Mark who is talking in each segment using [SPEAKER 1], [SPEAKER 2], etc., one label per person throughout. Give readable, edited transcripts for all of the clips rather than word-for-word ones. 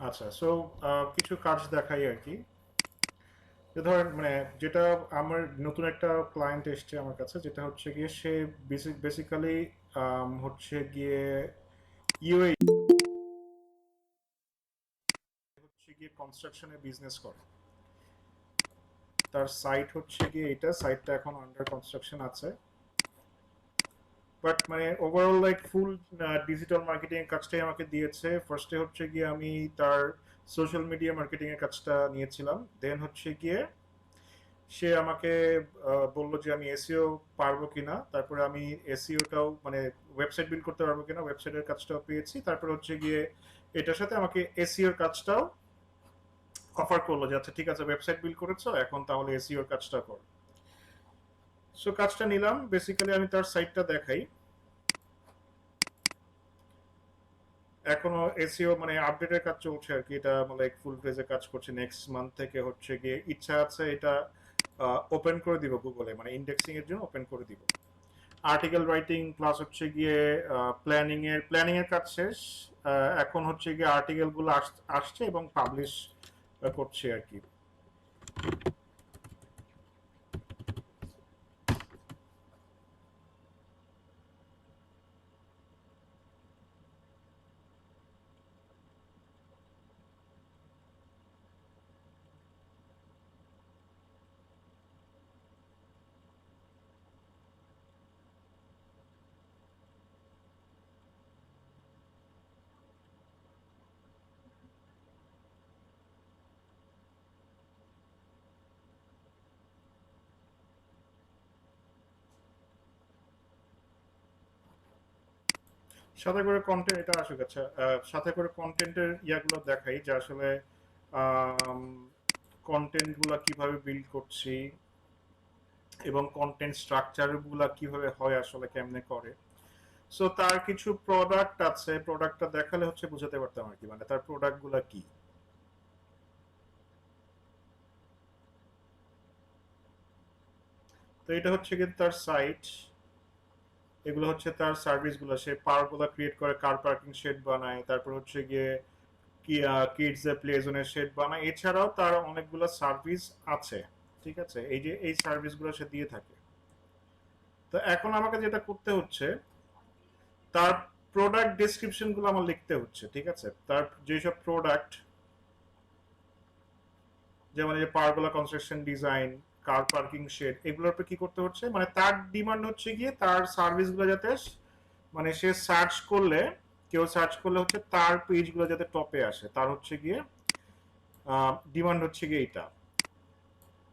[SPEAKER 1] আচ্ছা, সো কিছু কাজ দেখাই আর কি। যে ধরেন মানে যেটা আমার নতুন একটা ক্লায়েন্ট এসছে আমার কাছে, যেটা হচ্ছে গিয়ে সে বেসিক্যালি হচ্ছে গিয়ে ইউএই হচ্ছে গিয়ে কনস্ট্রাকশনের বিজনেস করে। তার সাইট হচ্ছে গিয়ে এটা, সাইটটা এখন আন্ডার কনস্ট্রাকশন আছে। বাট মানে overall like full digital marketing এর কাজটাই আমাকে দিয়েছে। ফার্স্টে হচ্ছে গিয়ে আমি তার সোশ্যাল মিডিয়া মার্কেটিং এর কাজটা নিয়েছিলাম, দেন হচ্ছে গিয়ে সে আমাকে বললো যে আমি এসইও পারবো কিনা, তারপরে আমি এসইওটাও মানে ওয়েবসাইট বিল্ড করতে পারবো কিনা, ওয়েবসাইটের কাজটাও পেয়েছি। তারপরে হচ্ছে গিয়ে এটার সাথে আমাকে এসইওর কাজটাও অফার করলো যে আচ্ছা ঠিক আছে, ওয়েবসাইট বিল্ড করেছো, এখন তাহলে এসইওর কাজটা কর। সো কাজটা নিলাম। বেসিক্যালি আমি তার সাইটটা দেখাই। এখনো এসইও মানে আপডেটের কাজ চলছে আর কি, এটা মানে ফুল ফেজে কাজ করছে। নেক্সট মান্থ থেকে হচ্ছে গিয়ে ইচ্ছা আছে এটা ওপেন করে দিব গুগলে, মানে ইন্ডেক্সিং এর জন্য ওপেন করে দিব। আর্টিকেল রাইটিং প্লাস হচ্ছে গিয়ে প্ল্যানিং এর কাজ শেষ। এখন হচ্ছে গিয়ে আর্টিকেল গুলো আসছে এবং পাবলিশ করছে আর কি। সাথে করে কন্টেন্ট এটা আসুক। আচ্ছা, সাথে করে কন্টেন্টের ইয়াগুলো দেখাই যে আসলে কন্টেন্ট গুলা কিভাবে বিল্ড করছি এবং কন্টেন্ট স্ট্রাকচার গুলা কিভাবে হয়, আসলে কেমনে করে। সো তার কিছু প্রোডাক্ট আছে, প্রোডাক্টটা দেখালে হচ্ছে বুঝাতে পারতাম আর কি, মানে তার প্রোডাক্ট গুলা কি। তো এটা হচ্ছে কিন্তু তার সাইট, এগুলো হচ্ছে তার সার্ভিস গুলো। সে পার্ক গুলো ক্রিয়েট করে, কার পার্কিং শেড বানায়, তারপর হচ্ছে গিয়ে কি কিডস প্লে জোনের শেড বানায়। এছাড়াও তার অনেকগুলো সার্ভিস আছে। ঠিক আছে, এই যে এই সার্ভিস গুলো সে দিয়ে থাকে। তো এখন আমাকে যেটা করতে হচ্ছে, তার প্রোডাক্ট ডেসক্রিপশন গুলো আমার লিখতে হচ্ছে। ঠিক আছে, তার যেসব প্রোডাক্ট, যেমন এই যে pergola construction design, car parking shed, এগুলোর উপর কি করতে হচ্ছে, মানে তার ডিমান্ড হচ্ছে গিয়ে তার সার্ভিসগুলো যাতে মানে সে সার্চ করলে, কেউ সার্চ করলে হচ্ছে তার পেজগুলো যাতে টপে আসে, তার হচ্ছে গিয়ে ডিমান্ড হচ্ছে গিয়ে এইটা।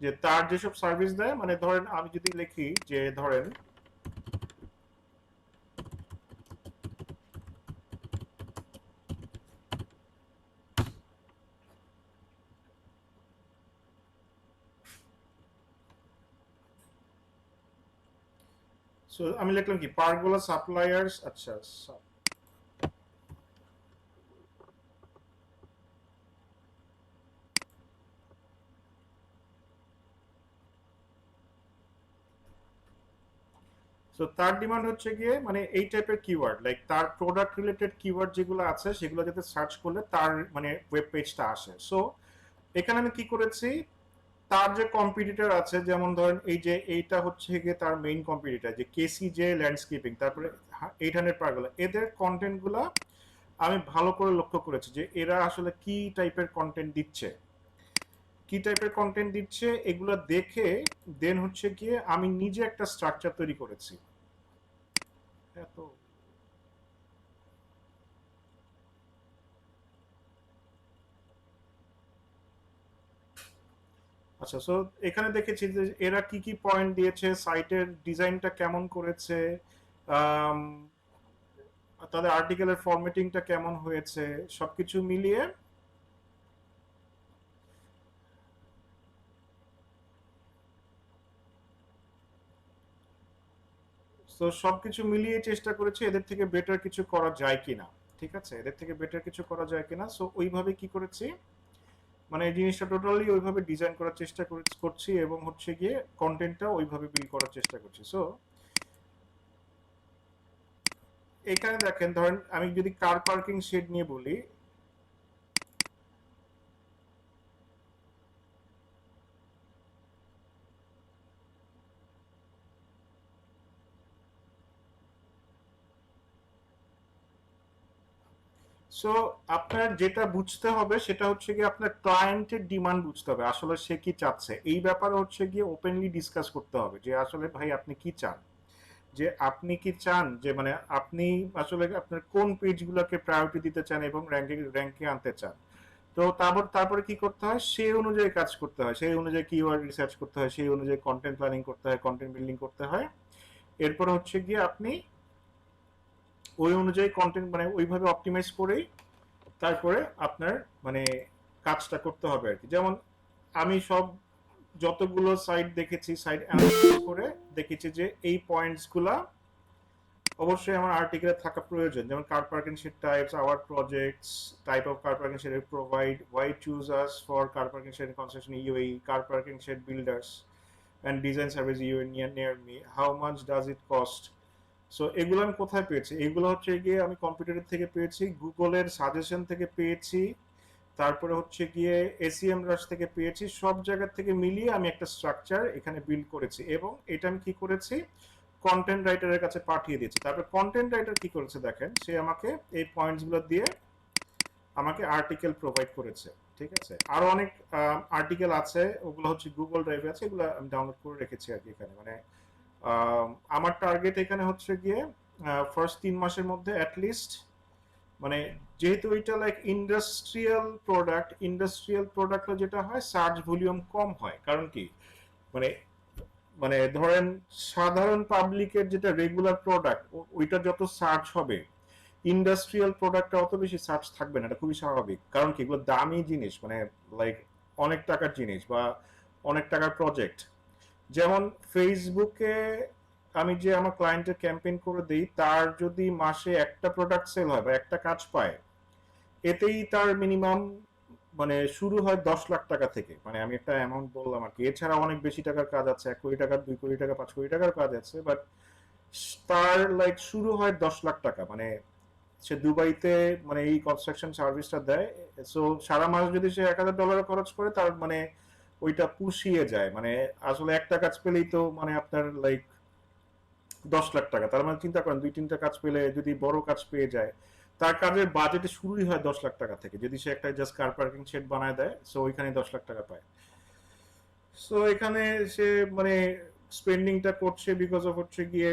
[SPEAKER 1] যে তার যেসব সার্ভিস দেয়, মানে ধরেন আমি যদি লিখি যে ধরেন সো আমি লিখলাম কি পারগোলা সাপ্লায়ার্স। আচ্ছা, সো তার ডিমান্ড হচ্ছে গিয়ে মানে এই টাইপের কিওয়ার্ড, লাইক তার প্রোডাক্ট রিলেটেড কিওয়ার্ড যেগুলো আছে সেগুলো যাতে সার্চ করলে তার মানে ওয়েব পেজটা আসে। সো এখানে আমি কি করেছি, তার যে কম্পিটিটর আছে, যেমন ধরেন এই যে এইটা হচ্ছে গিয়ে তার মেইন কম্পিটিটর যে কেসি যে ল্যান্ডস্কেপিং, তারপরে 800 পারগুলা, এদের কন্টেন্ট গুলা আমি ভালো করে লক্ষ্য করেছি যে এরা আসলে কি টাইপের কন্টেন্ট দিচ্ছে, কি টাইপের কন্টেন্ট দিচ্ছে, এগুলো দেখে দেন হচ্ছে গিয়ে আমি নিজে একটা স্ট্রাকচার তৈরি করেছি। এত আচ্ছা, সো এখানে দেখেছি যে এরা কি কি পয়েন্ট দিয়েছে, সাইটের ডিজাইনটা কেমন করেছে, আম, তাদের আর্টিকেলের ফরম্যাটিংটা কেমন হয়েছে, সবকিছু মিলিয়ে। তো সবকিছু মিলিয়ে চেষ্টা করেছি এদের থেকে বেটার কিছু করা যায় কিনা। ঠিক আছে, এদের থেকে বেটার কিছু করা যায় কিনা। সো ওইভাবে কি করেছি, মানে এই জিনিসটা টোটালি ওইভাবে ডিজাইন করার চেষ্টা করছি এবং হচ্ছে গিয়ে কন্টেন্টটা ওইভাবে বিল্ড করার চেষ্টা করছি। সো এখানে দেখেন, ধরেন আমি যদি কার পার্কিং শেড নিয়ে বলি, সো আপনার যেটা বুঝতে হবে সেটা হচ্ছে গিয়ে আপনার ক্লায়েন্টের ডিমান্ড বুঝতে হবে, আসলে সে কি চাচ্ছে। এই ব্যাপারে হচ্ছে গিয়ে ওপেনলি ডিসকাস করতে হবে যে আসলে ভাই আপনি কি চান, যে আপনি কি চান যে মানে আপনি আসলে আপনার কোন পেজগুলোকে প্রায়োরিটি দিতে চান এবং র্যাঙ্কে আনতে চান। তো তারপরে কি করতে হয়, সেই অনুযায়ী কাজ করতে হয়, সেই অনুযায়ী কিওয়ার্ড রিসার্চ করতে হয়, সেই অনুযায়ী কন্টেন্ট প্ল্যানিং করতে হয়, কন্টেন্ট বিল্ডিং করতে হয়। এরপরে হচ্ছে গিয়ে আপনি ওই অনুযায়ী কন্টেন্ট মানে ওইভাবে অপটিমাইজ করেই তারপরে আপনার মানে কাজটা করতে হবে আর কি। যেমন আমি সব যতগুলো সাইট দেখেছি, সাইট অ্যানালাইসিস করে দেখেছি যে এই পয়েন্টস গুলা অবশ্যই আমার আর্টিকেলে থাকা প্রয়োজন। যেমন car parking shed types, our projects, type of car parking shed provide, why choose us for car parking shed construction UAE, car parking shed builders and design service UAE near me, how much does it cost. So এগুলো আমি কোথায় পেয়েছি, এগুলো হচ্ছে গিয়ে আমি computer থেকে পেয়েছি, গুগলের সাজেশন থেকে পেয়েছি, তারপরে হচ্ছে গিয়ে এসিএম রাশ থেকে পেয়েছি। সব জায়গা থেকে মিলিয়ে আমি একটা স্ট্রাকচার এখানে বিল্ড করেছি এবং এটা আমি কি করেছি, কন্টেন্ট রাইটারের কাছে পাঠিয়ে দিয়েছি। তারপর কন্টেন্ট রাইটার কি করেছে দেখেন, সে আমাকে এই পয়েন্টসগুলো দিয়ে আমাকে আর্টিকেল প্রোভাইড করেছে। ঠিক আছে, আরো অনেক আর্টিকেল আছে, ওগুলো হচ্ছে গুগল ড্রাইভে আছে, এগুলো আমি ডাউনলোড করে রেখেছি আর কি এখানে। মানে আমার টার্গেট এখানে হচ্ছে গিয়ে ফার্স্ট 3 মাসের মধ্যে অ্যাটলিস্ট, মানে যেহেতু এটা লাইক ইন্ডাস্ট্রিয়াল প্রোডাক্টে যেটা হয় সার্চ ভলিউম কম হয়, কারণ কি মানে মানে ধরেন সাধারণ পাবলিকের যেটা রেগুলার প্রোডাক্ট ওইটা যত সার্চ হবে, ইন্ডাস্ট্রিয়াল প্রোডাক্টটা অত বেশি সার্চ থাকবে না, এটা খুবই স্বাভাবিক। কারণ কি এগুলো দামি জিনিস, মানে লাইক অনেক টাকার জিনিস বা অনেক টাকার প্রজেক্ট। যেমন ফেসবুকে আমি যে আমার ক্লায়েন্টের ক্যাম্পেইন করে দিই, তার যদি মাসে একটা প্রোডাক্ট সেল হয় বা একটা কাজ পায়, এতেই তার মিনিমাম মানে শুরু হয় 10 লাখ টাকা থেকে। মানে আমি একটা অ্যামাউন্ট বললাম আর কি, এছাড়া অনেক বেশি টাকার কাজ আছে, 1 কোটি টাকার, 2 কোটি টাকা, 5 কোটি টাকার কাজ আছে, বাট তার লাইক শুরু হয় 10 লাখ টাকা। মানে সে দুবাইতে মানে এই কনস্ট্রাকশন সার্ভিসটা দেয়। সো সারা মাস যদি সে $1,000 খরচ করে, তার মানে ওইটা পুষিয়ে যায়। মানে আসলে একটা কাজ পেলেই তো মানে আপনার লাইক 10 লাখ টাকা, তার মানে চিন্তা করেন 2-3টা কাজ পেলে যদি বড় কাজ পেয়ে যায়, তার কাজের বাজেটে শুরুই হয় 10 লাখ টাকা থেকে। যদি সে একটা জাস্ট কার পার্কিং শেড বানায় দেয়, সো ওইখানে 10 লাখ টাকা পায়। সো এখানে সে মানে স্পেন্ডিংটা করছে বিকজ অফ হচ্ছে গিয়ে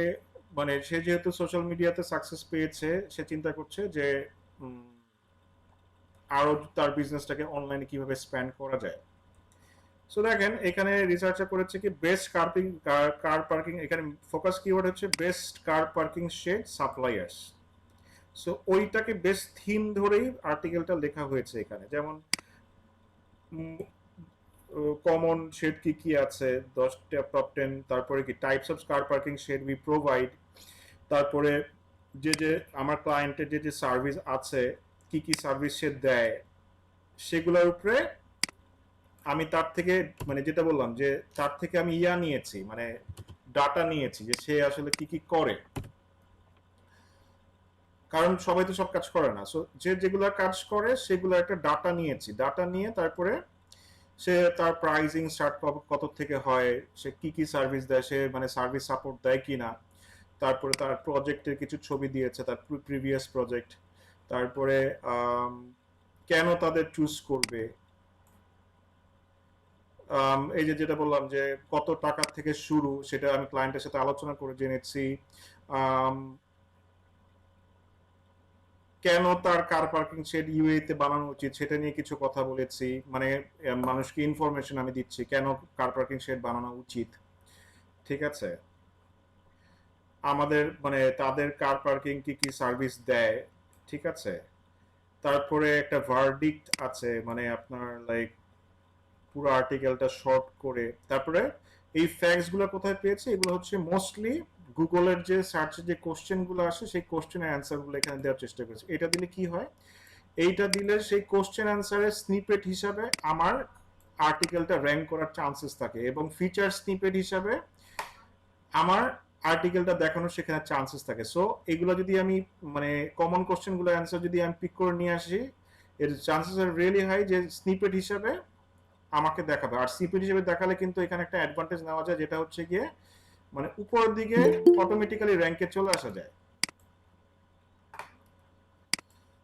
[SPEAKER 1] মানে সে যেহেতু সোশ্যাল মিডিয়াতে সাকসেস পেয়েছে, সে চিন্তা করছে যে উম, আরো তার বিজনেসটাকে অনলাইনে কিভাবে স্প্যান্ড করা যায়। সো দেখেন এখানে রিসার্চার করেছে কি বেস্ট কার পার্কিং, এখানে ফোকাস কিওয়ার্ড হচ্ছে best car parking shed suppliers. So ওইটাকে বেস্ট থিম ধরেই আর্টিকেলটা লেখা হয়েছে এখানে। যেমন কমন শেড কি কি আছে, 10টা টপ 10, তারপরে কি types of car parking shed we provide, তারপরে যে আমার ক্লায়েন্টের যে সার্ভিস আছে, কি কি সার্ভিস সে দেয়, সেগুলোর উপরে আমি তার থেকে মানে যেটা বললাম যে তার থেকে আমি নিয়েছি, মানে ডাটা নিয়েছি যে সে আসলে কি কি করে। কারণ সবাই তো সব কাজ করে না, সো যে যেগুলো কাজ করে সেগুলো একটা ডাটা নিয়েছি, ডাটা নিয়ে তারপরে সে তার প্রাইসিং স্টার্ট কত থেকে হয়, সে কি কি সার্ভিস দেয়, সে মানে সার্ভিস সাপোর্ট দেয় কিনা, তারপরে তার প্রজেক্টের কিছু ছবি দিয়েছে, তার প্রিভিয়াস প্রজেক্ট, তারপরে কেন তাদের চুজ করবে, এই যে যেটা বললাম যে কত টাকা থেকে শুরু, সেটা আমি ক্লায়েন্টের সাথে আলোচনা করে জেনেছি। কেন তার কার পার্কিং শেড ইউএই তে বানানো উচিত সেটা নিয়ে কিছু কথা বলেছি। মানে মানুষকে ইনফরমেশন আমি দিচ্ছি কেন কার পার্কিং শেড বানানো উচিত। ঠিক আছে, আমাদের মানে তাদের কার পার্কিং কি কি সার্ভিস দেয়। ঠিক আছে, তারপরে একটা ভার্ডিক্ট আছে, মানে আপনার লাইক পুরো আর্টিকেলটা শর্ট করে। তারপরে এই ফ্যাক্টস গুলো কোথায় পেয়েছে, এগুলো হচ্ছে মোস্টলি গুগলের যে সার্চে যে কোশ্চেন গুলো আসে সেই কোশ্চেনের অ্যান্সার গুলো এখানে দেওয়ার চেষ্টা করেছে। এটা দিলে কি হয়, এইটা দিলে সেই কোশ্চেন অ্যান্সারের স্নিপেট হিসাবে আমার আর্টিকেলটা র্যাঙ্ক করার চান্সেস থাকে, এবং ফিচার স্নিপেট হিসাবে আমার আর্টিকেলটা দেখানোর সেখানে চান্সেস থাকে। সো এগুলো যদি আমি মানে কমন কোশ্চেন গুলো অ্যান্সার যদি আমি পিক করে নিয়ে আসি, এর চান্সেস আর রিয়েলি হাই যে স্নিপেট হিসাবে আমাকে দেখাবে। আর স্নিপেট হিসেবে দেখালে কিন্তু এখানে একটা অ্যাডভান্টেজ নেওয়া যায়, যেটা হচ্ছে গিয়ে মানে উপরের দিকে অটোমেটিক্যালি র্যাঙ্কে চলে আসা যায়।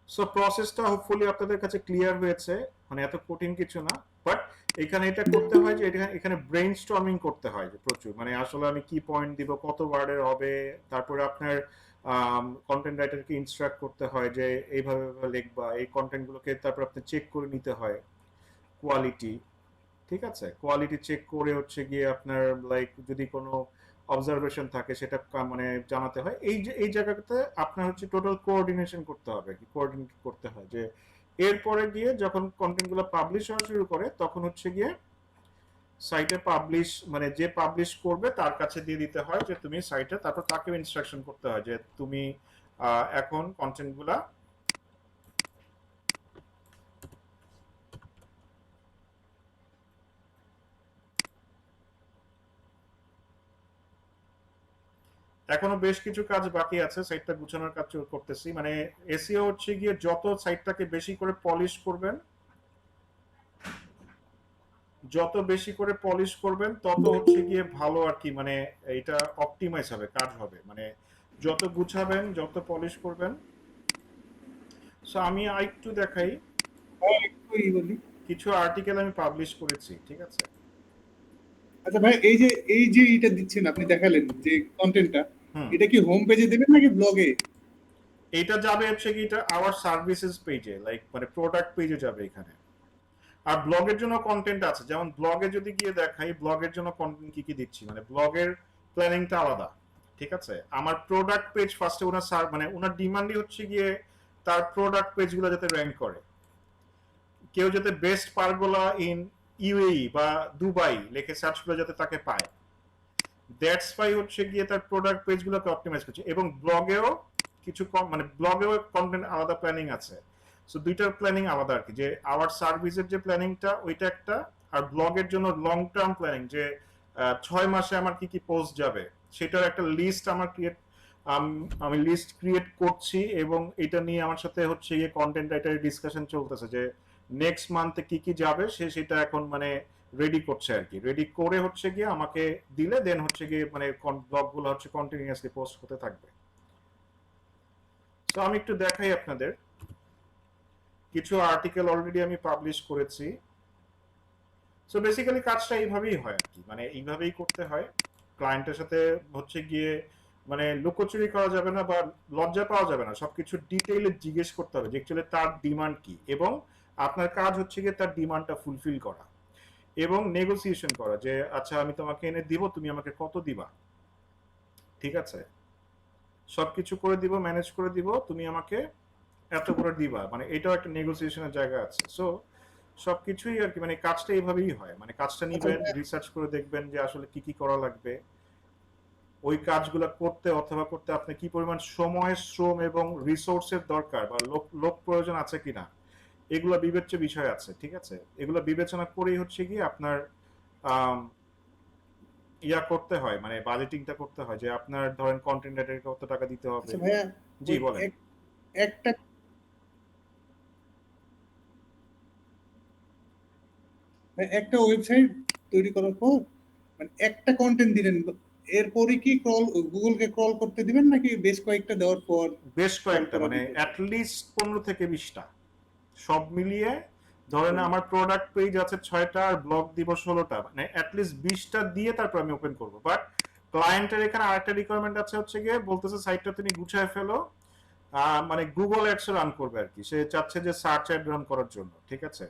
[SPEAKER 1] সো প্রসেসটা হোপফুলি আপনাদের কাছে ক্লিয়ার হয়েছে, মানে এত কঠিন কিছু না। বাট এখানে এটা করতে হয় যে এখানে ব্রেইন স্টর্মিং করতে হয় যে প্রচুর, মানে আসলে আমি কি পয়েন্ট দিব, কত ওয়ার্ডের হবে, তারপরে আপনার কন্টেন্ট রাইটারকে ইনস্ট্রাক্ট করতে হয় যে এইভাবে লিখবা, এই কন্টেন্টগুলোকে তারপর আপনি চেক করে নিতে হয় কোয়ালিটি। ঠিক আছে, কোয়ালিটি চেক করে হচ্ছে গিয়ে আপনার লাইক যদি কোনো অবজারভেশন থাকে সেটা মানে জানাতে হয়। এই যে এই জায়গাটাতে আপনার হচ্ছে টোটাল কোঅর্ডিনেশন করতে হবে, কি কোঅর্ডিনেট করতে হয় যে এরপরে গিয়ে যখন কন্টেন্টগুলো পাবলিশ হওয়া শুরু করে তখন হচ্ছে গিয়ে সাইটে পাবলিশ মানে যে পাবলিশ করবে তার কাছে দিয়ে দিতে হয় যে তুমি সাইটে, তারপর তাকেও ইনস্ট্রাকশন করতে হয় যে তুমি এখন কন্টেন্টগুলা এখনো বেশ কিছু কাজ বাকি আছে, সাইটটা গুছানোর কাজ করতেছি। মানে এসইও হচ্ছে গিয়ে যত সাইটটাকে বেশি করে পলিশ করবেন, যত বেশি করে পলিশ করবেন তত হচ্ছে গিয়ে ভালো আর কি, মানে এটা অপটিমাইজ হবে, কাজ হবে, মানে যত গুছাবেন যত পলিশ করবেন। সো আমি আরেকটু দেখাই,
[SPEAKER 2] হ্যাঁ, একটু বলি।
[SPEAKER 1] কিছু আর্টিকেল আমি পাবলিশ করেছি, ঠিক আছে।
[SPEAKER 2] আচ্ছা ভাই, এই যে এটা দিচ্ছেন আপনি, দেখালেন যে কন্টেন্টটা,
[SPEAKER 1] হুম,
[SPEAKER 2] এটা কি হোম পেজে দেবেন নাকি ব্লগে?
[SPEAKER 1] এটা যাবে হচ্ছে কি, এটা আওয়ার সার্ভিসেস পেজে, লাইক মানে প্রোডাক্ট পেজে যাবে এখানে। আর ব্লগের জন্য কন্টেন্ট আছে, যেমন ব্লগে যদি গিয়ে দেখাই ব্লগের জন্য কন্টেন্ট কি কি দিচ্ছি, মানে ব্লগের প্ল্যানিংটা আলাদা। ঠিক আছে, আমার প্রোডাক্ট পেজ ফার্স্টে ওনার মানে ওনার ডিমান্ডই হচ্ছে গিয়ে তার প্রোডাক্ট পেজগুলো যাতে র্যাঙ্ক করে, কেউ যাতে বেস্ট পারগোলা ইন ইউএই বা দুবাই লেখে সার্চ করে যাতে তাকে পায়। দ্যাটস ওয়াই হচ্ছে গিয়ে তার প্রোডাক্ট পেজগুলোকে অপটিমাইজ করছে। এবং ব্লগেও কিছু কম, মানে ব্লগেও কন্টেন্ট আলাদা প্ল্যানিং আছে। সো দুইটার প্ল্যানিং আলাদা আর কি, যে আওয়ার সার্ভিসের যে প্ল্যানিংটা ওইটা একটা, আর ব্লগের জন্য লং টার্ম প্ল্যানিং, যে 6 মাসে আমার কি কি পোস্ট যাবে সেটার একটা লিস্ট আমার ক্রিয়েট, আমি লিস্ট ক্রিয়েট করছি। এবং এটা নিয়ে আমার সাথে হচ্ছে গিয়ে কন্টেন্ট রাইটারের ডিসকাশন চলতেছে যে নেক্সট মান্থে কি কি যাবে, সে সেটা এখন মানে রেডি করছে আর কি। রেডি করে হচ্ছে গিয়ে আমাকে দিলে দেন হচ্ছে গিয়ে মানে ব্লগগুলো হচ্ছে কন্টিনিউয়াসলি পোস্ট হতে থাকবে। তো আমি একটু দেখাই আপনাদের, কিছু আর্টিকেল অলরেডি আমি পাবলিশ করেছি। সো বেসিক্যালি কাজটা এইভাবেই হয় আর কি, মানে এইভাবেই করতে হয়। ক্লায়েন্টের সাথে হচ্ছে গিয়ে মানে লুকোচুরি করা যাবে না বা লজ্জা পাওয়া যাবে না, সবকিছু ডিটেইলে জিজ্ঞেস করতে হবে যে অ্যাকচুয়ালি তার ডিমান্ড কি, এবং আপনার কাজ হচ্ছে গিয়ে তার ডিমান্ডটা ফুলফিল করা এবং নেগোসিয়েশন করা যে আচ্ছা আমি তোমাকে এনে দিব, তুমি আমাকে কত দিবা। ঠিক আছে, সবকিছু করে দিব, ম্যানেজ করে দিব, তুমি আমাকে এত করে দিবা, মানে এটাও একটা নেগোসিয়েশনের জায়গা আছে। সো সবকিছুই আর কি, মানে কাজটা এইভাবেই হয়, মানে কাজটা
[SPEAKER 2] আচ্ছা
[SPEAKER 1] নিবেন,
[SPEAKER 2] ভাইয়া,
[SPEAKER 1] রিসার্চ করে দেখবেন যে আসলে কি কি করা লাগবে, ওই কাজগুলো করতে অথবা করতে আপনি কি পরিমাণ সময়, শ্রম এবং রিসোর্সের দরকার বা লোক লোক প্রয়োজন আছে কিনা, এগুলো বিবেচ্য বিষয় আছে। ঠিক আছে, এগুলো বিবেচনা করেই হচ্ছে কি আপনার আম, ইয়া করতে হয়, মানে বাজেটিংটা করতে হয় যে আপনার ধরেন কন্টেন্ট রাইটারকে কত টাকা দিতে হবে।
[SPEAKER 2] আচ্ছা ভাইয়া,
[SPEAKER 1] জি
[SPEAKER 2] ওই
[SPEAKER 1] বলেন।
[SPEAKER 2] একটা একটা ওয়েবসাইট তৈরি করার পর মানে একটা কন্টেন্ট দিলেন, এরপরে কি গুগলকে ক্রল করতে দিবেন নাকি বেশ কয়েকটা দেওয়ার পর
[SPEAKER 1] বেশ
[SPEAKER 2] ক্রল
[SPEAKER 1] কয়েকটা,
[SPEAKER 2] করা
[SPEAKER 1] মানে
[SPEAKER 2] দিতে হবে?
[SPEAKER 1] অ্যাটলিস্ট 15 থেকে 20টা সব মিলিয়ে। ধরেন আমার প্রোডাক্ট পেজ আছে 6টা আর ব্লগ দিব 16টা, মানে অ্যাটলিস্ট 20টা দিয়ে তারপর আমি ওপেন করবো। বাট ক্লায়েন্টের এখানে আরেকটা রিকোয়ারমেন্ট আছে, হচ্ছে গিয়ে বলতেছে সাইটটা তুমি গুছায় ফেলো, মানে গুগল অ্যাডস রান করবে আর কি, সে চাচ্ছে যে সার্চ অ্যাড রান করার জন্য। ঠিক আছে,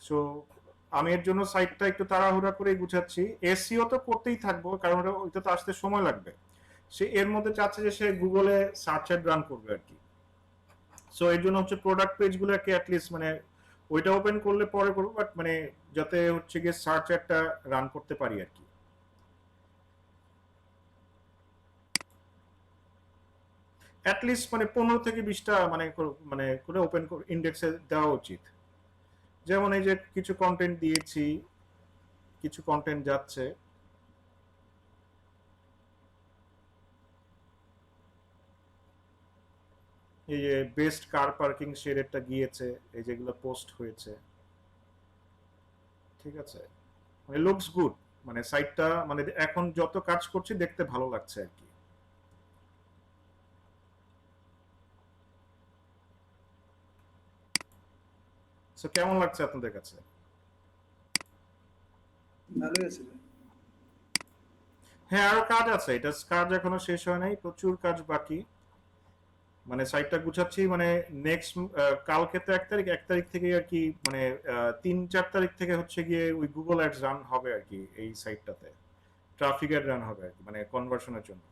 [SPEAKER 1] সো আমি এর জন্য সাইটটা একটু তাড়াহুড়া করে গুছাচ্ছি। এসইও তো করতেই থাকবো কারণ ওইটা তো আসতে সময় লাগবে। সে এর মধ্যে চাচ্ছে যে সে গুগলে সার্চ অ্যাড রান করবে আর কি। সো এর জন্য হচ্ছে প্রোডাক্ট পেজগুলোকে অ্যাটলিস্ট মানে ওইটা ওপেন করলে পরে করবো, বাট মানে যাতে হচ্ছে গিয়ে সার্চ অ্যাডটা রান করতে পারি আর কি। অ্যাটলিস্ট মানে 15 থেকে 20টা মানে মানে করে ওপেন ইন্ডেক্সে দেওয়া উচিত। যেমন এই যে কিছু কন্টেন্ট দিয়েছি, কিছু কন্টেন্ট যাচ্ছে। এই যে বেস্ট কার পার্কিং শেডেরটা গিয়েছে, এই যেগুলো পোস্ট হয়েছে। ঠিক আছে, মানে লুকস গুড, মানে সাইটটা মানে এখন যত কাজ করছি দেখতে ভালো লাগছে আর কি। সো কেমন লাগছে আপনাদের কাছে?
[SPEAKER 2] ভালোই আছে ভাই।
[SPEAKER 1] হ্যাঁ, আরো কাজ আছে, এটা কাজ এখনো শেষ হয় নাই, প্রচুর কাজ বাকি। মানে সাইটটা গুছাচ্ছি, মানে নেক্সট কালকে তো 1 তারিখ, 1 তারিখ থেকে আর কি, মানে 3-4 তারিখ থেকে হচ্ছে গিয়ে ওই গুগল অ্যাডস রান হবে আর কি এই সাইটটাতে, ট্রাফিক অ্যাড রান হবে আর কি, মানে কনভার্সনের জন্য।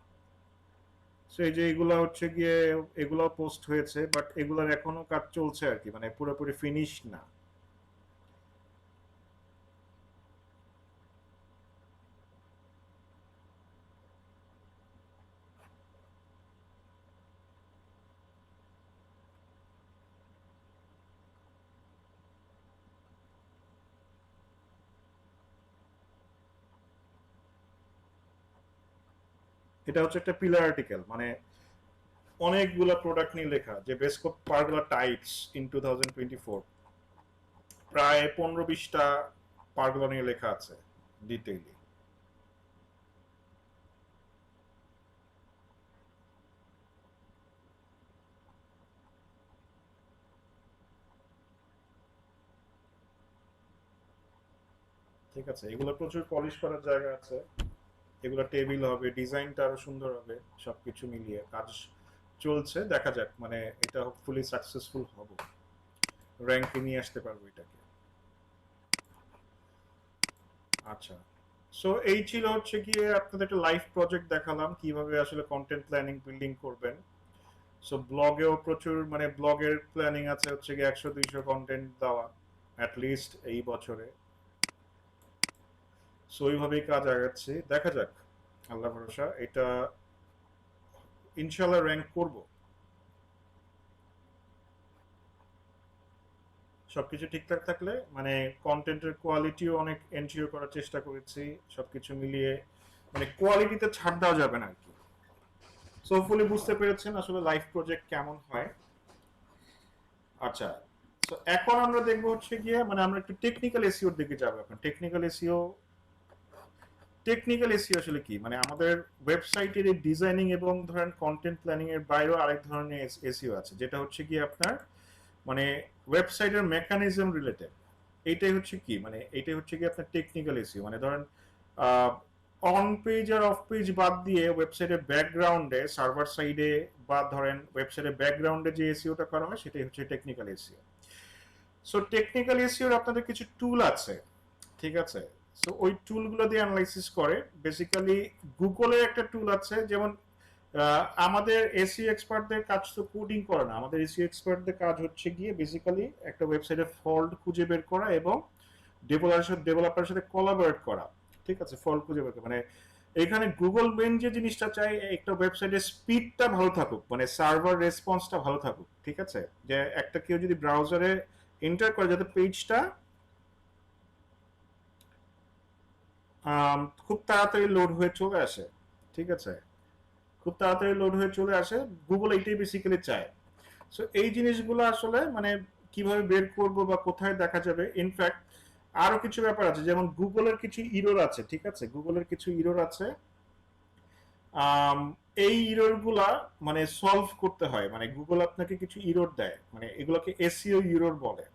[SPEAKER 1] সো এই যে এগুলা হচ্ছে গিয়ে, এগুলো পোস্ট হয়েছে, বাট এগুলার এখনো কাজ চলছে আর কি, মানে পুরোপুরি ফিনিশ না। এটা হচ্ছে একটা পিলার আর্টিকেল, মানে অনেকগুলা প্রোডাক্ট নিয়ে লেখা, যে বেসকো পারগুলা টাইপস ইন 2024, প্রায় 15-20টা পারগুলা নিয়ে লেখা আছে ডিটেইলি। ঠিক আছে, এগুলো প্রচুর পলিশ করার জায়গা আছে, এগুলো টেবিল হবে, ডিজাইনটা আরো সুন্দর হবে, সবকিছু মিলিয়ে কাজ চলছে, দেখা যাক, মানে এটা হোপফুলি সাকসেসফুল হবে, র্যাঙ্কে নিয়ে আসতে পারবো এটাকে। আচ্ছা, সো এই ছিল হচ্ছে গিয়ে আপনাদের একটা লাইভ প্রজেক্ট দেখালাম কিভাবে আসলে কন্টেন্ট প্ল্যানিং বিল্ডিং করবেন। সো ব্লগেও প্রচুর, মানে ব্লগের প্ল্যানিং আছে হচ্ছে গিয়ে 100-200 কন্টেন্ট দেওয়া অ্যাটলিস্ট এই বছরে। সো ওইভাবেই কাজ আগাচ্ছে, দেখা যাক, আল্লাহ ভরসা, এটা ইনশাল্লাহ র্যাঙ্ক করব। সবকিছু ঠিকঠাক থাকলে, মানে কন্টেন্টের কোয়ালিটিও অনেক এনশিওর করার চেষ্টা করেছি, সবকিছু মিলিয়ে মানে কোয়ালিটিতে ছাড় দেওয়া যাবে না আর কি। সো ফুলি বুঝতে পেরেছেন আসলে লাইভ প্রজেক্ট কেমন হয়। আচ্ছা, তো এখন আমরা দেখবো হচ্ছে গিয়ে, মানে আমরা একটু টেকনিক্যাল এসইওর দিকে যাবো এখন। টেকনিক্যাল এসইও আসলে কি, মানে আমাদের ওয়েবসাইটের এই ডিজাইনিং এবং ধরেন কন্টেন্ট প্ল্যানিং এর বাইরেও আরেক ধরনের এসইও আছে, যেটা হচ্ছে কি আপনার মানে ওয়েবসাইটের মেকানিজম রিলেটেড। এইটাই হচ্ছে কি, মানে এইটাই হচ্ছে কি আপনার টেকনিক্যাল এসইও, মানে ধরেন অন পেজ আর অফ পেজ বাদ দিয়ে ওয়েবসাইটের ব্যাকগ্রাউন্ডে, সার্ভার সাইডে, বা ধরেন ওয়েবসাইটের ব্যাকগ্রাউন্ডে যে এসইওটা করা হয় সেটাই হচ্ছে টেকনিক্যাল এসইও। সো টেকনিক্যাল এসইওর আপনাদের কিছু টুল আছে, ঠিক আছে? সো ওই টুলগুলো দিয়ে অ্যানালাইসিস করে, বেসিক্যালি গুগলের একটা টুল আছে, যেমন আমাদের এসইও এক্সপার্টদের কাজ তো কোডিং করা না, আমাদের এসইও এক্সপার্টদের কাজ হচ্ছে গিয়ে বেসিক্যালি একটা ওয়েবসাইটের ফল্ট খুঁজে বের করা এবং ডেভেলপারের সাথে কোলাবোরেট করা, ঠিক আছে? ফল্ট খুঁজে বের করা, মানে এখানে গুগল মেন যে জিনিসটা চাই, একটা ওয়েবসাইটের স্পিডটা ভালো থাকুক, মানে সার্ভার রেসপন্সটা ভালো থাকুক, ঠিক আছে? যে একটা কেউ যদি ব্রাউজারে এন্টার করে, যাতে পেজটা খুব তাড়াতাড়ি লোড হয়ে চলে আসে, ঠিক আছে? খুব তাড়াতাড়ি লোড হয়ে চলে আসে, গুগল এইটাই বেসিক্যালি চায়। সো এই জিনিসগুলো আসলে মানে কিভাবে বের করব বা কোথায় দেখা যাবে, ইনফ্যাক্ট আরো কিছু ব্যাপার আছে, যেমন গুগলের কিছু ইরর আছে, ঠিক আছে? গুগলের কিছু ইরর আছে, আম, এই ইরর গুলা মানে সলভ করতে হয়, মানে গুগল আপনাকে কিছু ইরর দেয়, মানে এগুলোকে এসইও ইরর বলে।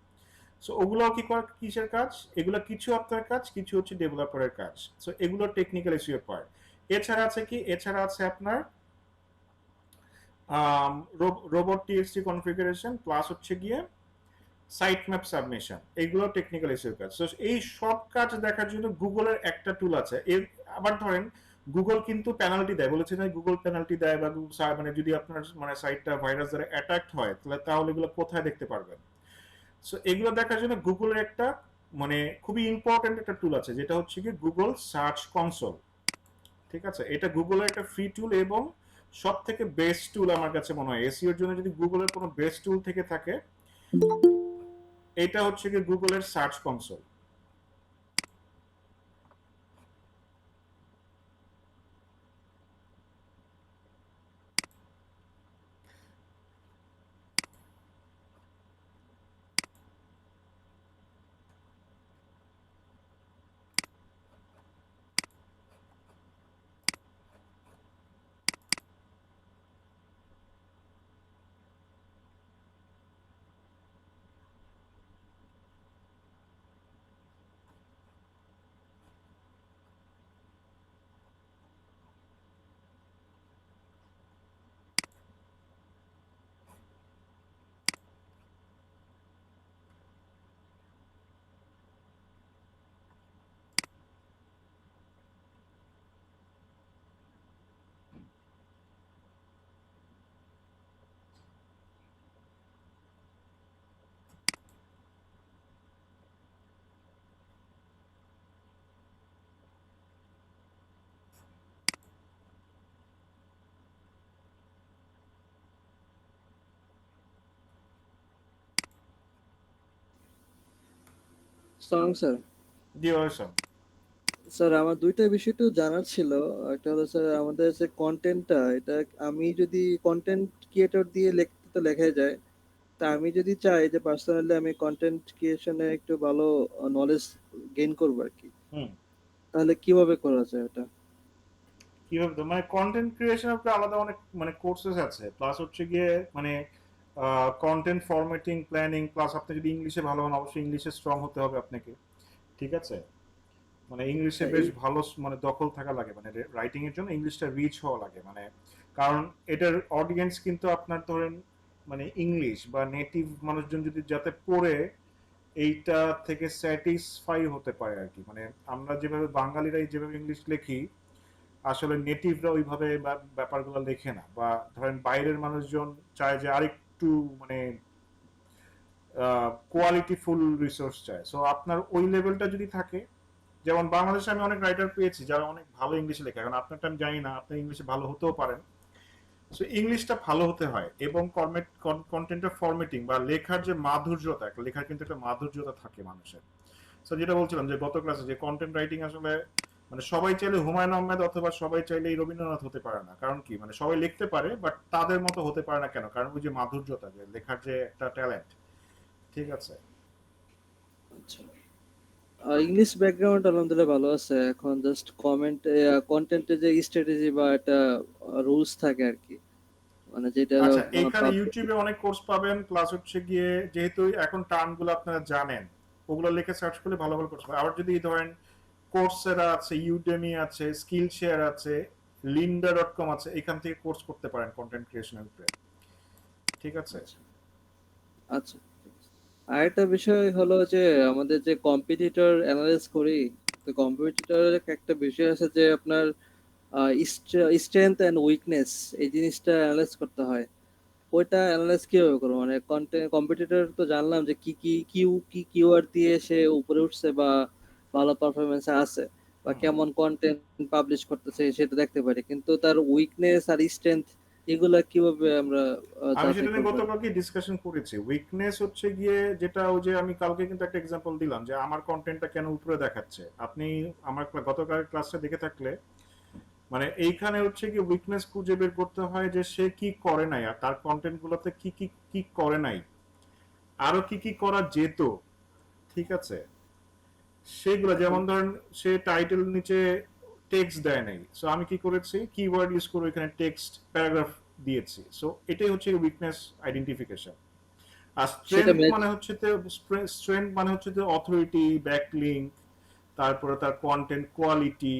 [SPEAKER 1] সো ওগুলো কি করা, কিসের কাজ? এগুলো কিছু আপনার কাজ, কিছু হচ্ছে ডেভেলপারের কাজ। সো এগুলো টেকনিক্যাল এসইও পার্ট। এছাড়া আছে কি, এছাড়া আছে আপনার রোবট টিএক্সটি কনফিগারেশন, প্লাস হচ্ছে গিয়ে সাইট ম্যাপ সাবমিশন, এগুলো টেকনিক্যাল এসইও কাজ। তো এই সব কাজ দেখার জন্য গুগলের একটা টুল আছে। এর আবার ধরেন গুগল কিন্তু পেনাল্টি দেয়, বলেছে না গুগল পেনাল্টি দেয়, বা মানে যদি আপনার মানে সাইটটা ভাইরাস দ্বারা অ্যাটাক হয়, তাহলে এগুলো কোথায় দেখতে পারবেন? সো এগুলো দেখার জন্য গুগলের একটা মানে খুবই ইম্পর্টেন্ট একটা টুল আছে, যেটা হচ্ছে কি গুগল সার্চ কনসোল, ঠিক আছে? এটা গুগলের একটা ফ্রি টুল এবং সব থেকে বেস্ট টুল আমার কাছে মনে হয় এসইওর জন্য। যদি গুগলের কোনো বেস্ট টুল থেকে থাকে, এটা হচ্ছে কি গুগলের সার্চ কনসোল।
[SPEAKER 3] আসসালামু স্যার।
[SPEAKER 1] জি ওয়েলকাম।
[SPEAKER 3] স্যার আমার ২ টা বিষয় একটু জানার ছিল। একটা হলো স্যার আমাদের যে কনটেন্টটা এটা আমি যদি কনটেন্ট ক্রিয়েটর দিয়ে লিখতে তো লেখাই যায়। তা আমি যদি চাই যে পার্সোনালি আমি কনটেন্ট ক্রিয়েশন এ একটু ভালো নলেজ গেইন করবো আরকি।
[SPEAKER 1] হুম।
[SPEAKER 3] তাহলে কিভাবে করা যায় এটা?
[SPEAKER 1] কিভাবে তো মানে কন্টেন্ট ক্রিয়েশনের উপরে আলাদা অনেক মানে কোর্সেস আছে, প্লাস হচ্ছে গিয়ে মানে কন্টেন্ট ফরম্যাটিং প্ল্যানিং, প্লাস আপনি যদি ইংলিশে ভালো হন অবশ্যই ইংলিশে স্ট্রং হতে হবে আপনাকে, ঠিক আছে? মানে ইংলিশে
[SPEAKER 3] হ্যাঁ,
[SPEAKER 1] বেশ ভালো মানে দখল থাকা লাগে, মানে রাইটিং এর জন্য ইংলিশটা রিচ হওয়া লাগে, মানে কারণ এটার অডিয়েন্স কিন্তু আপনার ধরেন মানে ইংলিশ বা নেটিভ মানুষজন যদি যাতে পড়ে এইটা থেকে স্যাটিসফাই হতে পারে আর কি। মানে আমরা যেভাবে বাঙালিরাই যেভাবে ইংলিশ লিখি আসলে নেটিভরা ওইভাবে ব্যাপারগুলো লেখে না, বা ধরেন বাইরের মানুষজন চায় যে আরেকটু মানে কোয়ালিটিফুল রিসোর্স চায়। সো আপনার ওই লেভেলটা যদি থাকে, যেমন বাংলাদেশে আমি অনেক রাইটার পেয়েছি যারা অনেক ভালো ইংলিশে লেখে, এখন আপনারটা আমি জানি না, আপনি ইংলিশে ভালো হতেও পারেন। সো ইংলিশটা ভালো হতে হয়, এবং কন্টেন্টের ফরম্যাটিং বা লেখার যে মাধুর্যতা, একটা লেখার কিন্তু একটা মাধুর্যতা থাকে মানুষের। সো যেটা বলছিলাম যে গত ক্লাসে যে কন্টেন্ট রাইটিং আসলে মানে সবাই চাইলে হুমায়ুন আহমেদ অথবা সবাই চাইলে রবীন্দ্রনাথ হতে পারে না। কারণ কি, মানে সবাই লিখতে পারে বাট তাদের মতো হতে পারে না কেন? কারণ ওই যে মাধুর্যতা, যে লেখার যে একটা ট্যালেন্ট, ঠিক আছে?
[SPEAKER 3] আচ্ছা। ইংলিশ ব্যাকগ্রাউন্ড আলহামদুলিল্লাহ ভালো আছে। এখন জাস্ট কনটেন্টে যে স্ট্র্যাটেজি বা একটা রুলস থাকে আরকি। মানে যেটা
[SPEAKER 1] আচ্ছা,
[SPEAKER 3] মানে
[SPEAKER 1] এখানে ইউটিউবে অনেক কোর্স পাবেন, প্লাস হচ্ছে গিয়ে যেহেতু এখন টার্মগুলো আপনারা জানেন, ওগুলো লিখে সার্চ করলে ভালো ভালো কোর্স পাবেন। আবার যদি ধরেন কোর্সেরা আছে, ইউডেমি আছে, স্কিল শেয়ার আছে, লিন্ডা.কম আছে, এখান থেকে কোর্স করতে পারেন কন্টেন্ট ক্রিয়েশনের উপরে, ঠিক আছে?
[SPEAKER 3] আচ্ছা, আচ্ছা। আরেকটা বিষয় হলো যে আমাদের যে কম্পিটিটর অ্যানালাইজ করি, তো কম্পিটিটরের একটা বিষয় আছে যে আপনার স্ট্রেংথ এন্ড উইকনেস এই জিনিসটা অ্যানালাইজ করতে হয়। ওইটা অ্যানালাইজ কিভাবে করবো? মানে কম্পিটিটর তো জানলাম যে কি কিওয়ার্ড দিয়ে সে উপরে উঠছে বা ভালো পারফরমেন্স আছে বা
[SPEAKER 1] হুম।
[SPEAKER 3] কেমন কন্টেন্ট পাবলিশ করতেছে সেটা দেখতে পারি, কিন্তু তার উইকনেস আর স্ট্রেংথ এগুলা কিভাবে আমরা
[SPEAKER 1] আমি
[SPEAKER 3] যাচাই
[SPEAKER 1] সেটা নিয়ে
[SPEAKER 3] করবো?
[SPEAKER 1] গতকালকে ডিসকাশন করেছি। উইকনেস হচ্ছে গিয়ে যেটা, ওই যে আমি কালকে কিন্তু একটা এক্সাম্পল দিলাম যে আমার কন্টেন্টটা কেন উপরে দেখাচ্ছে, আপনি আমার গতকাল ক্লাসটা দেখে থাকলে মানে এইখানে হচ্ছে কি উইকনেস খুঁজে বের করতে হয় যে সে কি করে নাই, আর তার কন্টেন্ট গুলোতে কি কি কি করে নাই, আরো কি কি করা যেত, ঠিক আছে? সেগুলো
[SPEAKER 3] এখন
[SPEAKER 1] যেমন ধরেন সে টাইটেল নিচে টেক্সট দেয় নাই, সো আমি কি করেছি কিওয়ার্ড ইউজ করে এখানে টেক্সট প্যারাগ্রাফ দিয়েছি। সো এটাই হচ্ছে উইকনেস আইডেন্টিফিকেশন। আর
[SPEAKER 3] সেটা
[SPEAKER 1] স্ট্রেংথ
[SPEAKER 3] ম্যাচ
[SPEAKER 1] মানে হচ্ছে স্ট্রেংথ মানে হচ্ছে যে অথরিটি, ব্যাকলিঙ্ক, তারপরে তার কন্টেন্ট কোয়ালিটি,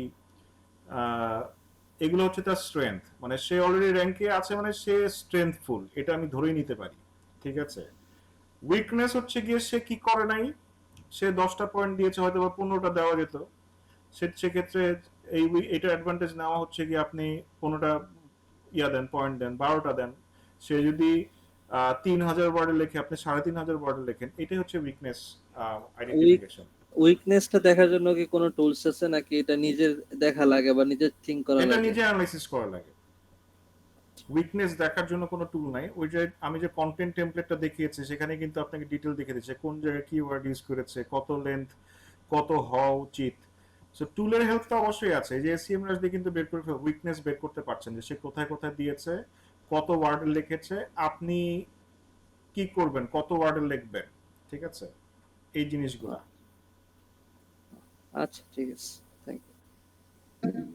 [SPEAKER 1] এগুলো হচ্ছে তার স্ট্রেংথ। মানে সে অলরেডি র্যাঙ্কে আছে মানে সে স্ট্রেংথফুল, এটা আমি ধরেই নিতে পারি, ঠিক আছে? উইকনেস হচ্ছে গিয়ে সে কি করে নাই, সে 10টা পয়েন্ট দিয়েছে, হয়তো বা 15টা দেওয়া যেত, সেক্ষেত্রে এটা অ্যাডভান্টেজ নেওয়া হচ্ছে গিয়ে আপনি 15টা দেন, পয়েন্ট দেন, 12টা দেন। সে যদি 3000 ওয়ার্ডে লেখে, আপনি 3500 ওয়ার্ডে লেখেন, এটাই হচ্ছে উইকনেস
[SPEAKER 3] উইক
[SPEAKER 1] আইডেন্টিফিকেশন।
[SPEAKER 3] উইকনেসটা দেখার জন্য কি কোনো টুলস আছে নাকি এটা নিজের দেখা লাগে বা নিজের থিঙ্ক করা
[SPEAKER 1] এটা
[SPEAKER 3] লাগে?
[SPEAKER 1] নিজে অ্যানালাইসিস করা লাগে। উইকনেস দেখার জন্য কোনো টুল নাই। ওই যে আমি যে কন্টেন্ট টেমপ্লেটটা দেখিয়েছি সেখানে কিন্তু আপনাকে ডিটেল দেখে দিচ্ছে কোন জায়গায় কিওয়ার্ড ইউজ করেছে, কত লেন্থ, কত হওয়া উচিত। সো টুলের হেল্প তো অবশ্যই আছে, যে এসইএম রাশ দিয়ে কিন্তু বের করে উইকনেস বের করতে পারছেন যে সে কোথায় কোথায় দিয়েছে, কত ওয়ার্ডে লিখেছে, আপনি কি করবেন, কত ওয়ার্ডে লিখবেন, ঠিক আছে? এই জিনিসগুলা।
[SPEAKER 3] আচ্ছা, ঠিক আছে, থ্যাংক ইউ।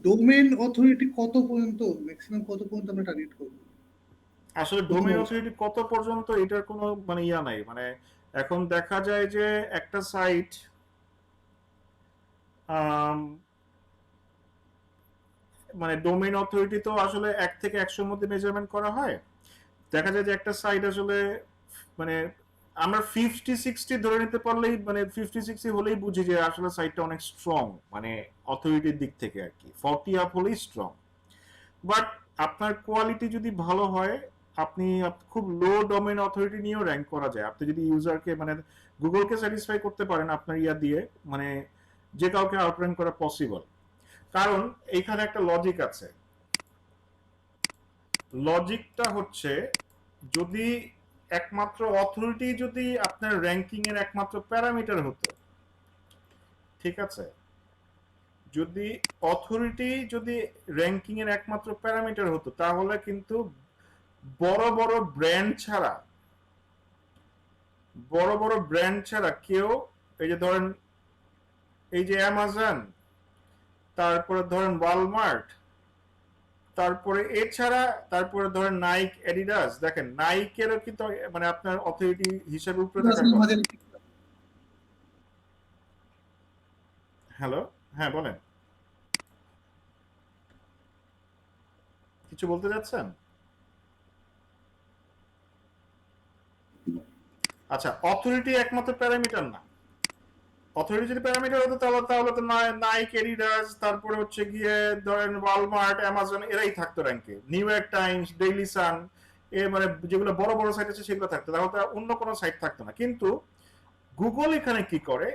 [SPEAKER 2] ডোমেইন অথরিটি কত পর্যন্ত, ম্যাক্সিমাম কত পর্যন্ত আমরা টার্গেট করবো
[SPEAKER 1] আসলে
[SPEAKER 2] প্রথম
[SPEAKER 1] ডোমেইন
[SPEAKER 2] অবস্থা?
[SPEAKER 1] অথরিটি কত পর্যন্ত এটার কোনো মানে ইয়া নাই, মানে এখন দেখা যায় যে একটা সাইট মানে ডোমেইন অথরিটি তো আসলে 1 থেকে 100 এর মধ্যে মেজারমেন্ট করা হয়। দেখা যায় যে একটা সাইট আসলে মানে আমরা 50-60 ধরে নিতে পারলেই, মানে 50-60 হলেই বুঝি যে আসলে সাইটটা অনেক স্ট্রং, মানে অথরিটির দিক থেকে আর কি। 40 আপ হলেই স্ট্রং। বাট আপনার কোয়ালিটি যদি ভালো হয়, আপনি খুব লো ডোমেইন অথরিটি নিয়েও র্যাঙ্ক করা যায়। আপনি যদি ইউজারকে মানে গুগলকে স্যাটিসফাই করতে পারেন আপনার ইয়া দিয়ে, মানে যে কাউকে আউটর্যাঙ্ক করা পসিবল। কারণ এইখানে একটা লজিক আছে। লজিকটা হচ্ছে, যদি একমাত্র অথরিটি যদি আপনার র্যাঙ্কিং এর একমাত্র প্যারামিটার হতো, ঠিক আছে? যদি অথরিটি যদি র্যাঙ্কিং এর একমাত্র প্যারামিটার হতো তাহলে কিন্তু বড় বড় ব্র্যান্ড ছাড়া কেউ, এই যে ধরেন এই যে অ্যামাজন, তারপরে ধরেন ওয়ালমার্ট, তারপরে এছাড়া তারপরে ধরেন নাইক, এডিডাস, দেখেন নাইকেরও কিন্তু মানে আপনার অথরিটি হিসেবে উপরে থাকার কথা।
[SPEAKER 2] আমাদের
[SPEAKER 1] হ্যালো, হ্যাঁ বলেন, কিছু বলতে যাচ্ছেন? আচ্ছা, অথরিটি একমাত্র প্যারামিটার না। অথরিটি যদি প্যারামিটার হতো তাহলে তাহলে তো নাইক, এডিডাস, তারপরে হচ্ছে গিয়ে ধরেন ওয়ালমার্ট, অ্যামাজন এরাই থাকতো র্যাঙ্কে, new York Times, Daily Sun, এ মানে যেগুলো বড় বড় সাইট আছে সেগুলো থাকতো, তাহলে তো অন্য কোনো সাইট থাকতো না। কিন্তু গুগল এখানে কি করে,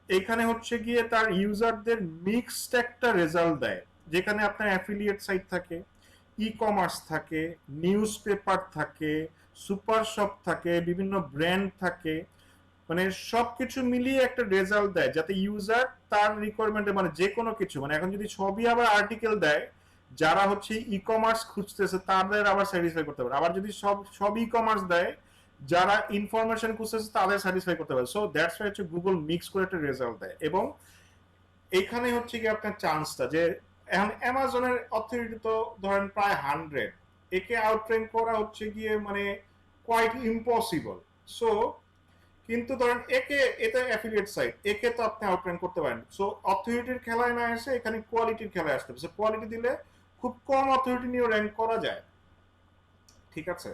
[SPEAKER 1] এখানে হচ্ছে গিয়ে তার ইউজারদের মিক্সড একটা রেজাল্ট দেয়, যেখানে আপনার অ্যাফিলিয়েট সাইট থাকে, ই কমার্স থাকে, নিউজ পেপার থাকে, সুপার শপ থাকে, বিভিন্ন ব্র্যান্ড থাকে, মানে সবকিছু মিলিয়ে একটা রেজাল্ট দেয়, যাতে ইউজার তার রিকোয়ারমেন্টে মানে যে কোনো কিছু, মানে এখন যদি সবই আবার আর্টিকেল দেয়, যারা হচ্ছে ই কমার্স খুঁজতেছে তাদের আবার স্যাটিসফাই করতে পারে, আবার যদি সব ই কমার্স দেয়, যারা ইনফরমেশন খুঁজতেছে তাদের স্যাটিসফাই করতে পারে। সো দ্যাটস ওয়াই হচ্ছে গুগল মিক্স করে একটা রেজাল্ট দেয়। এবং এখানে হচ্ছে কি আপনার চান্সটা যে এখন অ্যামাজনের অথরিটি তো ধরেন প্রায় 100, একে আউটরেঙ্ক করা হচ্ছে গিয়ে মানে কোয়াইট ইম্পসিবল। সো কিন্তু ধরেন একে, এটা অ্যাফিলিয়েট সাইট, একে তো আপনি আউটরেঙ্ক করতে পারেন। সো অথরিটির খেলায় না এসে এখানে কোয়ালিটির খেলায় আসতে হবে। কোয়ালিটি দিলে খুব কম অথরিটি নিয়েও র্যাঙ্ক করা যায়, ঠিক আছে?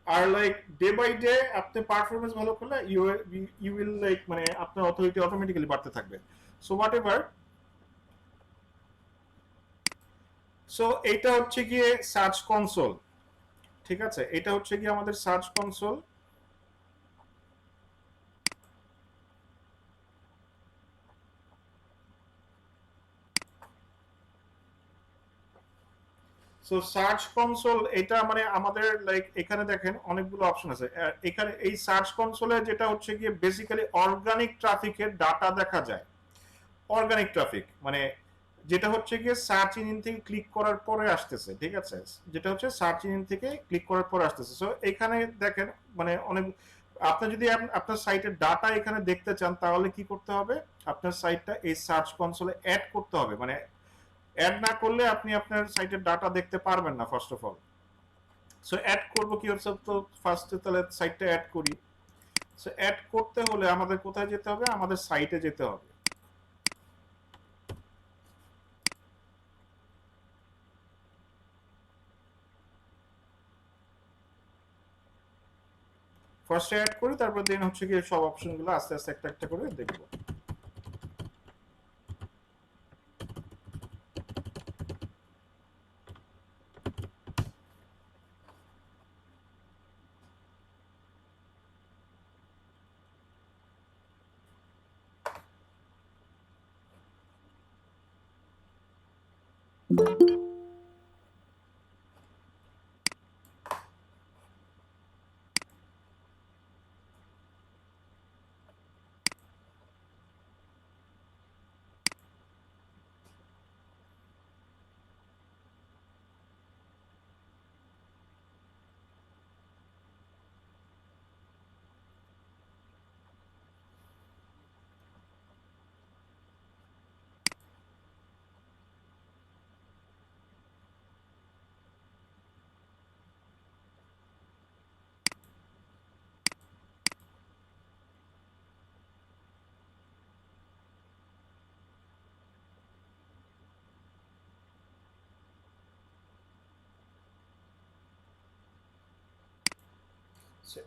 [SPEAKER 1] আর লাইক ডে বাই ডে আপনি পারফরমেন্স ভালো করলে ইউ উইল লাইক মানে আপনার অথরিটি অটোমেটিক্যালি বাড়তে থাকবে। সো হোয়াট এভার, সো এটা হচ্ছে গিয়ে সার্চ কনসোল, ঠিক আছে? এটা হচ্ছে গিয়ে আমাদের search console. So search console এটা মানে আমাদের লাইক এখানে দেখেন অনেকগুলো অপশন আছে। এখানে এই সার্চ কনসোলে যেটা হচ্ছে গিয়ে বেসিক্যালি অর্গানিক ট্রাফিকের ডাটা দেখা যায়। অর্গানিক ট্রাফিক মানে যেটা হচ্ছে গিয়ে সার্চ ইঞ্জিন থেকে ক্লিক করার পরে আসতেছে, ঠিক আছে? যেটা হচ্ছে সার্চ ইঞ্জিন থেকে ক্লিক করার পরে আসতেছে। সো এখানে দেখেন মানে অনেক, আপনি যদি আপনার সাইটের ডাটা এখানে দেখতে চান তাহলে কি করতে হবে, আপনার সাইটটা এই সার্চ কনসোলে অ্যাড করতে হবে। মানে অ্যাড না করলে আপনি আপনার সাইটের ডাটা দেখতে পারবেন না first of all. So add করবো কি হচ্ছে, তো ফার্স্টে তাহলে সাইটটা অ্যাড করি। সো অ্যাড করতে হলে আমাদের কোথায় যেতে হবে, আমাদের সাইটে যেতে হবে। ফার্স্টে অ্যাড করি, তারপর দেন হচ্ছে গিয়ে সব অপশনগুলো আস্তে আস্তে একটা একটা করে দেখবো।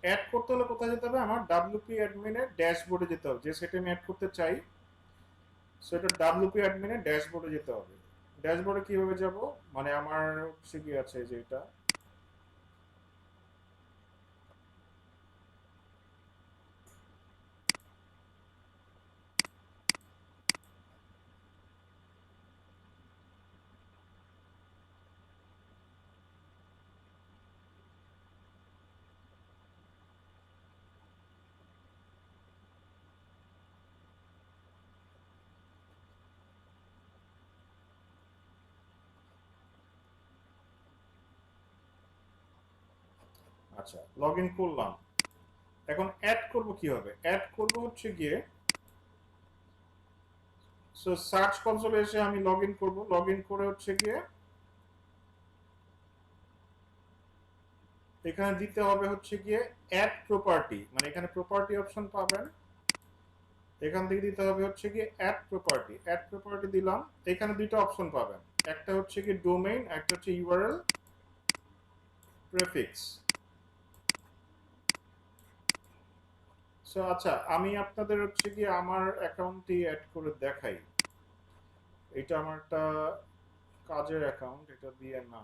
[SPEAKER 1] অ্যাড করতে হলে কোথায় যেতে হবে, আমার ডাব্লিউপি অ্যাডমিনের ড্যাশবোর্ডে যেতে হবে, যে সেটা আমি অ্যাড করতে চাই। সো এটা ডাব্লিউপি অ্যাডমিনের ড্যাশবোর্ডে যেতে হবে। ড্যাশবোর্ডে কিভাবে যাব, মানে আমার হচ্ছে কি আছে যে এটা, আচ্ছা, লগ ইন করলাম। এখন অ্যাড করব কিভাবে? অ্যাড করব হচ্ছে গিয়ে সো সার্চ কনসোলে এসে আমি লগ ইন করবো। লগ ইন করে হচ্ছে গিয়ে এখানে দিতে হবে হচ্ছে গিয়ে অ্যাড প্রপার্টি, মানে এখানে প্রপার্টি অপশন পাবেন, এখান থেকে দিতে হবে হচ্ছে গিয়ে অ্যাড প্রপার্টি। অ্যাড প্রপার্টি দিলাম, এখানে দুইটা অপশন পাবেন, একটা হচ্ছে গিয়ে ডোমেইন, একটা হচ্ছে ইউআরএল প্রেফিক্স। সো আচ্ছা, আমি আপনাদের হচ্ছে গিয়ে আমার অ্যাকাউন্টটি অ্যাড করে দেখাই। এটা আমার একটা কাজের অ্যাকাউন্ট, এটা দিয়ে না।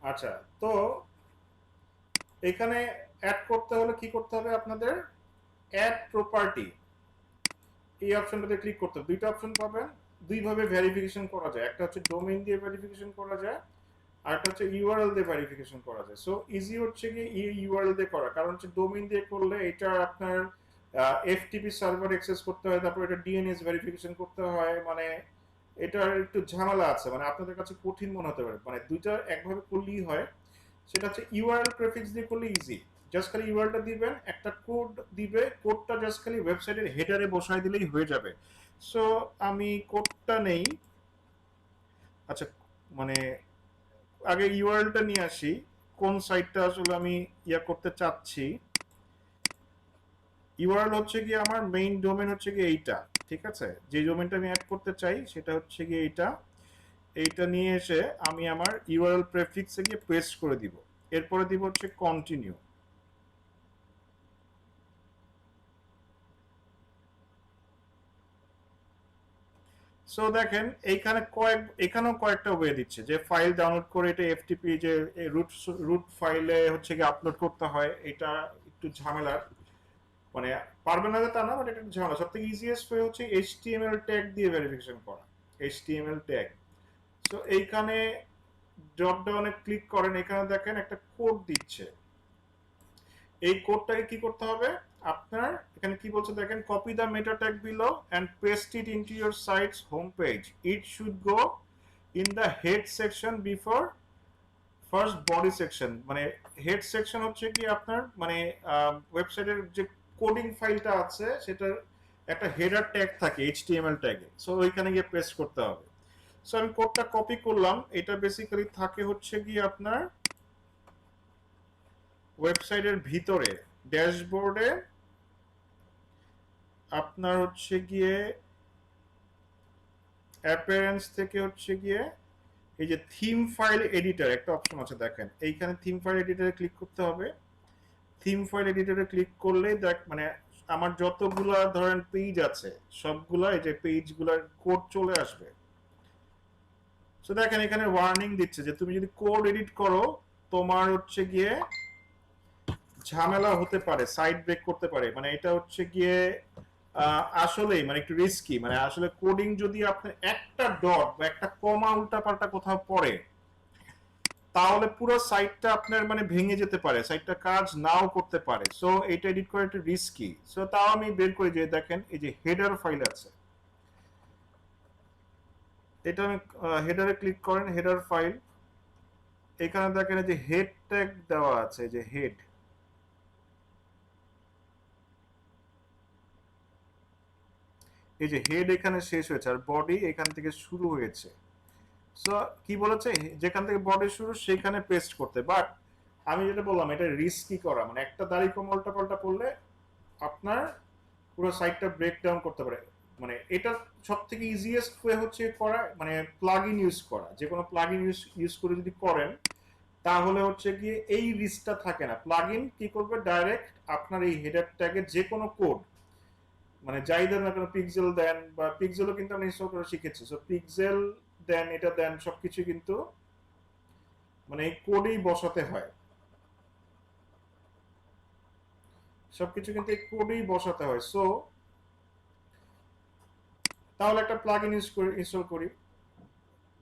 [SPEAKER 1] আচ্ছা, তো এখানে অ্যাড করতে হলে কি করতে হবে আপনাদের? অ্যাড প্রপার্টি এই অপশনটাতে ক্লিক করতে হবে। দুইটা অপশন পাবেন, দুইভাবে ভেরিফিকেশন করা যায়। একটা হচ্ছে ডোমেইন দিয়ে ভেরিফিকেশন করা যায়, আর একটা হচ্ছে ইউআরএল দিয়ে ভেরিফিকেশন করা যায়। সো ইজি হচ্ছে কি ইউআরএল দিয়ে করা, কারণ হচ্ছে ডোমেইন দিয়ে করলে এটা আপনার এফটিপি সার্ভার অ্যাক্সেস করতে হয়, তারপর এটা ডিএনএস ভেরিফিকেশন করতে হয়, মানে এটার একটু ঝামেলা আছে, মানে আপনাদের কাছে কঠিন মনে হতে পারে। মানে দুইটা একভাবে করলেই হয়। সেটা হচ্ছে ইউআরএল প্রেফিক্স দিয়ে করলে ইজি। জাস্ট খালি ইউআরএলটা দিবেন, একটা কোড দিবে, কোডটা জাস্ট খালি ওয়েবসাইটের হেডারে বসায় দিলেই হয়ে যাবে। সো আমি কোডটা নেই। আচ্ছা, মানে আগে ইউআরএলটা নিয়ে আসি, কোন সাইটটা আসলে আমি ইয়া করতে চাচ্ছি। ইউআরএল হচ্ছে গিয়ে আমার মেইন ডোমেন হচ্ছে গিয়ে এইটা, ঠিক আছে? যে ডোমেনটা আমি অ্যাড করতে চাই সেটা হচ্ছে গিয়ে এইটা। এইটা নিয়ে এসে আমি আমার ইউআরএল প্রেফিক্সে গিয়ে পেস্ট করে দিব। এরপরে দিব হচ্ছে কন্টিনিউ। সো দেখেন এইখানে এখানেও কয়েকটা ওয়ে দিচ্ছে, যে ফাইল ডাউনলোড করে এটা এফটিপি যে রুট ফাইলে হচ্ছে গিয়ে আপলোড করতে হয়, এটা একটু ঝামেলার। মানে পারবে না যে তা না, বাট এটা একটু ঝামেলা। সবথেকে ইজিয়েস্ট ওয়ে হচ্ছে এইচটিএমএল ট্যাগ দিয়ে ভেরিফিকেশন করা। HTML tag. সো এইখানে ড্রপ ডাউনে ক্লিক করেন, এখানে দেখেন একটা কোড দিচ্ছে। এই কোডটাকে কি করতে হবে আপনার? এখানে কি বলছে দেখেন, copy the meta tag below and paste it into your site's home page. It should go in the head section before first body section. মানে হেড সেকশন হচ্ছে কি আপনার, মানে ওয়েবসাইটের যে কোডিং ফাইলটা আছে সেটার একটা হেডার ট্যাগ থাকে এইচটিএমএল ট্যাগে। সো ওইখানে গিয়ে পেস্ট করতে হবে। সো আমি কোডটা কপি করলাম। এটা বেসিক্যালি থাকে হচ্ছে কি আপনার ওয়েবসাইটের ভিতরে ড্যাশবোর্ডে, আপনার হচ্ছে গিয়ে অ্যাপিয়ারেন্স থেকে হচ্ছে গিয়ে এই যে থিম ফাইল এডিটর একটা অপশন আছে দেখেন, এইখানে থিম ফাইল এডিটরে ক্লিক করতে হবে। থিম ফাইল এডিটরে ক্লিক করলেই দেখ, মানে আমার যতগুলা ধরেন পেজ আছে সবগুলা এই যে পেজগুলোর কোড চলে আসবে। সো দেখেন এখানে ওয়ার্নিং দিচ্ছে যে তুমি যদি কোড এডিট করো তোমার হচ্ছে গিয়ে ঝামেলা হতে পারে, সাইড ব্রেক করতে পারে। মানে এটা হচ্ছে গিয়ে আসলেই মানে একটু রিস্কি। মানে আসলে কোডিং যদি আপনার একটা ডট বা একটা কমা উল্টাপাল্টা কোথাও পড়ে তাহলে পুরো সাইটটা আপনার মানে ভেঙে যেতে পারে, সাইটটা কাজ নাও করতে পারে। সো এটা এডিট করা একটু রিস্কি। সো তাও আমি বের করে যে দেখেন এই যে হেডার ফাইল আছে, এটা আমি হেডারে ক্লিক করেন, হেডার ফাইল, এখানে দেখেন এই যে হেড ট্যাগ দেওয়া আছে, যে হেড, এই যে হেড এখানে শেষ হয়েছে আর বডি এখান থেকে শুরু হয়েছে। সো কি বলেছে, যেখান থেকে বডি শুরু সেখানে পেস্ট করতে। বাট আমি যেটা বললাম এটা রিস্কি করা, মানে একটা দাড়ি কম উল্টা পাল্টা করলে আপনার পুরো সাইটটা ব্রেক ডাউন করতে পারে। মানে এটা সব থেকে ইজিয়েস্ট ওয়ে হচ্ছে করা, মানে প্লাগ ইন ইউজ করা। যে কোনো প্লাগ ইন ইউজ করে যদি করেন তাহলে হচ্ছে গিয়ে এই রিস্কটা থাকে না। প্লাগ ইন কি করবে, ডাইরেক্ট আপনার এই হেডার ট্যাগে যে কোনো কোড, মানে যাই দেন না কেন, পিক্সেল দেন, বা পিক্সেলও কিন্তু আমরা ইনস্টল করে শিখেছি, সো পিক্সেল দেন, এটা দেন, সবকিছু কিন্তু মানে এই কোডেই বসাতে হয়, সবকিছু কিন্তু এই কোডেই বসাতে হয়। সো তাহলে একটা প্লাগ ইন ইনস্টল করি,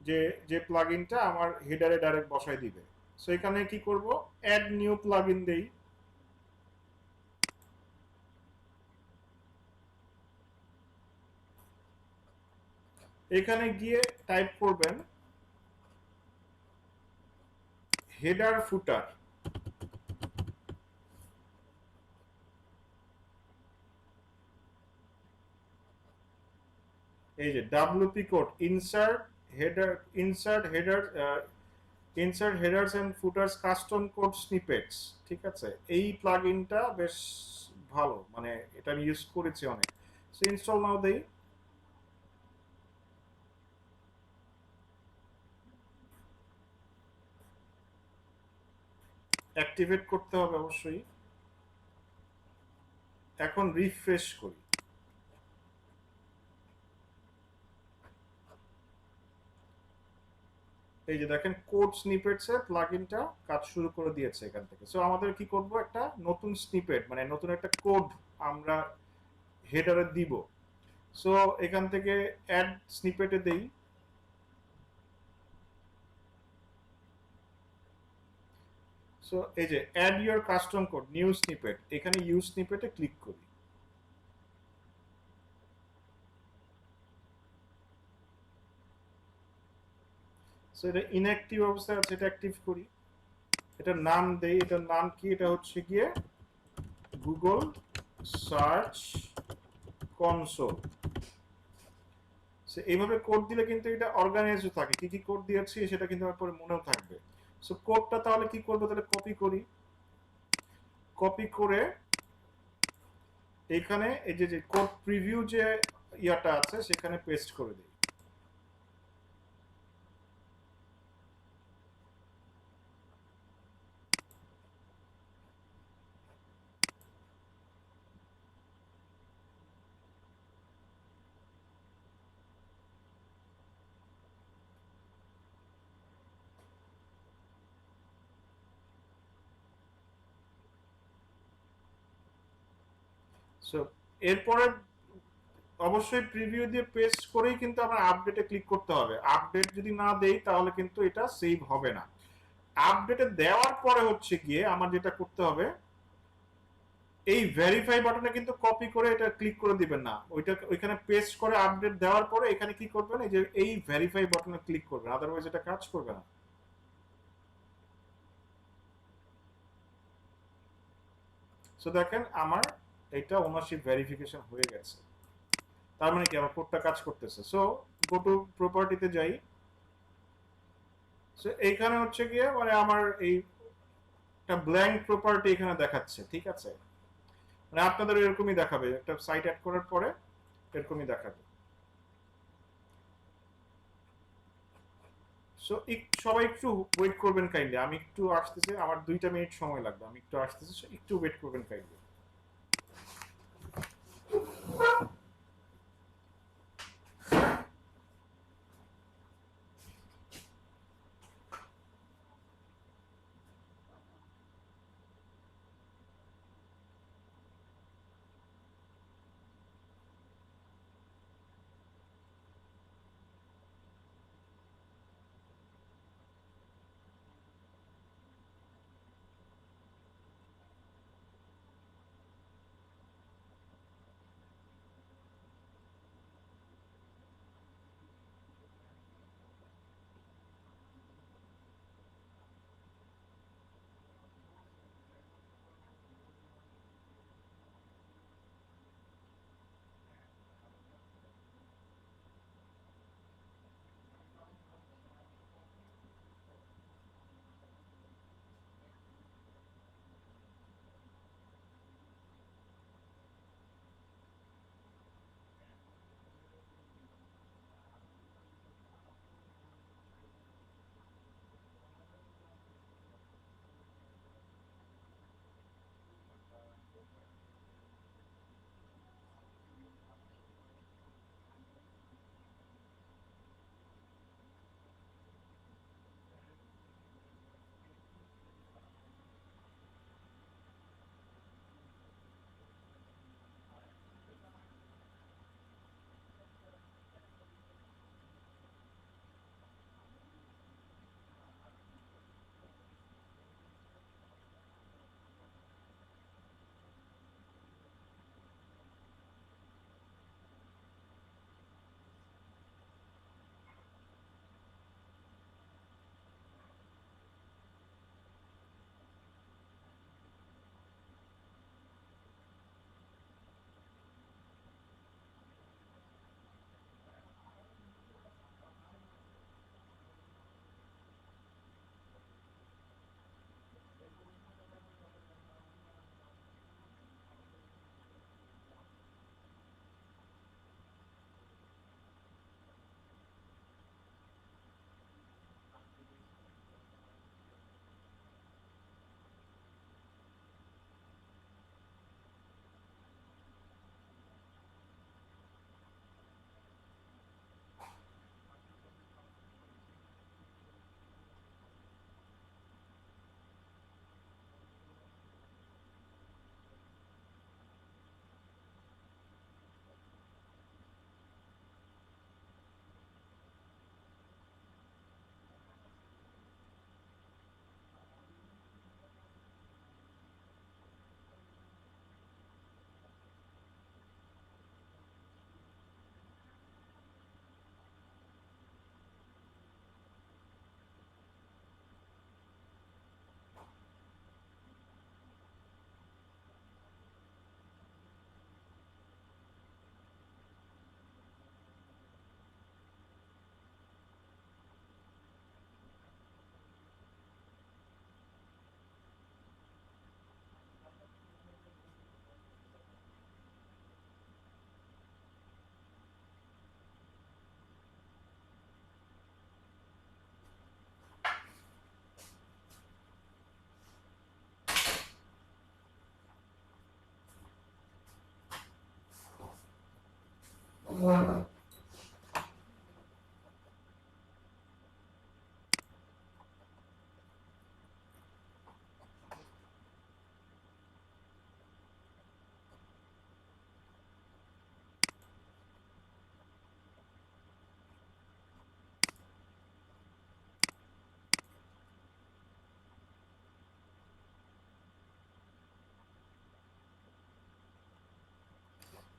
[SPEAKER 1] যে যে প্লাগ ইনটা আমার হেডারে ডাইরেক্ট বসাই দিবে। সো এখানে কি করব, অ্যাড নিউ প্লাগ ইন দেই। এখানে গিয়ে টাইপ করবেন হেডার ফুটার। এই যে WP code, insert header, insert header, insert headers and footers custom code snippets. ঠিক আছে, এই প্লাগইনটা বেশ ভালো, মানে এটা আমি ইউজ করেছি অনেক। সো ইনস্টল নাও দেই। অ্যাক্টিভেট করতে হবে অবশ্যই। এখন রিফ্রেশ করি। এই যে দেখেন কোড স্নিপেটস এর প্লাগইনটা কাজ শুরু করে দিয়েছে এখান থেকে। সো আমাদের কি করব, একটা নতুন স্নিপেট, মানে নতুন একটা কোড আমরা হেডারে দিব। সো এখান থেকে অ্যাড স্নিপেটে দেই। সো এই যে add your custom code new snippet, এখানে ইউ স্নিপেটে ক্লিক করি। সো এটা ইনঅ্যাক্টিভ অবস্থায় আছে, এটা অ্যাক্টিভ করি। এটার নাম দেই, এটার নাম কি, এটা হচ্ছে গিয়ে গুগল সার্চ কনসোল। সো এইভাবে কোড দিলে কিন্তু এটা অর্গানাইজড থাকে, কি কি কোড দিয়েছি সেটা কিন্তু আমার পরে মনেও থাকবে। সো কোডটা তাহলে কি করবো, তাহলে কপি করি। কপি করে এখানে এই যে যে কোড প্রিভিউ যে ইয়াটা আছে সেখানে পেস্ট করে দিই। সো এরপরে অবশ্যই প্রিভিউ দিয়ে পেস্ট করেই কিন্তু আমরা আপডেটে ক্লিক করতে হবে। আপডেট যদি না দেই তাহলে কিন্তু এটা সেভ হবে না। আপডেটে দেওয়ার পরে হচ্ছে গিয়ে আমার যেটা করতে হবে, এই ভেরিফাই বাটনে কিন্তু কপি করে এটা ক্লিক করে দিবেন না, ওইটা ওইখানে পেস্ট করে আপডেট দেওয়ার পরে এখানে কি করবেন, এই যে এই ভেরিফাই বাটনে ক্লিক করবেন, আদারওয়াইজ এটা কাজ করবে না। সো দেখেন আমার এটা ওনারশিপ ভেরিফিকেশন হয়ে গেছে, তার মানে কি আমার কোডটা কাজ করতেছে। সো গো টু প্রপার্টিতে যাই। সো এইখানে হচ্ছে গিয়ে মানে আমার এই একটা ব্ল্যাঙ্ক প্রপার্টি এখানে দেখাচ্ছে, ঠিক আছে, মানে আপনাদের এরকমই দেখাবে, একটা সাইট অ্যাড করার পরে এরকমই দেখাবে। সো সবাই একটু ওয়েট করবেন কাইন্ডলি, আমি একটু আসতেছি, আমার 2টা মিনিট সময় লাগবে, আমি একটু আসতেছি, একটু ওয়েট করবেন কাইন্ডলি।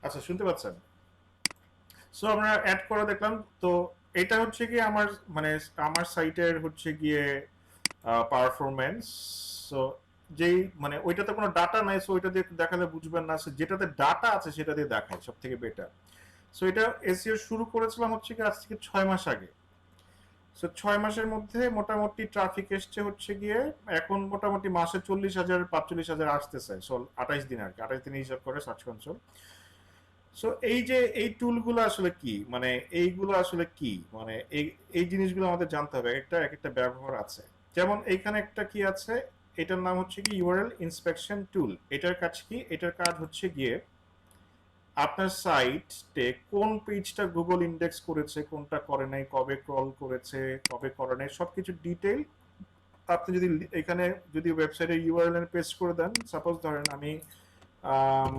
[SPEAKER 1] আচ্ছা, শুনতে পাচ্ছেন? সো আমরা অ্যাড করা দেখলাম। তো এটা হচ্ছে গিয়ে আমার মানে আমার সাইটের হচ্ছে গিয়ে পারফরমেন্স। সো যেই মানে ওইটাতে কোনো ডাটা নাই, সো ওইটা দিয়ে দেখালে বুঝবেন না। So যেটাতে ডাটা আছে সেটা দিয়ে দেখায় সব থেকে বেটার। সো এটা এসইও শুরু করেছিলাম হচ্ছে কি আজ থেকে 6 মাস আগে। সো 6 মাসের মধ্যে মোটামুটি ট্রাফিক এসছে হচ্ছে গিয়ে এখন মোটামুটি মাসে 40,000 45,000 আসতেছে। সো 28 দিন আর কি, 28 দিনে হিসাব করে সার্চ কনসোল। সো এই যে এই টুলগুলো আসলে কি, মানে এইগুলো আসলে কি, মানে এই এই জিনিসগুলো আমাদের জানতে হবে। একটা এক একটা ব্যবহার আছে। যেমন এইখানে একটা কি আছে, এটার নাম হচ্ছে কি ইউআরএল ইন্সপেকশন টুল। এটার কাজ কি? এটার কাজ হচ্ছে গিয়ে আপনার সাইটে কোন পেজটা গুগল ইন্ডেক্স করেছে, কোনটা করে নাই, কবে ক্রল করেছে, কবে করে নাই, সবকিছু ডিটেইল আপনি যদি এখানে যদি ওয়েবসাইটে ইউআরএল এর পেস্ট করে দেন। সাপোজ ধরেন আম,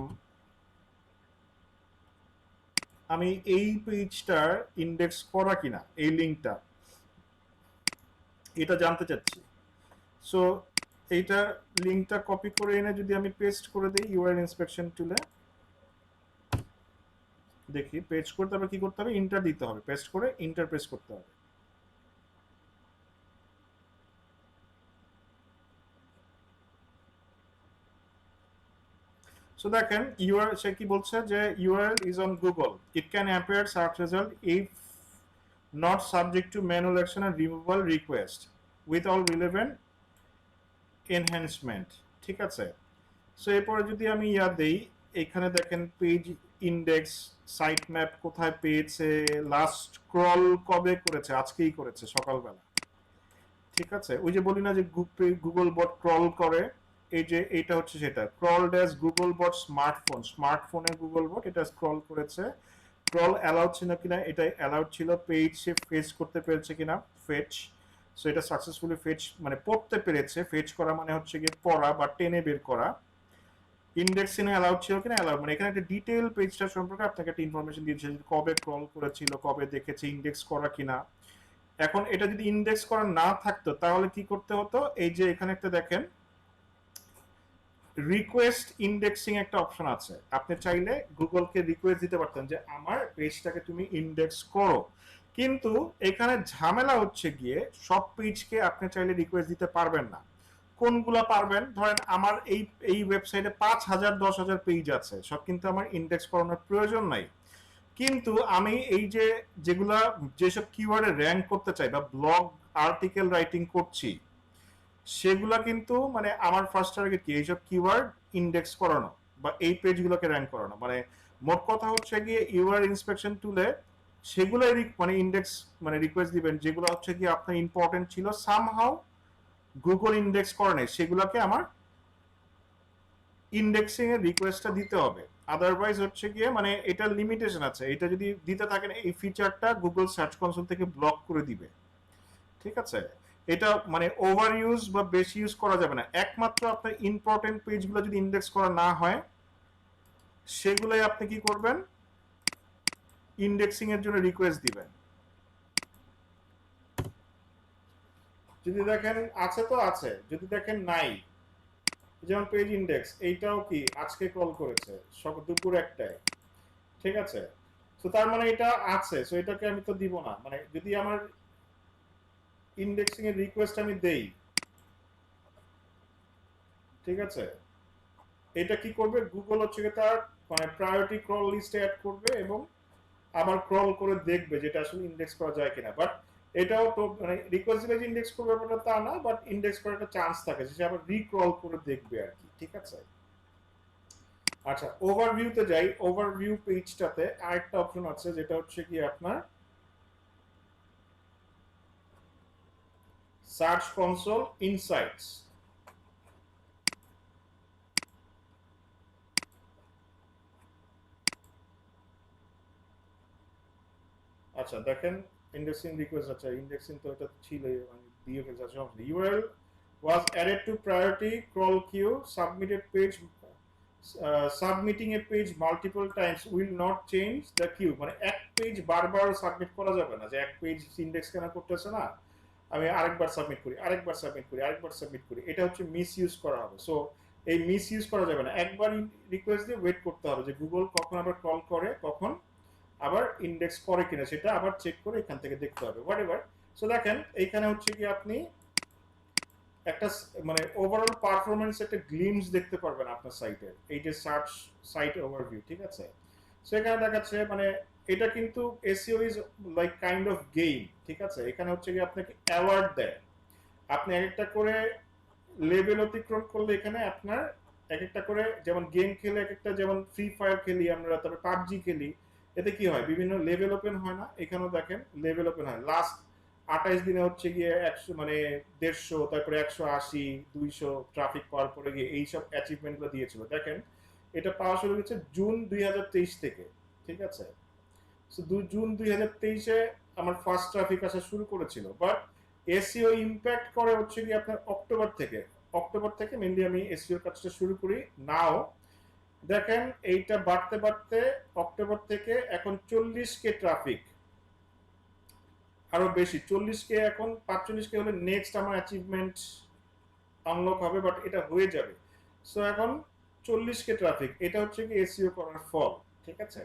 [SPEAKER 1] আমি এই পেজটার ইন্ডেক্স করা কিনা, এই লিঙ্কটা এটা জানতে চাচ্ছি। সো এইটা লিঙ্কটা কপি করে এনে যদি আমি পেস্ট করে দিই ইউআরএল ইন্সপেকশন টুলে, দেখি পেজ করতে হবে কি করতে হবে, ইন্টার দিতে হবে, পেস্ট করে ইন্টার প্রেস করতে হবে। সো দেখেন ইউআরএল সে কি বলছে যে URL is on Google, it can appear search result if not subject to manual action and removal request with all relevant enhancement. ঠিক আছে। সো এরপরে যদি আমি দেই, এখানে দেখেন পেজ ইন্ডেক্স, সাইট ম্যাপ কোথায় পেয়েছে, লাস্ট ক্রল কবে করেছে, আজকেই করেছে সকালবেলা। ঠিক আছে। ওই যে বলি না যে গুগল বট ক্রল করে, এই যে এইটা হচ্ছে সেটা ক্রল ড্যাশ গুগল বট স্মার্টফোনে গুগল বট এটা স্ক্রল করেছে। ক্রল অ্যালাউড ছিল কিনা, এটা অ্যালাউড ছিল। পেজ সে ফেচ করতে পেরেছে কিনা, ফেচ। সো এটা সাকসেসফুলি ফেচ মানে পড়তে পেরেছে। ফেচ করা মানে হচ্ছে গিয়ে পড়া বা টেনে বের করা। ইন্ডেক্সিং অ্যালাউড ছিল কিনা, অ্যালাউড মানে এখানে একটা ডিটেইল পেজটা সম্পর্কে আপনাকে একটা ইনফরমেশন দিয়েছে, কবে ক্রল করেছিল, কবে দেখেছে, ইন্ডেক্স করা কিনা। এখন এটা যদি ইন্ডেক্স করা না থাকতো তাহলে কি করতে হতো, এই যে এখানে একটা দেখেন রিকোয়েস্ট ইন্ডেক্সিং একটা অপশন আছে। আপনি চাইলে গুগলকে রিকোয়েস্ট দিতে পারতেন যে আমার পেজটাকে তুমি ইন্ডেক্স করো। কিন্তু এখানে ঝামেলা হচ্ছে গিয়ে সব পেজকে আপনি চাইলে রিকোয়েস্ট দিতে পারবেন না। কোনগুলা পারবেন, ধরেন আমার এই এই ওয়েবসাইটে 5,000 10,000 পেজ আছে, সব কিন্তু আমার ইন্ডেক্স করানোর প্রয়োজন নাই। কিন্তু আমি এই যে যেগুলা যেসব কিওয়ার্ডে র্যাঙ্ক করতে চাই বা ব্লগ আর্টিকেল রাইটিং করছি, সেগুলা কিন্তু মানে আমার ফার্স্ট টার্গেট কি এইসব কিওয়ার্ড ইন্ডেক্স করানো বা এই পেজগুলোকে র্যাঙ্ক করানো। মানে মোট কথা হচ্ছে গিয়ে ইউআরএল ইন্সপেকশন টুলে সেগুলাই মানে ইন্ডেক্স মানে রিকোয়েস্ট দিবেন যেগুলো হচ্ছে কি আপনার ইম্পর্টেন্ট ছিল, সামহাউ গুগল ইন্ডেক্স করে নাই, সেগুলোকে আমার ইন্ডেক্সিং এর রিকোয়েস্টটা দিতে হবে। আদারওয়াইজ হচ্ছে গিয়ে মানে এটার লিমিটেশন আছে, এটা যদি দিতে থাকেন এই ফিচারটা গুগল সার্চ কনসোল থেকে ব্লক করে দিবে। ঠিক আছে। এটা মানে ওভার ইউজ বা বেশি ইউজ করা যাবে না। একমাত্র আপনার ইম্পর্টেন্ট পেজগুলো যদি ইন্ডেক্স করা না হয় সেগুলোই আপনি কি করবেন, ইন্ডেক্সিং এর জন্য রিকোয়েস্ট দিবেন। যদি দেখেন আছে তো আছে, যদি দেখেন নাই, যেমন পেজ ইন্ডেক্স এইটাও কি আজকে কল করেছে দুপুর 1টায়। ঠিক আছে। তো তার মানে এটা আছে, সো এটাকে আমি তো দিব না। মানে যদি আমার ইন্ডেক্সিং এর রিকোয়েস্ট আমি দেই, ঠিক আছে, এটা কি করবে গুগল হচ্ছে তার মানে প্রায়োরিটি ক্রল লিস্টে অ্যাড করবে এবং আবার ক্রল করে দেখবে যেটা আসলে ইন্ডেক্স করা যায় কিনা। বাট এটাও তো মানে রিকোয়েস্ট দিলে ইন্ডেক্স করবে ব্যাপারটা তা না, বাট ইন্ডেক্স করার একটা চান্স থাকে, সে আবার রিক্রল করে দেখবে আর কি। ঠিক আছে। আচ্ছা, ওভারভিউতে যাই। ওভারভিউ পেজটাতে আরেকটা অপশন আছে যেটা হচ্ছে কি আপনার সার্চ কনসোল ইনসাইটস। আচ্ছা দেখেন ইন্ডেক্সিং রিকোয়েস্ট, আচ্ছা ইন্ডেক্সিং তো এটা ছিল মানে দিয়ে ফেলছে। আচ্ছা URL was added to priority crawl queue, submitted page submitting a page multiple times will not change the queue, মানে এক পেজ বারবার সাবমিট করা যাবে না, যে এক পেজ ইন্ডেক্স কেন করতেছে না, আমি আরেকবার সাবমিট করি, আরেকবার সাবমিট করি, আরেকবার সাবমিট করি, এটা হচ্ছে মিস ইউজ করা হবে। সো এই মিস ইউজ করা যাবে না, একবার রিকোয়েস্ট দিয়ে ওয়েট করতে হবে যে গুগল কখন আবার কল করে, কখন আবার ইন্ডেক্স করে কিনা সেটা আবার চেক করে এখান থেকে দেখতে হবে হোয়াট এভার। সো দেখেন এইখানে হচ্ছে কি আপনি একটা মানে ওভারঅল পারফরমেন্স একটা গ্লিমস দেখতে পারবেন আপনার সাইটের, এই যে সার্চ সাইট ওভারভিউ, ঠিক আছে। সো এখানে দেখাচ্ছে মানে এটা কিন্তু SEO is like kind of game, ঠিক আছে। এখানে হচ্ছে কি আপনাকে অ্যাওয়ার্ড দেয়, আপনি এক একটা করে লেভেল অতিক্রম করলে এখানে আপনার এক একটা করে, যেমন গেম খেলে এক একটা, যেমন ফ্রি ফায়ার খেলি আমরা, তারপরে পাবজি খেলি, এতে কি হয় বিভিন্ন লেভেল ওপেন হয় না, এখানেও দেখেন লেভেল ওপেন হয়। লাস্ট 28 দিনে হচ্ছে গিয়ে 100 মানে 150, তারপরে 180, 200 ট্রাফিক পাওয়ার পরে গিয়ে এইসব অ্যাচিভমেন্ট গুলো দিয়েছিল। দেখেন এটা পাওয়া শুরু হয়েছে জুন 2023 থেকে, ঠিক আছে। সো জুন 2023-এ আমার ফার্স্ট ট্রাফিক আসা শুরু করেছিল, বাট এসইও ইম্প্যাক্ট করে হচ্ছে কি আপনার অক্টোবর থেকে মেনলি আমি এসইও কাজটা শুরু করি। নাও দেখেন এইটা বাড়তে বাড়তে অক্টোবর থেকে এখন 40K ট্রাফিক, আরো বেশি 40K, এখন 45K হলে নেক্সট আমার অ্যাচিভমেন্ট আনলক হবে, বাট এটা হয়ে যাবে। সো এখন 40K ট্রাফিক, এটা হচ্ছে কি এসইও করার ফল, ঠিক আছে।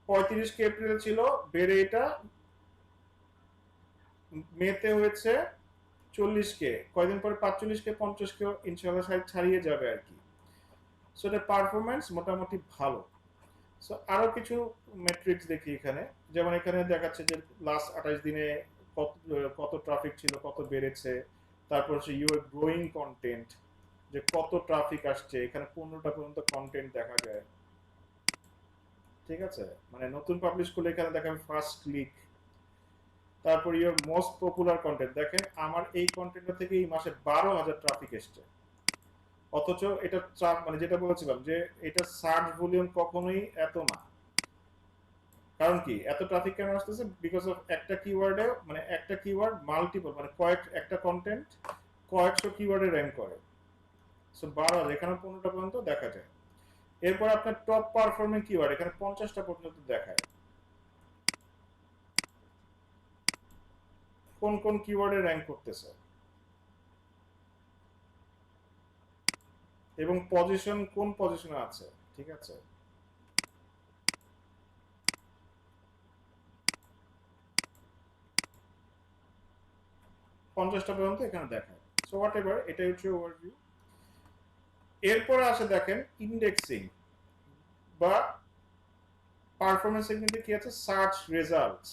[SPEAKER 1] 35K এপ্রিল ছিল, বেড়ে এটা মেতে হয়েছে 40K, কয়দিন পরে 45K 50K ইনশাআল্লাহ ছাড়িয়ে যাবে আর কি। সো এটা পারফরমেন্স মোটামুটি ভালো। সো আরো কিছু মেট্রিক্স দেখি এখানে, যেমন এখানে দেখাচ্ছে যে লাস্ট 28 দিনে কত ট্রাফিক ছিল, কত বেড়েছে, তারপর হচ্ছে ইউর গ্রোয়িং কন্টেন্ট, যে কত ট্রাফিক আসছে, এখানে 15টা পর্যন্ত কন্টেন্ট দেখা যায়, ঠিক আছে। মানে নতুন পাবলিশ করলে এখানে দেখেন ফার্স্ট ক্লিক, তারপর ইউর মোস্ট পপুলার কন্টেন্ট, দেখেন আমার এই কন্টেন্টটা থেকে এই মাসে 12,000 ট্রাফিক এসছে, অথচ এটা মানে যেটা বলেছিলাম যে এটা সার্চ ভলিউম কখনোই এত না। কারণ কি এত ট্রাফিক কেন আসতেছে, বিকজ অফ একটা কিওয়ার্ডে, মানে একটা কিওয়ার্ড মাল্টিপল, মানে একটা কন্টেন্ট কয়েকশো কিওয়ার্ডে র্যাঙ্ক করে। সো 12, এখানে 15টা পর্যন্ত দেখা যায়। এরপর আপনার টপ পারফর্মিং কিওয়ার্ড এখানে 50টা পর্যন্ত দেখায়, কোন কোন কিওয়ার্ডে র্যাঙ্ক করতেছে, এবং পজিশন কোন পজিশনে আছে, ঠিক আছে। পঞ্চাশটা পর্যন্ত এখানে দেখায়। সো হোয়াট এভার, এটাই হচ্ছে ওভারভিউ। এরপরে আসে দেখেন ইন্ডেক্সিং বা পারফরমেন্স সেগমেন্টে কি আছে, সার্চ রেজাল্টস।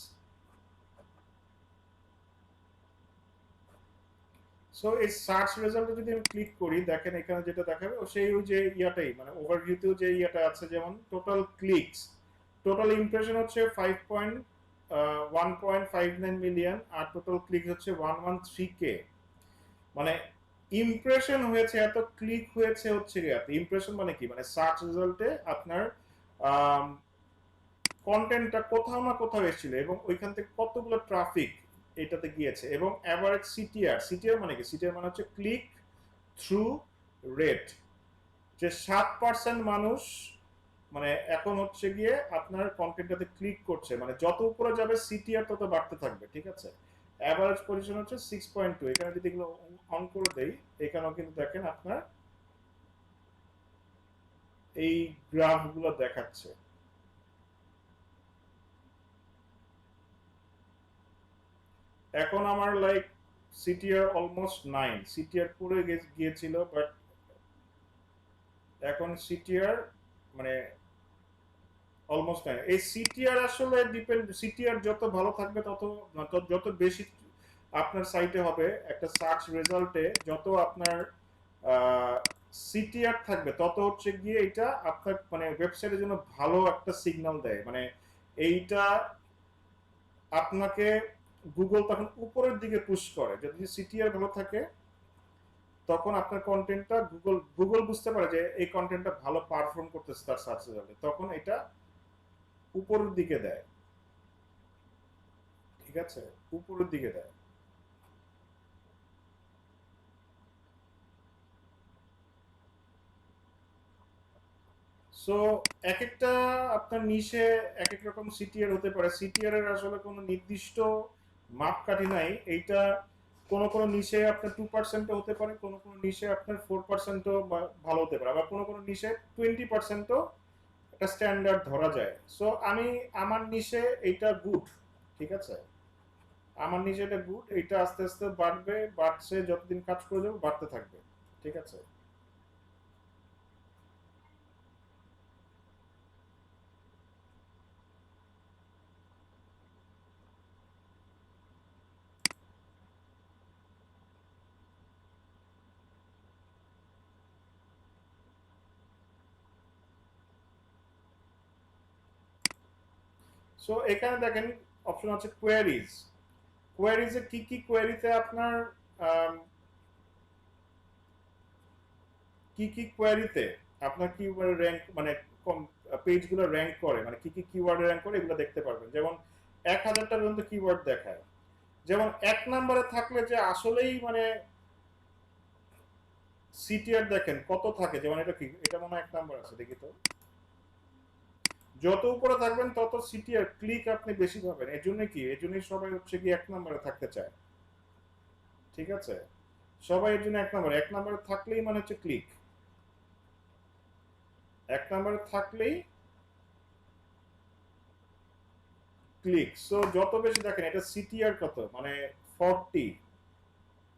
[SPEAKER 1] সো এই সার্চ রেজাল্টে যদি আমি ক্লিক করি, দেখেন এখানে যেটা দেখাবে সেই যে ইয়াটাই, মানে ওভারভিউতেও যে ইয়াটা আছে, যেমন টোটাল ক্লিকস, টোটাল ইমপ্রেশন হচ্ছে 1.59 মিলিয়ন, আর টোটাল ক্লিক হচ্ছে 113K। মানে ইমপ্রেশন হয়েছে এত, ক্লিক হয়েছে হচ্ছে এত। ইমপ্রেশন মানে কি, মানে সার্চ রেজাল্টে আপনার কন্টেন্টটা কোথাও না কোথাও এসেছিল এবং ওইখান থেকে কতগুলো ট্রাফিক এটাতে গিয়েছে, এবং অ্যাভারেজ সিটিআর মানে কি, সিটিআর মানে হচ্ছে ক্লিক থ্রু রেট, যে 7% মানুষ মানে এখন হচ্ছে গিয়ে আপনার কন্টেন্টটাতে ক্লিক করছে, মানে যত উপরে যাবে সিটিআর তত বাড়তে থাকবে, ঠিক আছে। অ্যাভারেজ পজিশন হচ্ছে 6.2, এখানে যদি এগুলো অন করে দেই, এখানেও কিন্তু দেখেন আপনার এই গ্রাফগুলো দেখাচ্ছে। এখন আমার লাইক সিটিআর অলমোস্ট 9, সিটিআর পুরো গিয়েছিল, বাট এখন সিটিআর মানে অলমোস্ট 9। এই সিটিআর আসলে ডিপেন্ড, সিটিআর যত ভালো থাকবে তত যত বেশি আপনার সাইটে হবে, একটা সার্চ রেজাল্টে যত আপনার সিটিআর থাকবে তত হচ্ছে গিয়ে এটা আপনার মানে ওয়েবসাইটের জন্য ভালো একটা সিগন্যাল দেয়, মানে এইটা আপনাকে গুগল তখন উপরের দিকে পুশ করে। যদি সিটিআর ভালো থাকে তখন আপনার কন্টেন্টটা গুগল বুঝতে পারে যে এই কন্টেন্টটা ভালো পারফর্ম করতেছে তার সার্চ রেজাল্টে, তখন এটা উপরের দিকে দেয়। ঠিক আছে, উপরের দিকে দেয়। সো এক একটা আপনার নিশে এক এক রকম সিটিআর হতে পারে। সিটিআর এর আসলে কোনো নির্দিষ্ট মাপকাঠি নাই। এইটা কোন কোন নিশে আপনার 2% হতে পারে, কোন কোন নিশে আপনার 4% ভালো হতে পারে, আবার কোন কোন নিশে 20% একটা স্ট্যান্ডার্ড ধরা যায়। সো আমি আমার নিশে এইটা গুড, ঠিক আছে, আমার নিশে এটা গুড, এইটা আস্তে আস্তে বাড়বে, বাড়ছে, যতদিন কাজ করে যাবে বাড়তে থাকবে, ঠিক আছে। সো এখানে দেখেন অপশন আছে কোয়ারিজ। কোয়ারিজে কি কি কোয়ারিতে আপনার কি কি কোয়ারিতে আপনার কিওয়ার্ড র্যাঙ্ক মানে পেজগুলো র্যাঙ্ক করে, মানে কি কি কিওয়ার্ডে র্যাঙ্ক করে এগুলো দেখতে পারবেন। যেমন 1000টা পর্যন্ত কিওয়ার্ড দেখায়। যেমন 1 নম্বরে থাকলে যে আসলেই মানে সিটিআর দেখেন কত থাকে, যেমন এটা কি, এটা মনে হয় 1 নম্বর আছে, দেখি তো। যত উপরে থাকবেন তত সিটিআর ক্লিক আপনি বেশি পাবেন। এর জন্য কি, এর জন্য সবাই হচ্ছে কি 1 নম্বরে থাকতে চায়, ঠিক আছে। সবাই এর জন্য 1 নম্বর, 1 নম্বরে থাকলেই মানে হচ্ছে ক্লিক, 1 নম্বরে থাকলেই ক্লিক। সো যত বেশি দেখেন, এটা সিটিআর কত, মানে 40,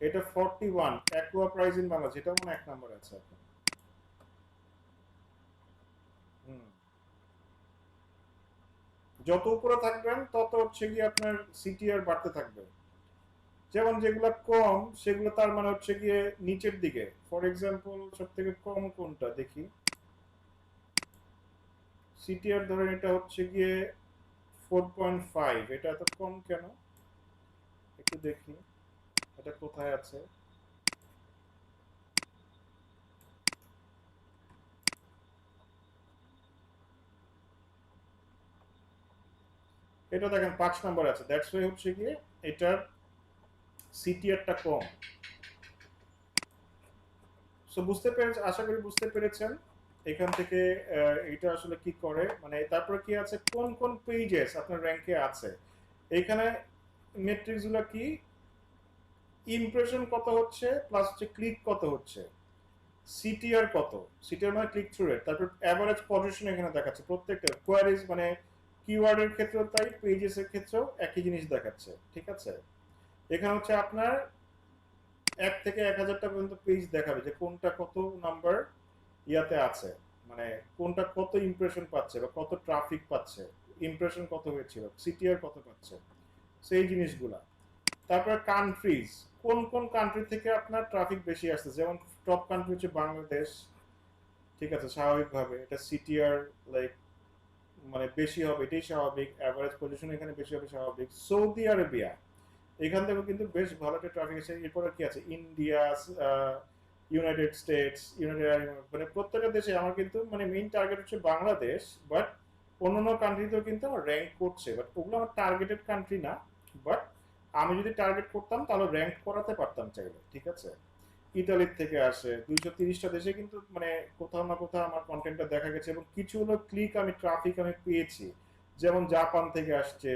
[SPEAKER 1] এটা 41, অ্যাকোয়া প্রাইস ইন বাংলাদেশ, এটা মনে 1 নম্বরে আছে এখন। হুম, যত উপরে থাকবেন তত হচ্ছে কি আপনার সিটিআর বাড়তে থাকবে। যেমন যেগুলো কম সেগুলো তার মানে হচ্ছে গিয়ে নিচের দিকে। ফর এক্সাম্পল সব থেকে কম কোনটা দেখি, সিটিআর ধরেন এটা হচ্ছে গিয়ে 4.5, এটা এত কম কেন একটু দেখি, এটা কোথায় আছে। এটা দেখেন 5 নম্বর আছে, দ্যাটস ওয়াই হচ্ছে গিয়ে এটার সিটিআরটা কম। সো বুঝতে পেরেছেন, আশা করি বুঝতে পেরেছেন এখান থেকে এটা আসলে কি করে। মানে তারপরে কি আছে, কোন কোন পেজেস আপনার র্যাঙ্কে আছে। এখানে মেট্রিক্স গুলো কি, ইমপ্রেশন কত হচ্ছে, প্লাস হচ্ছে ক্লিক কত হচ্ছে, সিটিআর কত, সিটিআর মানে ক্লিক থ্রু রেট, তারপর অ্যাভারেজ পজিশন এখানে দেখাচ্ছে প্রত্যেকটা কোয়ারিজ, মানে কিওয়ার্ডের ক্ষেত্রেও তাই, পেজেস এর ক্ষেত্রেও একই জিনিস দেখাচ্ছে, ঠিক আছে। এখানে হচ্ছে আপনার 1 থেকে 1000টা পর্যন্ত পেজ দেখাবে যে কোনটা কত নাম্বার ইয়াতে আছে, মানে কোনটা কত ইমপ্রেশন পাচ্ছে বা কত ট্রাফিক পাচ্ছে, ইমপ্রেশন কত হয়েছিল, সিটিআর কত পাচ্ছে, সেই জিনিসগুলা। তারপরে কান্ট্রিজ, কোন কোন কান্ট্রি থেকে আপনার ট্রাফিক বেশি আসছে, যেমন টপ কান্ট্রি হচ্ছে বাংলাদেশ, ঠিক আছে, স্বাভাবিকভাবে এটা সিটিআর লাইক মানে বেশি হবে, এটাই স্বাভাবিক, অ্যাভারেজ পজিশন এখানে বেশি হবে স্বাভাবিক। সৌদি আরবিয়া, এখান থেকে কিন্তু বেশ ভালো একটা ট্রাফিক আছে। এরপরে কি আছে, ইন্ডিয়া, ইউনাইটেড স্টেটস, ইউনাইটেড মানে প্রত্যেকটা দেশে আমার কিন্তু মানে মেইন টার্গেট হচ্ছে বাংলাদেশ, বাট অন্যান্য কান্ট্রিতেও কিন্তু আমার র্যাঙ্ক করছে, বাট ওগুলো আমার টার্গেটেড কান্ট্রি না। বাট আমি যদি টার্গেট করতাম তাহলে র্যাঙ্ক করাতে পারতাম চাইলে, ঠিক আছে। ইতালির থেকে আসে 230টা দেশে কিন্তু মানে কোথাও না কোথাও আমার কন্টেন্টটা দেখা গেছে, এবং কিছু হলো ক্লিক আমি ট্রাফিক আমি পেয়েছি। যেমন জাপান থেকে আসছে,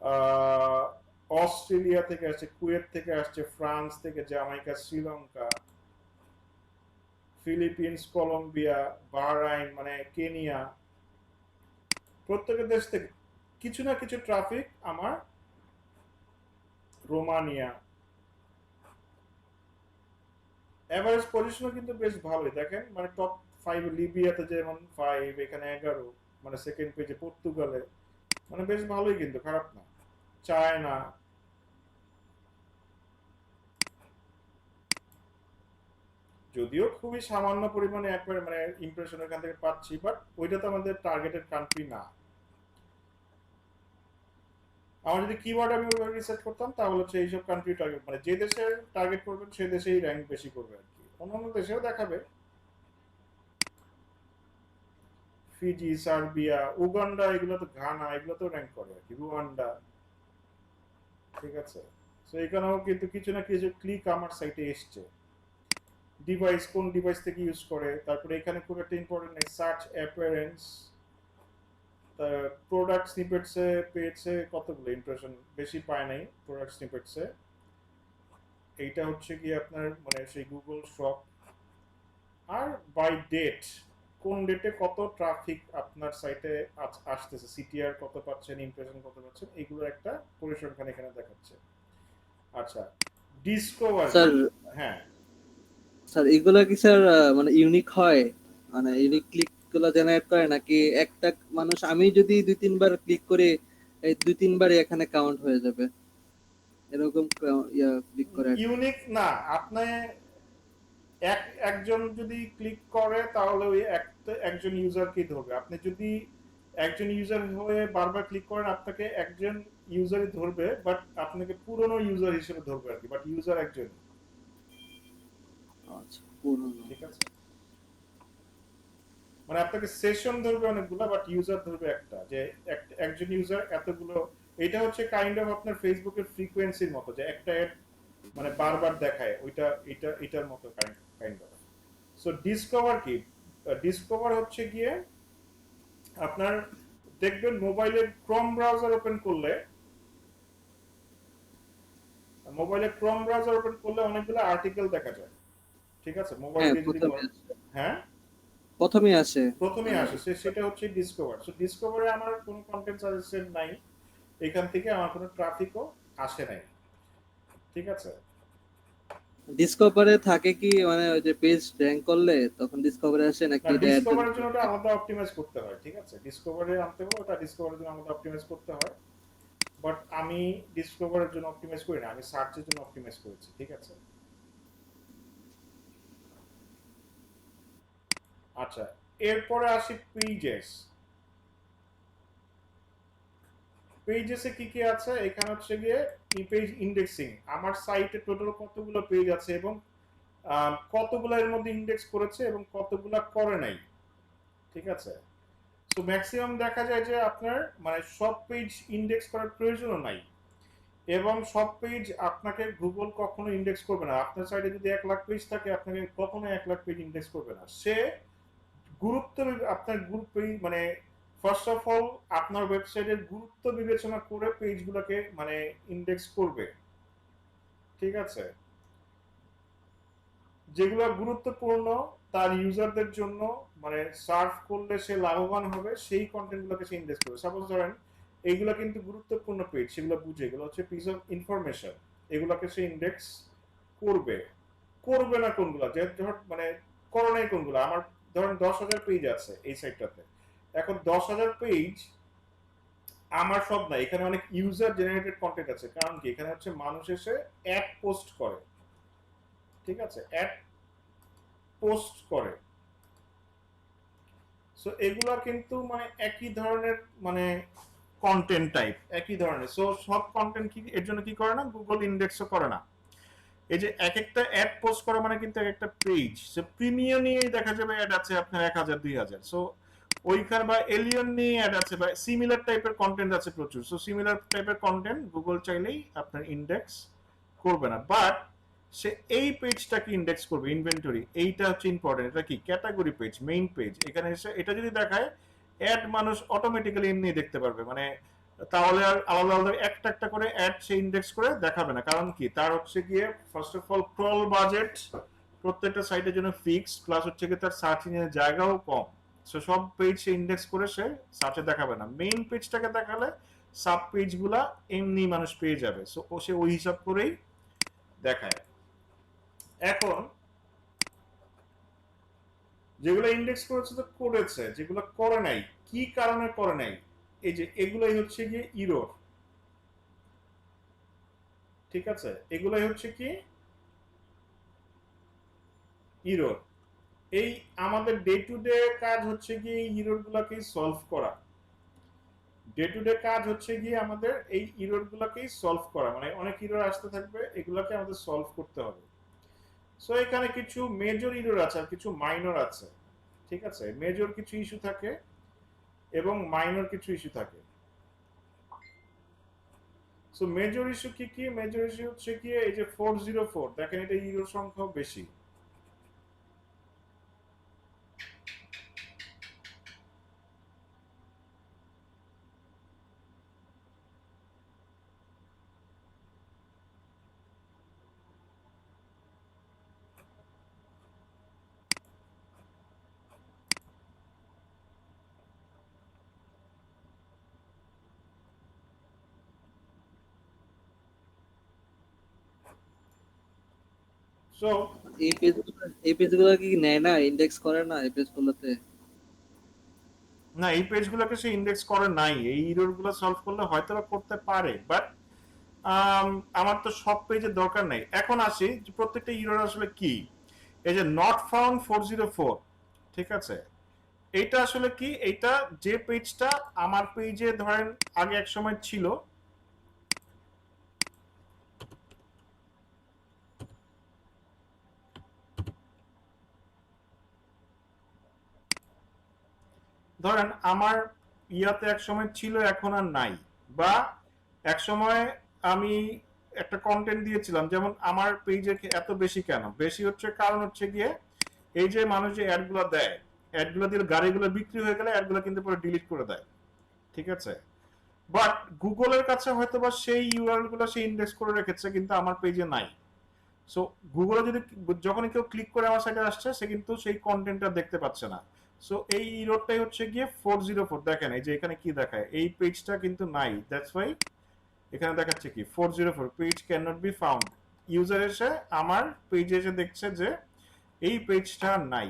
[SPEAKER 1] আহ, অস্ট্রেলিয়া থেকে আসছে, কুয়েত থেকে আসছে, ফ্রান্স থেকে, Jamaica, Sri Lanka, Philippines, Colombia, Bahrain, মানে কেনিয়া, প্রত্যেকের দেশ থেকে কিছু না কিছু ট্রাফিক আমার, রোমানিয়া। এভারেজ পজিশনও কিন্তু বেশ ভালোই দেখেন, মানে টপ 5 লিবিয়াতে যেমন 5, এখানে 11, মানে সেকেন্ড পেজে পর্তুগালে, মানে বেশ ভালোই, কিন্তু খারাপ না। চায়না, যদিও খুবই সামান্য পরিমাণে একবারে মানে ইমপ্রেশন এখান থেকে পাচ্ছি, বাট ওইটা তো আমাদের টার্গেটেড কান্ট্রি না। আমার যদি কিওয়ার্ড আমি ওইভাবে রিসার্চ করতাম তাহলে হচ্ছে এইসব কান্ট্রি টার্গেট, মানে যে দেশে টার্গেট করবেন সেই দেশেই র্যাঙ্ক বেশি করবে আর কি, অন্যান্য দেশেও দেখাবে। ফিজি, সার্বিয়া, উগান্ডা, এগুলো তো, ঘানা, এগুলো তো র্যাঙ্ক করে আর কি, রুয়ান্ডা। ঠিক আছে। সো এখানেও কিন্তু কিছু না কিছু ক্লিক আমার সাইটে এসছে, ডিভাইস কোন ডিভাইস থেকে ইউজ করে, তারপরে এখানে খুব একটা ইম্পর্টেন্ট সার্চ অ্যাপিয়ারেন্স, প্রোডাক্ট স্নিপেটসে পেয়েছে কতগুলো ইমপ্রেশন, বেশি পায় নাই প্রোডাক্ট স্নিপেটসে। এইটা হচ্ছে কি আপনার মানে সেই গুগল শপ, আর বাই ডেট কোন ডেটে কত ট্রাফিক আপনার সাইটে আসতেছে, সিটিআর কত পাচ্ছেন, ইমপ্রেশন কত পাচ্ছেন, এগুলোর একটা পরিসংখ্যান এখানে দেখাচ্ছে। আচ্ছা, ডিসকভার,
[SPEAKER 3] স্যার
[SPEAKER 1] হ্যাঁ
[SPEAKER 3] স্যার এগুলা কি স্যার মানে ইউনিক হয়, মানে ইউনিক ক্লিক গুলো জেনারেট করে নাকি একটা মানুষ আমি যদি 2-3 বার ক্লিক করি এই 2-3 বারই এখানে কাউন্ট হয়ে যাবে এরকম ক্লিক করে?
[SPEAKER 1] ইউনিক না, আপনি একজন যদি ক্লিক করে তাহলে ওই একজন ইউজারকেই ধরবে। আপনি যদি একজন ইউজার হয়ে বারবার ক্লিক করেন আপনাকে একজন ইউজারই ধরবে, বাট আপনাকে পুরনো ইউজার হিসেবে ধরবে আর কি, বাট ইউজার একজন।
[SPEAKER 3] আচ্ছা পুরনো।
[SPEAKER 1] ঠিক আছে, মানে আপনাকে সেশন ধরবে অনেকগুলো বাট ইউজার ধরবে একটা, যে একজন ইউজার এতগুলো। এটা হচ্ছে কাইন্ড অফ আপনার ফেসবুকের ফ্রিকোয়েন্সির মতো, যে একটা অ্যাড মানে বারবার দেখায়, ওইটা এটার মতো কাইন্ড অফ। সো ডিসকভার কি, ডিসকভার হচ্ছে গিয়ে আপনার দেখবেন মোবাইলের ক্রোম ব্রাউজার ওপেন করলে, অনেকগুলো আর্টিকেল দেখা যায়। ঠিক আছে, মোবাইল
[SPEAKER 3] হ্যাঁ
[SPEAKER 1] দিয়ে যদি
[SPEAKER 3] প্রথমে আসে,
[SPEAKER 1] হ্যাঁ
[SPEAKER 3] প্রথমে আসে।
[SPEAKER 1] প্রথমে আসে সেটা হচ্ছে ডিসকভার। সো ডিসকভারে আমার কোনো কন্টেন্ট সাজেশন নাই, এখান থেকে আমার কোনো ট্রাফিকও আসে নাই। ঠিক আছে,
[SPEAKER 3] ডিসকভারে থাকে কি মানে ওই যে পেজ র‍্যাঙ্ক করলে তখন ডিসকভারে আসে
[SPEAKER 1] না
[SPEAKER 3] নাকি অ্যাড?
[SPEAKER 1] ডিসকভারের জন্য ওটা আলাদা অপটিমাইজ করতে হয়। ঠিক আছে, ডিসকভারে আনতে হবে, ওটা ডিসকভারের জন্য আলাদা অপটিমাইজ করতে হয়, বাট আমি ডিসকভারের জন্য অপটিমাইজ করি না, আমি সার্চের জন্য অপটিমাইজ করেছি। ঠিক আছে, আচ্ছা এরপরে আসি পেজেস। পেজেসে কি কি আছে, এখানে হচ্ছে গিয়ে পেজ ইন্ডেক্সিং, আমার সাইটে টোটাল কতগুলো পেজ আছে এবং কতগুলো এর মধ্যে ইন্ডেক্স করেছে এবং কতগুলো করে নাই। ঠিক আছে, তো ম্যাক্সিমাম দেখা যায় যে আপনার মানে সব পেজ ইন্ডেক্স করার প্রয়োজনও নাই, এবং সব পেজ আপনাকে গুগল কখনো ইন্ডেক্স করবে না। আপনার সাইটে যদি 1,00,000 পেজ থাকে আপনাকে কখনো 1,00,000 পেজ ইন্ডেক্স করবে না। সে গুরুত্ব আপনার গ্রুপ মানে ফার্স্ট অফ অল আপনার ওয়েবসাইটের গুরুত্ব বিবেচনা করে পেজগুলোকে মানে ইন্ডেক্স করবে। ঠিক আছে, যেগুলো গুরুত্বপূর্ণ তার ইউজারদের জন্য, মানে সার্ভ করলে সে লাভবান হবে, সেই কন্টেন্টগুলোকে সে ইন্ডেক্স করবে। সাপোজ ধরেন এইগুলো কিন্তু গুরুত্বপূর্ণ পেজ, সেগুলো বুঝে, এগুলো হচ্ছে পিস অফ ইনফরমেশন, এগুলোকে সে ইন্ডেক্স করবে। করবে না কোনগুলো, যে মানে করোনায় কোনগুলো, আমার ধরেন 10,000 পেজ আছে এই সাইটটাতে, এখন 10,000 পেজ আমার সব না, এখানে অনেক ইউজার জেনারেটেড কন্টেন্ট আছে। কারণ কি, এখানে হচ্ছে মানুষ এসে অ্যাড পোস্ট করে। ঠিক আছে, অ্যাড পোস্ট করে। সো এগুলা কিন্তু মানে একই ধরনের মানে কন্টেন্ট টাইপ, একই ধরনের। সো সব কন্টেন্ট কি এর জন্য কি করে না, গুগল ইন্ডেক্সও করে না। এই যে এক একটা অ্যাড পোস্ট করা মানে কিন্তু এক একটা পেজ, সো প্রিমিয়াম নিয়ে দেখা যাবে অ্যাড আছে আপনার 1,000-2,000, সো ওইখানে বা এলিয়ন নিয়ে অ্যাড আছে বা সিমিলার টাইপের কন্টেন্ট আছে প্রচুর। সো সিমিলার টাইপের কন্টেন্ট গুগল চাইলেই আপনার ইন্ডেক্স করবে না, বাট সে এই পেজটাকে ইন্ডেক্স করবে। ইনভেন্টরি এইটা হচ্ছে ইম্পর্টেন্ট, এটা কি ক্যাটাগরি পেজ, মেইন পেজ। এখানে এসে এটা যদি দেখায় অ্যাড মানুষ অটোমেটিক্যালি এমনি দেখতে পারবে, মানে তাহলে আর আলাদা আলাদা একটা একটা করে অ্যাড সে ইন্ডেক্স করে দেখাবে না। কারণ কি, তার হচ্ছে গিয়ে first of all crawl budget প্রত্যেকটা সাইটের জন্য ফিক্সড, প্লাস হচ্ছে গিয়ে তার সার্চ ইঞ্জিনের জায়গাও কম। সো সব পেজ সে ইন্ডেক্স করে সে সার্চে দেখাবে না, মেইন পেজটাকে দেখালে সাব পেজগুলা এমনি মানুষ পেয়ে যাবে। সো ও সে ওই হিসাব করেই দেখায়। এখন যেগুলো ইন্ডেক্স করেছে তো করেছে, যেগুলো করে নাই কি কারণে করে নাই, এই যে এগুলাই হচ্ছে গিয়ে ইরর। ঠিক আছে, এগুলাই হচ্ছে কি ইরর। এই আমাদের ডে টু ডে কাজ হচ্ছে গিয়ে এই ইরর গুলাকেই সলভ করা। ডে টু ডে কাজ হচ্ছে গিয়ে আমাদের এই ইরর গুলাকেই সলভ করা, মানে অনেক ইরর আসতে থাকবে, এগুলাকে আমাদের সলভ করতে হবে। সো এখানে কিছু মেজর ইরর আছে আর কিছু মাইনর আছে। ঠিক আছে, মেজর কিছু ইস্যু থাকে এবং মাইনর কিছু ইস্যু থাকে। সো মেজর ইস্যু কি কি? মেজর ইস্যু হচ্ছে কি এই যে 404, দেখেন এটা ইউরোর সংখ্যা বেশি। সো
[SPEAKER 3] এই পেজগুলো কি নেয় না, ইন্ডেক্স করে না এই পেজগুলোতে?
[SPEAKER 1] না, এই পেজগুলোকে সে ইন্ডেক্স করে নাই, এই ইরর গুলো সলভ করলে হয়তো বা করতে পারে, বাট আমার তো সব পেজের দরকার নাই। এখন আসি যে প্রত্যেকটা ইরর আসলে কি। এই যে নট ফাউন্ড 404, ঠিক আছে, এইটা আসলে কি? এইটা যে পেজটা আমার পেজে ধরেন আগে এক সময় ছিল, ধরেন আমার ইয়াতে এক সময় ছিল এখন আর নাই, বা এক সময় আমি একটা কন্টেন্ট দিয়েছিলাম, যেমন আমার পেজে এত বেশি কেন বেশি হচ্ছে, কারণ হচ্ছে গিয়ে এই যে মানুষ যে অ্যাডগুলো দেয়, অ্যাডগুলো দিয়ে গাড়িগুলো বিক্রি হয়ে গেলে অ্যাডগুলো কিন্তু পরে ডিলিট করে দেয়, ঠিক আছে। বাট গুগলের কাছে হয়তো বা সেই ইউআরএল গুলো সে ইন্ডেক্স করে রেখেছে, কিন্তু আমার পেজে নাই। সো গুগলে যদি যখনই কেউ ক্লিক করে আমার সাইটে আসছে, সে কিন্তু সেই কন্টেন্টটা দেখতে পাচ্ছে না। সো এই ইরোডটাই হচ্ছে গিয়ে 404। দেখেন এই যে এখানে কি দেখায়, এই পেজটা কিন্তু নাই, দ্যাটস ওয়াই এখানে দেখাচ্ছে কি 404 page can not be found. User এসে আমার পেজে এসে দেখছে যে এই পেজটা নাই,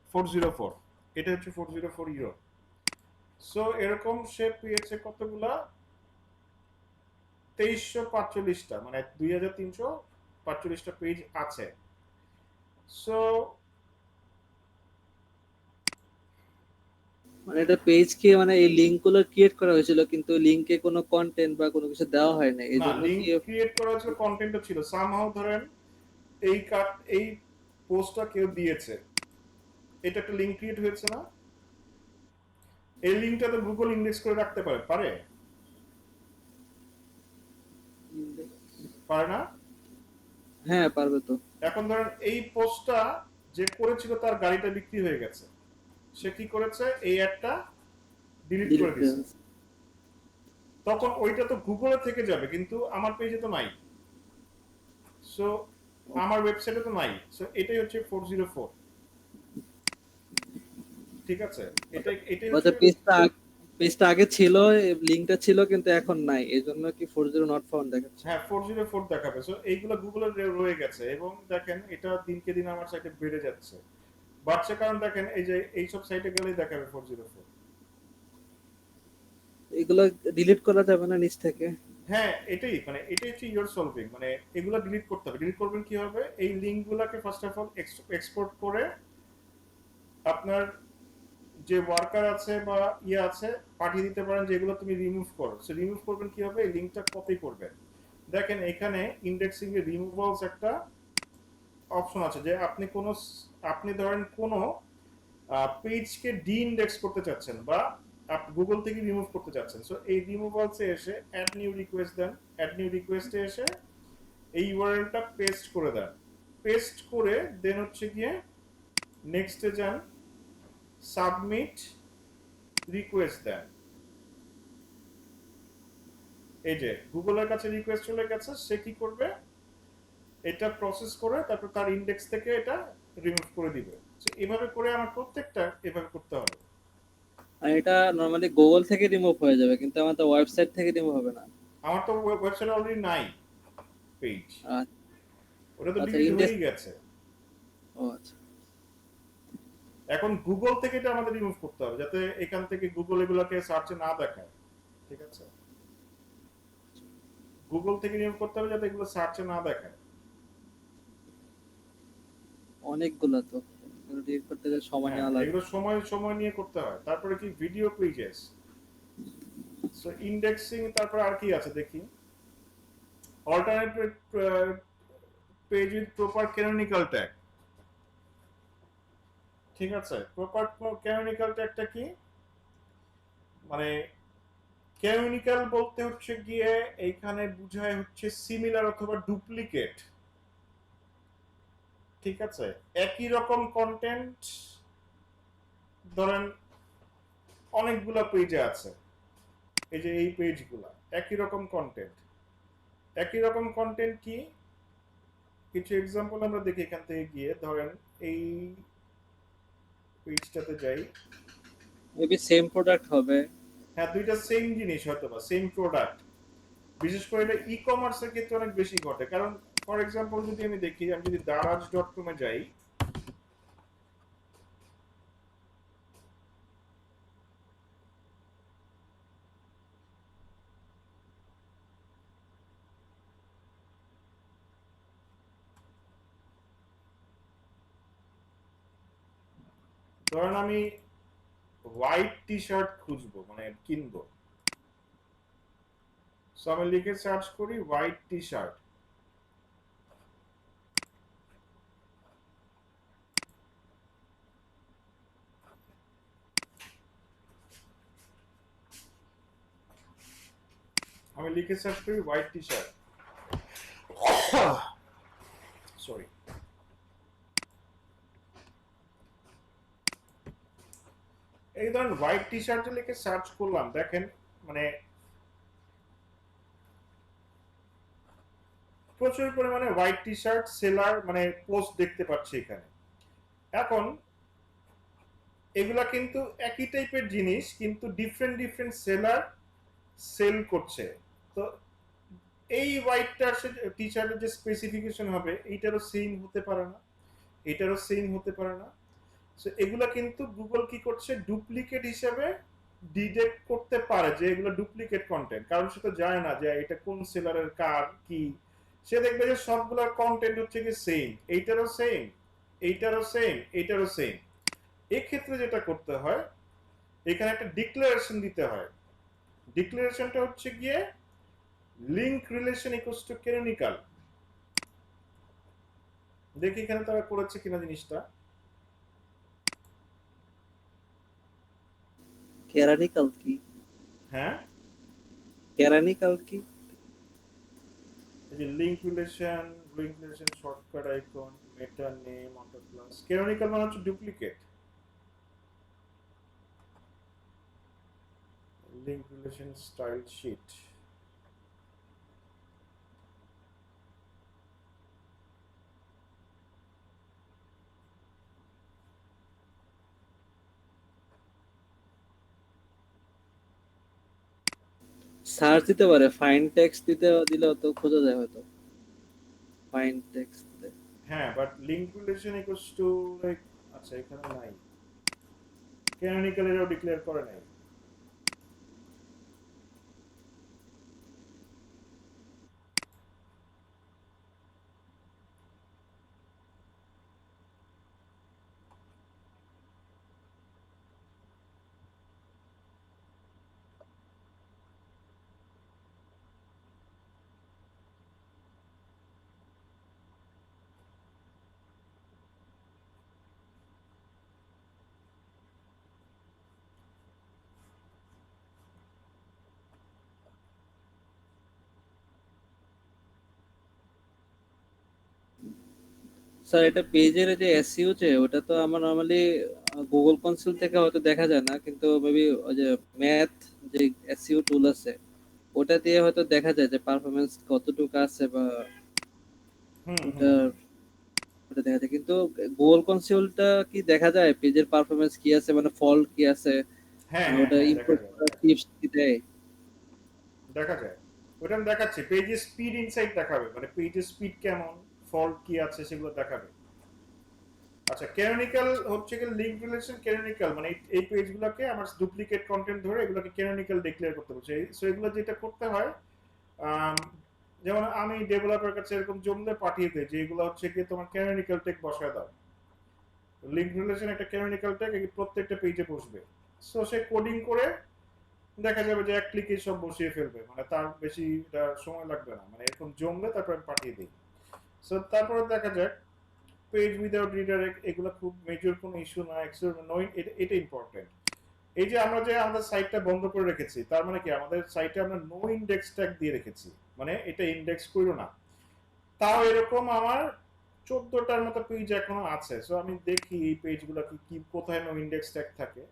[SPEAKER 1] 404, এটা হচ্ছে 404 ইরো। সো এরকম সে পেয়েছে কতগুলা, 2345টা, মানে 2345টা পেজ আছে। সো
[SPEAKER 3] মানে এটা পেজ কি, মানে এই লিংক গুলো ক্রিয়েট করা হয়েছিল কিন্তু লিংকে কোনো কন্টেন্ট বা কোনো কিছু দেওয়া হয় না, এই
[SPEAKER 1] না,
[SPEAKER 3] জন্য
[SPEAKER 1] লিংক
[SPEAKER 3] কি?
[SPEAKER 1] ক্রিয়েট করা হয়েছিল, কন্টেন্টও ছিল সামহাউ। ধরেন এই এই পোস্টটা কেউ দিয়েছে, এটা একটা লিংক ক্রিয়েট হয়েছে না, এই লিংকটা তো গুগল ইন্ডেক্স করে রাখতে পারে, পারে পারে না?
[SPEAKER 3] হ্যাঁ পারবে তো।
[SPEAKER 1] এখন ধরেন এই পোস্টটা যে করেছিল তার গাড়িটা বিক্রি হয়ে গেছে, সে কি করেছে, এই অ্যাডটা ডিলিট করে দিয়েছে, তখন ওইটা তো গুগলে থেকে যাবে, কিন্তু আমার পেজে তো নাই। সো আমার ওয়েবসাইটে তো নাই। সো এটাই হচ্ছে 404, ঠিক আছে। এটাই হচ্ছে,
[SPEAKER 3] আচ্ছা, পেজটা আগে ছিল, লিংকটা ছিল কিন্তু এখন নাই, এই জন্য কি 40 নট ফাউন্ড দেখাচ্ছে?
[SPEAKER 1] হ্যাঁ 404 দেখাবে। সো এইগুলো গুগলে রয়ে গেছে, এবং দেখেন এটা দিনকে দিন আমার সাইটে বেড়ে যাচ্ছে, বাড়ছে, কারণ দেখেন এই যে এইসব সাইটে গেলেই দেখাবে 404।
[SPEAKER 3] এগুলো ডিলিট করা যাবে না নিচ থেকে?
[SPEAKER 1] হ্যাঁ, এটাই মানে এটাই হচ্ছে ইউর সলভিং, মানে এগুলো ডিলিট করতে হবে। ডিলিট করবেন কি হবে, এই লিংকগুলোকে ফার্স্ট অফ অল এক্সপোর্ট করে আপনার যে ওয়ার্কার আছে বা ইয়ে আছে পাঠিয়ে দিতে পারেন, যেগুলো তুমি রিমুভ করো। সো রিমুভ করবেন কি হবে, এই লিংকটা কপি করবেন। দেখেন এখানে ইন্ডেক্সিং এর রিমুভালস একটা অপশন আছে, যে আপনি ধরেন কোনো পেজকে ডি ইন্ডেক্স করতে চাচ্ছেন, বা গুগল থেকে রিমুভ করতে চাচ্ছেন। সো এই রিমুভালসে এসে অ্যাড নিউ রিকোয়েস্ট দেন, অ্যাড নিউ রিকোয়েস্টে এসে এই ইউআরএলটা পেস্ট করে দেন, পেস্ট করে দেন হচ্ছে গিয়ে নেক্সটে যান, সাবমিট রিকোয়েস্ট দেন। এই যে গুগলের কাছে রিকোয়েস্ট চলে গেছে, সে কি করবে, এটা প্রসেস করে তারপর তার ইন্ডেক্স থেকে এটা রিমুভ করে দিবে। এভাবে করে আমার প্রত্যেকটা এভাবে করতে হবে।
[SPEAKER 3] আর এটা নরমালি গুগল থেকে রিমুভ হয়ে যাবে, কিন্তু আমার তো ওয়েবসাইট থেকে রিমুভ হবে না।
[SPEAKER 1] আমার তো ওয়েবসাইটে অলরেডি নাই পেজ, ওটা তো
[SPEAKER 3] আচ্ছা,
[SPEAKER 1] ডিলিট
[SPEAKER 3] ইন্ডেক্স।
[SPEAKER 1] হয়েই গেছে।
[SPEAKER 3] ও আচ্ছা।
[SPEAKER 1] এখন গুগল থেকে এটা আমাদের রিমুভ করতে হবে, যাতে এখান থেকে গুগল এগুলোকে সার্চে না দেখায়, ঠিক আছে। গুগল থেকে রিমুভ করতে হবে যাতে এগুলো সার্চে না দেখায়।
[SPEAKER 3] অনেকগুলো তো, ডিলিট করতে গেলে সময়
[SPEAKER 1] হ্যাঁ,
[SPEAKER 3] নেওয়া লাগে।
[SPEAKER 1] এগুলো সময় সময় নিয়ে করতে হয়। তারপরে কি ভিডিও পেজেস, সো ইন্ডেক্সিং, তারপর আর কি আছে দেখি, alternate page with proper canonical tag, ঠিক আছে। প্রপার ক্যানোনিক্যাল ট্যাগটা কি, মানে ক্যানোনিক্যাল বলতে হচ্ছে গিয়ে এইখানে বোঝায় হচ্ছে সিমিলার অথবা ডুপ্লিকেট, ঠিক আছে? একই রকম কন্টেন্ট ধরেন অনেকগুলা পেজে আছে, এই যে এই পেজগুলা একই রকম কন্টেন্ট। একই রকম কন্টেন্ট কি, কিছু এক্সাম্পল আমরা দেখি এখান থেকে গিয়ে। ধরেন এই পেজটাতে যাই,
[SPEAKER 3] মেবি সেম প্রোডাক্ট হবে।
[SPEAKER 1] হ্যাঁ দুইটা সেম জিনিস হয়তো বা সেম প্রোডাক্ট। বিশেষ করে এটা ই কমার্সের ক্ষেত্রে অনেক বেশি ঘটে, কারণ ফর এক্সাম্পল যদি আমি দেখি, আমি যদি দারাজ.com-এ যাই, ধরেন আমি হোয়াইট টি শার্ট খুঁজবো মানে কিনবো, সো আমি লিখে সার্চ করি হোয়াইট টি শার্ট। আমি লিখে সার্চ করি হোয়াইট টি শার্ট, সরি। এই ধরেন হোয়াইট টি শার্ট লিখে সার্চ করলাম, দেখেন মানে প্রচুর পরিমাণে হোয়াইট টি শার্ট সেলার মানে পোস্ট দেখতে পাচ্ছি এখানে। এখন এগুলা কিন্তু একই টাইপের জিনিস, কিন্তু ডিফারেন্ট ডিফারেন্ট সেলার সেল করছে। তো এই হোয়াইটটার টি শার্টের যে স্পেসিফিকেশন হবে এইটারও সেম হতে পারে না, এটারও সেম হতে পারে না। সো এগুলা কিন্তু গুগল কি করছে, ডুপ্লিকেট হিসেবে ডিটেক্ট করতে পারে যে এগুলো ডুপ্লিকেট কন্টেন্ট, কারণ সে তো জানে না যে এটা কোন সেলারের কার কি। সে দেখবে যে সবগুলোর কন্টেন্ট হচ্ছে কি সেম, এইটারও সেম, এইটারও সেম, এইটারও সেম। এক্ষেত্রে যেটা করতে হয়, এখানে একটা ডিক্লারেশন দিতে হয়। ডিক্লারেশনটা হচ্ছে গিয়ে link relation equals two canonical. দেখি এখানে তারা করেছে কিনা জিনিসটা।
[SPEAKER 3] ক্যারানিক্যাল কি?
[SPEAKER 1] হ্যাঁ,
[SPEAKER 3] ক্যারানিক্যাল কি?
[SPEAKER 1] এই যে link relation shortcut icon, meta name, auto class. Canonical মানে হচ্ছে duplicate. Link relation style sheet.
[SPEAKER 3] Search দিতে পারে, ফাইন্ড টেক্সট দিলে তো খোঁজা যায় হয়তো। ফাইন্ড টেক্সট
[SPEAKER 1] হ্যাঁ, but link relation equals to like, আচ্ছা এখানে নাই, ক্যানোনিক্যাল এরও ডিক্লেয়ার করে নাই।
[SPEAKER 3] স্যার, এটা পেজের যে এসইও যে ওটা তো আমার নরমালি গুগল কনসোল থেকে হয়তো দেখা যায় না, কিন্তু মেবি ওই যে ম্যাথ যে এসইও টুল আছে ওটা দিয়ে হয়তো দেখা যায় যে পারফরমেন্স কতটুকু আছে বা
[SPEAKER 1] হুম
[SPEAKER 3] ওটা
[SPEAKER 1] হুম
[SPEAKER 3] ওটা দেখা যায়। কিন্তু গুগল কনসোলটা কি দেখা যায় পেজের পারফরমেন্স কি আছে, মানে ফল্ট কি আছে,
[SPEAKER 1] হ্যাঁ হ্যাঁ
[SPEAKER 3] ওটা
[SPEAKER 1] হ্যাঁ, দেখা
[SPEAKER 3] ইম্পোর্ট
[SPEAKER 1] যায়
[SPEAKER 3] করার টিপস কি দেয়?
[SPEAKER 1] দেখা যায়। ওটা আমি দেখাচ্ছি, পেজের স্পিড ইনসাইট দেখাবে, মানে পেজের স্পিড কেমন, ফল্ট কি আছে সেগুলো দেখাবে। আচ্ছা, ক্যানোনিক্যাল হচ্ছে কি লিঙ্ক রিলেশন ক্যানোনিক্যাল, মানে এই পেজগুলোকে আমার ডুপ্লিকেট কন্টেন্ট ধরে এগুলোকে ক্যানোনিক্যাল ডিক্লেয়ার করতে বলছে। সো এগুলো যেটা করতে হয়, যেমন আমি ডেভেলপার কাছে এরকম জমলে পাঠিয়ে দেই যে এগুলো হচ্ছে কি তোমার ক্যানোনিক্যাল টেক বসায় দাও। লিঙ্ক রিলেশন একটা ক্যানোনিক্যাল টেক প্রত্যেকটা পেজে বসবে। সো সে কোডিং করে দেখা যাবে যে এক ক্লিকে সব বসিয়ে ফেলবে, মানে তার বেশি সময় লাগবে না, মানে এরকম জমলে তারপর আমি পাঠিয়ে দিই। সো তারপরে দেখা যাক পেজ উইদাউট রিডাইরেক্ট, এগুলো খুব মেজর কোনো ইস্যু না, এটা ইম্পর্টেন্ট। এই যে আমরা যে আমাদের সাইটটা বন্ধ করে রেখেছি, তার মানে কি আমাদের সাইটে আমরা নো ইন্ডেক্স ট্যাগ দিয়ে রেখেছি, মানে এটা ইন্ডেক্স করো না। তাও এরকম আমার 14টার মতো পেজ এখনো আছে। সো আমি দেখি এই পেজগুলো কি কোথায় নো ইন্ডেক্স ট্যাগ থাকে।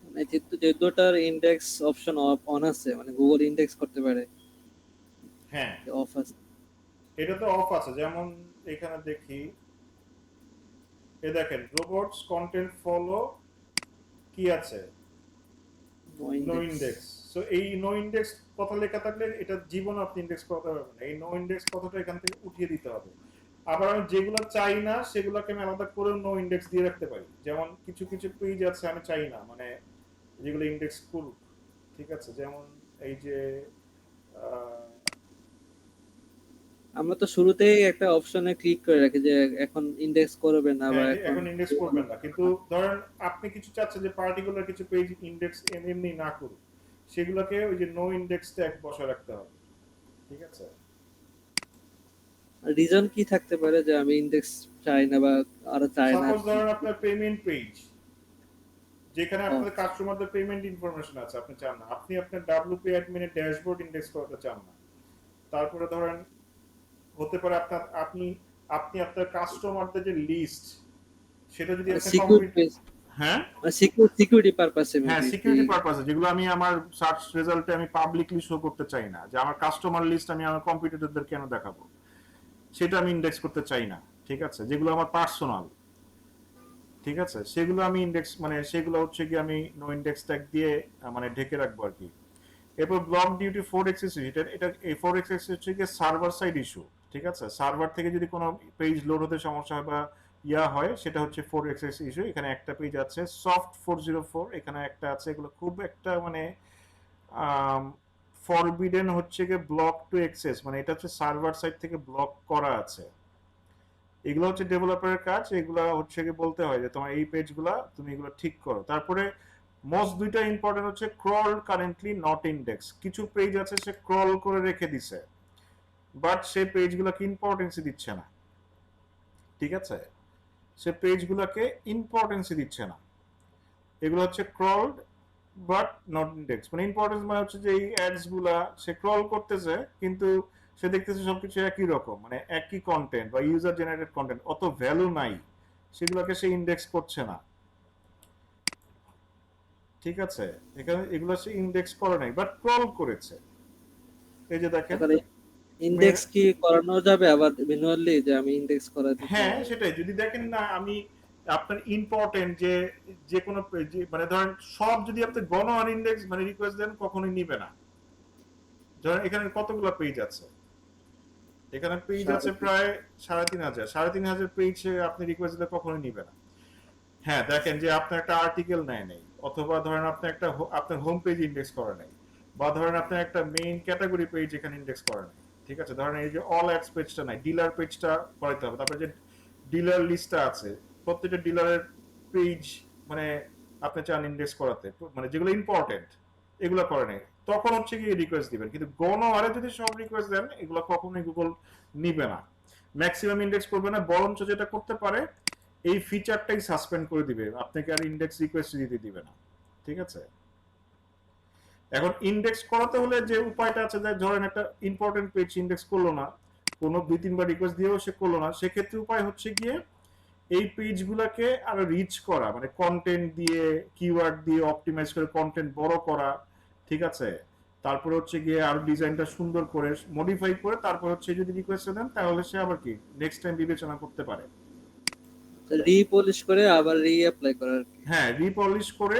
[SPEAKER 3] মানে যেহেতুটার ইন্ডেক্স অপশন অন আছে, মানে গুগল ইন্ডেক্স করতে পারে,
[SPEAKER 1] হ্যাঁ,
[SPEAKER 3] অফ আছে।
[SPEAKER 1] এটা তো অফ আছে। যেমন এখানে দেখি, এ দেখেন রোবটস কন্টেন্ট ফলো কি আছে,
[SPEAKER 3] no
[SPEAKER 1] no
[SPEAKER 3] index.
[SPEAKER 1] Index. So এই নো ইন্ডেক্স কথা লেখা থাকলে এটা জীবন আপনি ইন্ডেক্স করতে পারবেন না। এই নো ইন্ডেক্স কথাটা এখান থেকে উঠিয়ে দিতে হবে। আবার আমি যেগুলো চাই না সেগুলোকে আমি আলাদা করে নো ইন্ডেক্স দিয়ে রাখতে পারি। যেমন কিছু কিছু পেজ আছে আমি চাই না, মানে যেগুলো ইন্ডেক্স করুক, ঠিক আছে। যেমন এই যে আহ,
[SPEAKER 3] আমরা তো শুরুতেই একটা অপশনে ক্লিক করে রাখি যে এখন ইন্ডেক্স করবে না, বা
[SPEAKER 1] হ্যাঁ,
[SPEAKER 3] এখন
[SPEAKER 1] এখন ইন্ডেক্স করবেন না, কিন্তু ধরেন আপনি কিছু চাচ্ছেন যে পার্টিকুলার কিছু পেজ ইন্ডেক্স এমনি না করুক, সেগুলোকে ওই যে নো ইন্ডেক্স ট্যাগ বসায় রাখতে হবে, ঠিক আছে।
[SPEAKER 3] রিজন কি থাকতে পারে যে আমি ইন্ডেক্স চাই না বা আরো চাই না?
[SPEAKER 1] সাপোজ ধরেন আপনার পেমেন্ট পেজ, যেখানে
[SPEAKER 3] ও,
[SPEAKER 1] আপনাদের কাস্টমারদের পেমেন্ট ইনফরমেশন আছে, আপনি চান না, আপনি আপনার ডাব্লিউপি অ্যাডমিনের ড্যাশবোর্ড ইন্ডেক্স করতে চান না। তারপরে ধরেন হতে পারে আপনার আপনি আপনি আপনার কাস্টমারদের যে লিস্ট, সেটা যদি আপনি
[SPEAKER 3] সিকিউরিটি,
[SPEAKER 1] হ্যাঁ
[SPEAKER 3] সিকিউরিটি পারপাসে
[SPEAKER 1] হ্যাঁ
[SPEAKER 3] মেবি।
[SPEAKER 1] সিকিউরিটি পারপাসে, যেগুলো আমি আমার সার্চ রেজাল্টে আমি পাবলিকলি শো করতে চাই না, যে আমার কাস্টমার লিস্ট আমি আমার কম্পিটিটরদের কেন দেখাবো, সেটা আমি ইন্ডেক্স করতে চাই না, ঠিক আছে। যেগুলো আমার পার্সোনাল, ঠিক আছে, সেগুলো আমি ইন্ডেক্স মানে সেগুলো হচ্ছে কি আমি নো ইন্ডেক্স ট্যাগ দিয়ে মানে ঢেকে রাখবো আর কি। এরপর ব্লক ডিউটি 4xx, এটা এই 4xx হচ্ছে কি সার্ভার সাইড ইস্যু, ঠিক আছে। সার্ভার থেকে যদি কোনো পেজ লোড হতে সমস্যা হয় বা ইয়া হয়, সেটা হচ্ছে 4xx ইস্যু। এখানে একটা পেজ আছে সফট 404, এখানে একটা আছে, এগুলো খুব একটা মানে ফরবিডেন হচ্ছে কি ব্লক টু এক্সেস, মানে এটা হচ্ছে সার্ভার সাইড থেকে ব্লক করা আছে। এগুলো হচ্ছে ডেভেলপারের কাজ, এগুলো হচ্ছে কি বলতে হয় যে তোমার এই পেজগুলা তুমি এগুলো ঠিক করো। তারপরে মোস্ট দুইটা ইম্পর্টেন্ট হচ্ছে ক্রল কারেন্টলি নট ইন্ডেক্স। কিছু পেজ আছে সে ক্রল করে রেখে দিছে, বাট সে পেজগুলোকে ইম্পর্টেন্সই দিচ্ছে না, ঠিক আছে। সে পেজগুলোকে ইম্পর্টেন্সই দিচ্ছে না। এগুলো হচ্ছে ক্রলড বাট নট ইন্ডেক্স। মানে ইম্পর্টেন্স মানে হচ্ছে যে এই অ্যাডস গুলা সে ক্রল করতেছে, কিন্তু সে দেখতেছে সবকিছু একই রকম, মানে একই কন্টেন্ট বা ইউজার জেনারেটেড কন্টেন্ট, অত ভ্যালু নাই, সেগুলোকে সে ইন্ডেক্স করছে না, ঠিক আছে। এখানে এগুলো সে ইন্ডেক্স করে নাই বাট ক্রল করেছে। এই যে দেখেন,
[SPEAKER 3] তাহলে ইন্ডেক্স কি করানো যাবে আবার ম্যানুয়ালি, যে আমি ইন্ডেক্স করাতে চাই?
[SPEAKER 1] হ্যাঁ সেটাই। যদি দেখেন না আমি আপনার ইম্পর্টেন্ট যে যে কোনো মানে ধরেন সব যদি আপনি গণ আর ইন্ডেক্স মানে রিকোয়েস্ট দেন, কখনোই নিবে না। ধরেন এখানে কতগুলো পেজ আছে, এখানে পেজ আছে প্রায় 3,500, 3,500 পেজ আপনি রিকোয়েস্ট দিলে কখনোই নিবে না। হ্যাঁ দেখেন যে আপনার একটা আর্টিকেল নেয় নেই, অথবা ধরেন আপনি একটা আপনার হোম পেজ ইন্ডেক্স করে নেই, বা ধরেন আপনার একটা মেইন ক্যাটাগরি পেজ এখানে ইন্ডেক্স করে নেই, ঠিক আছে। ধরেন এই যে অল অ্যাডস পেজটা নাই, ডিলার পেজটা করাইতে হবে। তারপরে যে ডিলার লিস্টটা আছে, প্রত্যেকটা ডিলারের পেজ মানে আপনি চান ইন্ডেক্স করাতে, মানে যেগুলো ইম্পর্টেন্ট এগুলো করে নেই, তখন হচ্ছে কি রিকোয়েস্ট দিবেন। কিন্তু গণ আরে যদি সব রিকোয়েস্ট দেন, এগুলো কখনোই গুগল নিবে না, ম্যাক্সিমাম ইন্ডেক্স করবে না। বরঞ্চ যেটা করতে পারে, এই ফিচারটাই সাসপেন্ড করে দিবে, আপনাকে আর ইন্ডেক্স রিকোয়েস্ট দিতে দিবে না, ঠিক আছে। এখন ইন্ডেক্স করাতে হলে যে উপায়টা আছে, যে ধরেন একটা ইম্পর্টেন্ট পেজ ইন্ডেক্স করলো না, কোনো 2-3 বার রিকোয়েস্ট দিয়েও সে করলো না, সেক্ষেত্রে উপায় হচ্ছে গিয়ে এই পেজগুলোকে আরো রিচ করা, মানে কন্টেন্ট দিয়ে কিওয়ার্ড দিয়ে অপটিমাইজ করে কন্টেন্ট বড় করা, ঠিক আছে। তারপর হচ্ছে গিয়ে আরো ডিজাইনটা সুন্দর করে মডিফাই করে, তারপর হচ্ছে যদি রিকোয়েস্ট দেন, তাহলে সে আবার কি নেক্সট টাইম বিবেচনা করতে পারে।
[SPEAKER 3] রিপলিশ করে আবার রিঅ্যাপ্লাই করার।
[SPEAKER 1] হ্যাঁ, রিপলিশ করে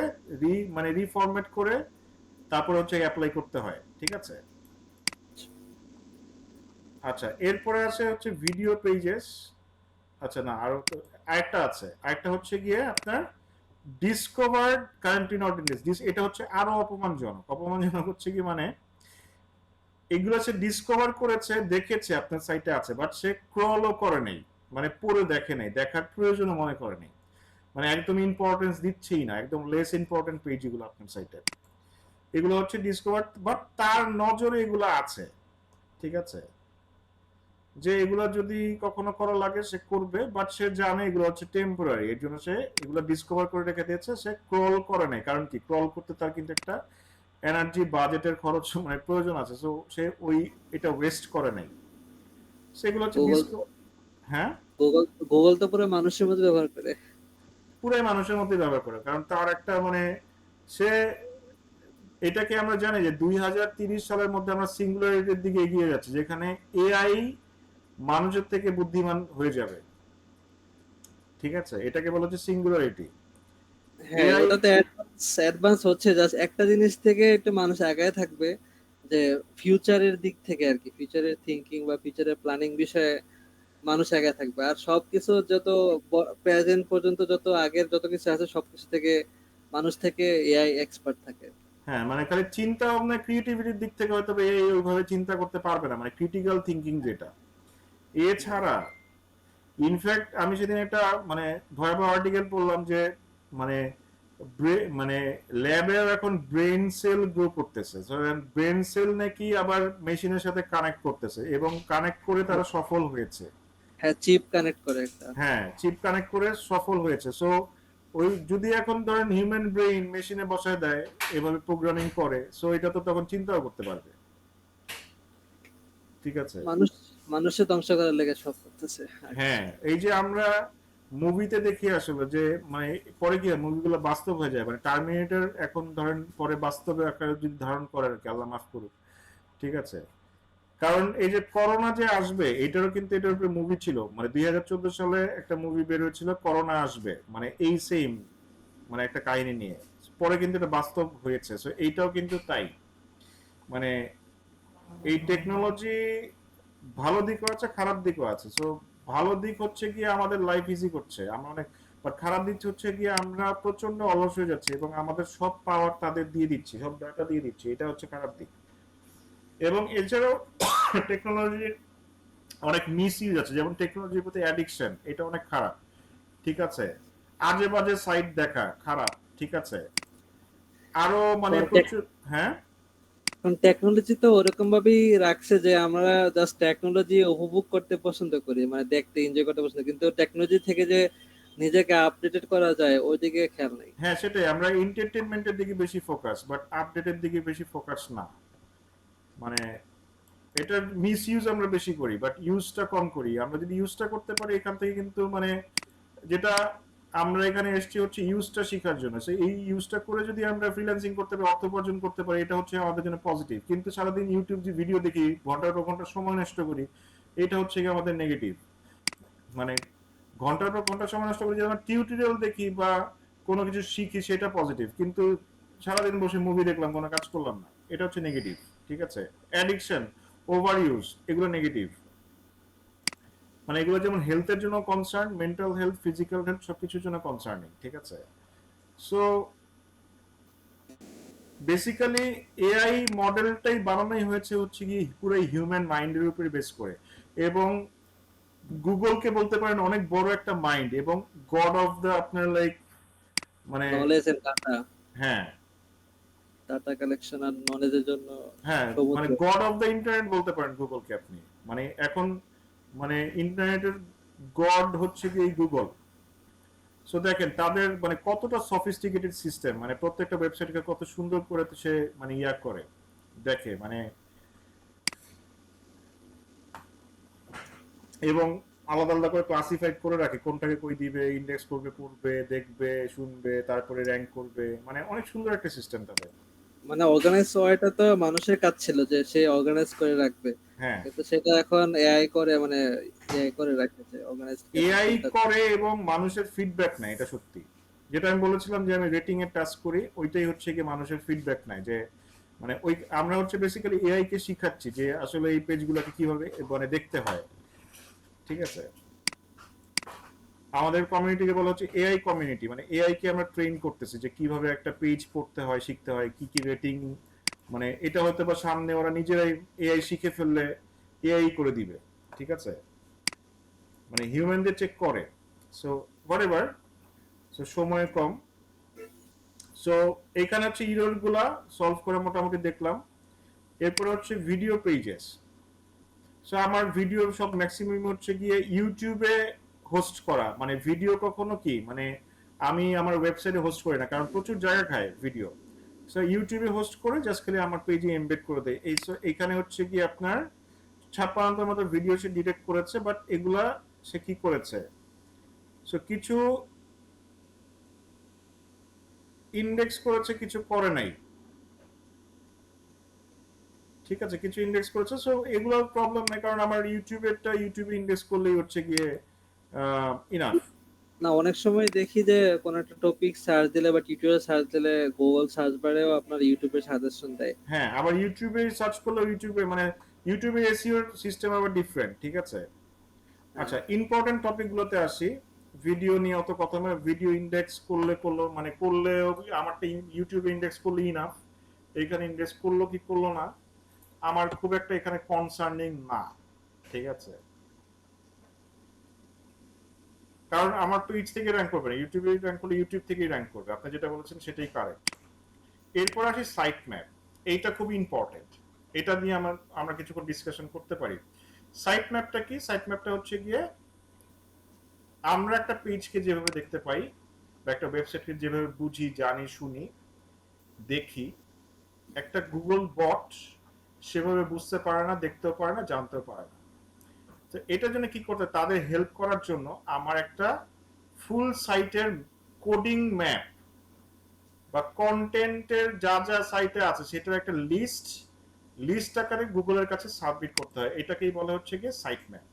[SPEAKER 1] মানে রিফরম্যাট করে তারপর হচ্ছে অ্যাপ্লাই করতে হয়, ঠিক আছে। আচ্ছা, এরপরে আছে হচ্ছে ভিডিও পেজেস। আচ্ছা না, আরো আরেকটা আছে, আরেকটা হচ্ছে গিয়ে আপনার ডিসকভার্ড কারেন্টলি নট ইন্ডেক্স। এটা হচ্ছে আরো অপমানজনক। অপমানজনক হচ্ছে কি মানে এগুলো সে ডিসকভার করেছে, দেখেছে আপনার সাইটে আছে, বাট সে ক্রলও করে নেই, মানে পড়ে দেখে নেই, দেখার প্রয়োজনও মনে করে নেই। মানে একদম ইম্পর্টেন্স দিচ্ছেই না, একদম লেস ইম্পর্টেন্ট পেজ এগুলো আপনার সাইটে। এগুলো হচ্ছে ডিসকভার, বাট তার নজরে এগুলো আছে, ঠিক আছে, যে এগুলো যদি কখনো করা লাগে সে করবে, বাট সে জানে এগুলো হচ্ছে টেম্পোরারি, এর জন্য সে এগুলো ডিসকভার করে রেখে দিয়েছে, সে ক্রল করে নাই। কারণ কি, ক্রল করতে তার কিন্তু একটা এনার্জি বাজেটের খরচ মানে প্রয়োজন আছে, সো সে ওই এটা ওয়েস্ট করে নাই, সেগুলো হচ্ছে
[SPEAKER 3] গুগল
[SPEAKER 1] হ্যাঁ,
[SPEAKER 3] গুগল গুগল তো পুরো মানুষের মধ্যে ব্যবহার করে।
[SPEAKER 1] পুরাই মানুষের মধ্যে ব্যবহার করে, কারণ তার একটা মানে সে এটাকে আমরা জানি যে 2030 সালের মধ্যে আমরা সিঙ্গুলারিটির দিকে এগিয়ে যাচ্ছি, যেখানে এআই মানুষের থেকে বুদ্ধিমান হয়ে যাবে, ঠিক আছে, এটাকে বলা হচ্ছে সিঙ্গুলারিটি।
[SPEAKER 3] হ্যাঁ,
[SPEAKER 1] এআই
[SPEAKER 3] ওটা তো অ্যাডভান্স হচ্ছে, জাস্ট একটা জিনিস থেকে একটু মানুষ আগায় থাকবে, যে ফিউচারের দিক থেকে আর কি, ফিউচারের থিঙ্কিং বা ফিউচারের প্ল্যানিং বিষয়ে মানুষ আগায় থাকবে। আর সবকিছু যত প্রেজেন্ট পর্যন্ত যত আগের যত কিছু আছে সবকিছু থেকে মানুষ থেকে এআই এক্সপার্ট থাকে।
[SPEAKER 1] হ্যাঁ, মানে খালি চিন্তা ভাবনা ক্রিয়েটিভিটির দিক থেকে হয়তো এআই ওইভাবে চিন্তা করতে পারবে না, মানে ক্রিটিক্যাল থিঙ্কিং যেটা, এছাড়া ইনফ্যাক্ট আমি সেদিন একটা মানে ভয়াবহ আর্টিকেল পড়লাম যে মানে মানে ল্যাবেও এখন ব্রেন সেল গ্রো করতেছে, ব্রেন সেল নাকি আবার মেশিনের সাথে কানেক্ট করতেছে, এবং কানেক্ট করে তারা সফল হয়েছে।
[SPEAKER 3] হ্যাঁ, চিপ কানেক্ট করে একটা।
[SPEAKER 1] হ্যাঁ, চিপ কানেক্ট করে সফল হয়েছে। সো ওই যদি এখন ধরেন হিউম্যান ব্রেইন মেশিনে বসায় দেয়, এভাবে প্রোগ্রামিং করে, সো এটা তো তখন চিন্তাও করতে পারবে, ঠিক আছে।
[SPEAKER 3] মানুষ মানুষের ধ্বংস করার লেগে সব করতেছে।
[SPEAKER 1] হ্যাঁ, এই যে আমরা মুভিতে দেখি আসলে যে মানে পরে কি মুভিগুলো বাস্তব হয়ে যায়, মানে টার্মিনেটর এখন ধরেন পরে বাস্তবে আকারে যদি ধারণ করে আর কি, আল্লাহ মাফ করুক, ঠিক আছে। কারণ এই যে করোনা যে আসবে, এটারও কিন্তু এটার উপরে মুভি ছিল, মানে 2014 সালে একটা মুভি বের হয়েছিল করোনা আসবে, মানে এই সেম মানে একটা কাহিনী নিয়ে, পরে কিন্তু এটা বাস্তব হয়েছে। সো এইটাও কিন্তু তাই, মানে এই টেকনোলজি ভালো দিকও আছে খারাপ দিকও আছে। সো ভালো দিক হচ্ছে গিয়ে আমাদের লাইফ ইজি করছে, আমরা অনেক, বাট খারাপ দিক হচ্ছে গিয়ে আমরা প্রচন্ড অলস হয়ে যাচ্ছি এবং আমাদের সব পাওয়ার তাদের দিয়ে দিচ্ছি, সব ডাটা দিয়ে দিচ্ছি, এটা হচ্ছে খারাপ দিক। এবং এছাড়াও টেকনোলজির অনেক মিস ইউজ আছে, যেমন টেকনোলজির প্রতি অ্যাডিকশন, এটা অনেক খারাপ, ঠিক আছে, আজে বাজে সাইট দেখা খারাপ, ঠিক আছে, আরো মানে প্রচুর। হ্যাঁ,
[SPEAKER 3] কারণ টেকনোলজি তো ওরকম ভাবেই রাখছে যে আমরা জাস্ট টেকনোলজি উপভোগ করতে পছন্দ করি, মানে দেখতে এনজয় করতে পছন্দ, কিন্তু টেকনোলজি থেকে যে নিজেকে আপডেটেড করা যায় ওই দিকে খেয়াল নেই।
[SPEAKER 1] হ্যাঁ, সেটাই, আমরা এন্টারটেনমেন্টের দিকে বেশি ফোকাস, বাট আপডেটের দিকে বেশি ফোকাস না, মানে এটার মিস ইউজ আমরা বেশি করি বাট ইউজটা কম করি। আমরা যদি ইউজটা করতে পারি এখান থেকে কিন্তু মানে যেটা আমরা এখানে এসেছি হচ্ছে ইউজটা শেখার জন্য, সেই এই ইউজটা করে যদি আমরা ফ্রিল্যান্সিং করতে পারি, অর্থ উপার্জন করতে পারি, এটা হচ্ছে আমাদের জন্য পজিটিভ। কিন্তু সারাদিন ইউটিউব যে ভিডিও দেখি, ঘন্টার পর ঘন্টা সময় নষ্ট করি, এটা হচ্ছে কি আমাদের নেগেটিভ। মানে ঘন্টার পর ঘন্টা সময় নষ্ট করি, যদি আমরা টিউটোরিয়াল দেখি বা কোনো কিছু শিখি সেটা পজিটিভ, কিন্তু সারাদিন বসে মুভি দেখলাম, কোনো কাজ করলাম না, এটা হচ্ছে নেগেটিভ, ঠিক আছে। অ্যাডিকশন, ওভার ইউজ, এগুলো নেগেটিভ। মানে এগুলো যেমন হেলথের জন্য concern, mental health, physical health, সবকিছুর জন্য কনসার্নিং, ঠিক আছে। সো বেসিক্যালি এআই মডেলটাই বানানোই হয়েছে হচ্ছে কি পুরাই হিউম্যান মাইন্ডের উপরে বেস করে, এবং গুগলকে বলতে পারেন অনেক বড় একটা মাইন্ড এবং গড অফ দ্য আপনার লাইক মানে
[SPEAKER 3] নলেজ এর ডাটা,
[SPEAKER 1] হ্যাঁ
[SPEAKER 3] ডাটা কালেকশন আর নলেজের জন্য
[SPEAKER 1] হ্যাঁ, মানে
[SPEAKER 3] সমুদ্র।
[SPEAKER 1] গড অফ দ্য ইন্টারনেট বলতে পারেন গুগলকে আপনি, মানে এখন মানে ইন্টারনেটের গড হচ্ছে কি এই গুগল। সো দেখেন তাদের মানে কতটা সফিস্টিকেটেড সিস্টেম, মানে প্রত্যেকটা ওয়েবসাইটকে কত সুন্দর করে সে মানে ইয়া করে দেখে, মানে এবং আলাদা আলাদা করে ক্লাসিফাইড করে রাখে, কোনটাকে কই দিবে, ইন্ডেক্স করবে, পড়বে, দেখবে, শুনবে, তারপরে র্যাঙ্ক করবে, মানে অনেক সুন্দর একটা সিস্টেম তাদের।
[SPEAKER 3] মানে অর্গানাইজ হওয়াটা তো মানুষের কাজ ছিল যে সে অর্গানাইজ করে রাখবে,
[SPEAKER 1] হ্যাঁ,
[SPEAKER 3] কিন্তু সেটা এখন এআই করে, মানে এআই করে রাখতেছে অর্গানাইজ।
[SPEAKER 1] এআই করে এবং মানুষের ফিডব্যাক নেয়, এটা সত্যি। যেটা আমি বলেছিলাম যে আমি রেটিং এর টাস্ক করি, ওইটাই হচ্ছে কি মানুষের ফিডব্যাক নেয়, যে মানে ওই আমরা হচ্ছে বেসিক্যালি এআই কে শিখাচ্ছি যে আসলে এই পেজগুলোকে কিভাবে মানে দেখতে হয়, ঠিক আছে। আমাদের কমিউনিটিকে বলা হচ্ছে এআই কমিউনিটি, মানে এআই কে আমরা ট্রেন করতেছি যে কিভাবে একটা পেজ পড়তে হয়, শিখতে হয়, কি কি রেটিং, মানে এটা হয়তো বা সামনে ওরা নিজেরাই এআই শিখে ফেললে এআই করে দিবে, ঠিক আছে, মানে হিউম্যানদের চেক করে। সো হোয়াটএভার, সো সময় কম। সো এখানে হচ্ছে ইরর গুলা সলভ করে মোটামুটি দেখলাম। এরপরে হচ্ছে ভিডিও পেজেস। সো আমার ভিডিও সব ম্যাক্সিমাম হচ্ছে গিয়ে ইউটিউবে হোস্ট করা, মানে ভিডিও কখনো কি মানে আমি আমার ওয়েবসাইটে হোস্ট করি না, কারণ প্রচুর জায়গা খায় ভিডিও। সো ইউটিউবে হোস্ট করে জাস্ট খালি আমার পেজে এমবেড করে দেয়। এইখানে হচ্ছে কি আপনার 56টার মতো ভিডিও সে ডিটেক্ট করেছে, বাট এগুলা সে কি করেছে, সো কিছু ইন্ডেক্স করেছে, কিছু করে নাই। ঠিক আছে, কিছু ইন্ডেক্স করেছে, সো এগুলোর প্রবলেম নেই, কারণ আমার ইউটিউবে ইন্ডেক্স করলেই হচ্ছে গিয়ে ইনাফ।
[SPEAKER 3] না, অনেক সময় দেখি যে কোন একটা টপিক সার্চ দিলে বা টিউটোরিয়াল সার্চ দিলে গুগল সার্চ বারেও আপনার ইউটিউবের সাজেশন দেয়।
[SPEAKER 1] হ্যাঁ, আবার ইউটিউবে সার্চ করলে ইউটিউবে মানে ইউটিউবে এসইও সিস্টেম আবার ডিফারেন্ট। ঠিক আছে, আচ্ছা ইম্পর্টেন্ট টপিক গুলোতে আসি। ভিডিও নিয়ে অত কথা নয়, ভিডিও ইন্ডেক্স করলেও আমারটা ইউটিউবে ইন্ডেক্স করলে ইনাফ। এখানে ইন্ডেক্স করলো কি করলো না আমার খুব একটা এখানে কনসার্নিং না। ঠিক আছে, কারণ আমার তো ইচ থেকে র্যাঙ্ক করবে না, ইউটিউবে র্যাঙ্ক করলে ইউটিউব থেকেই র্যাঙ্ক করবে। আপনি যেটা বলেছেন সেটাই কারেক্ট। এরপর আসি সাইট ম্যাপ। এইটা খুব ইম্পর্টেন্ট, এটা নিয়ে আমরা কিছুক্ষণ ডিসকাশন করতে পারি। সাইট ম্যাপটা কি? সাইট ম্যাপটা হচ্ছে গিয়ে আমরা একটা পেজকে যেভাবে দেখতে পাই বা একটা ওয়েবসাইটকে যেভাবে বুঝি, জানি, শুনি, দেখি, একটা গুগল বট সেভাবে বুঝতে পারে না, দেখতেও পারে না, জানতেও পারে না। তো এটার জন্য কি করতে, তাদের হেল্প করার জন্য আমার একটা ফুল সাইটের কোডিং ম্যাপ বা কন্টেন্টের যা যা সাইটে আছে সেটার একটা লিস্ট আকারে গুগলের কাছে সাবমিট করতে হয়। এটাকেই বলা হচ্ছে গিয়ে সাইট ম্যাপ।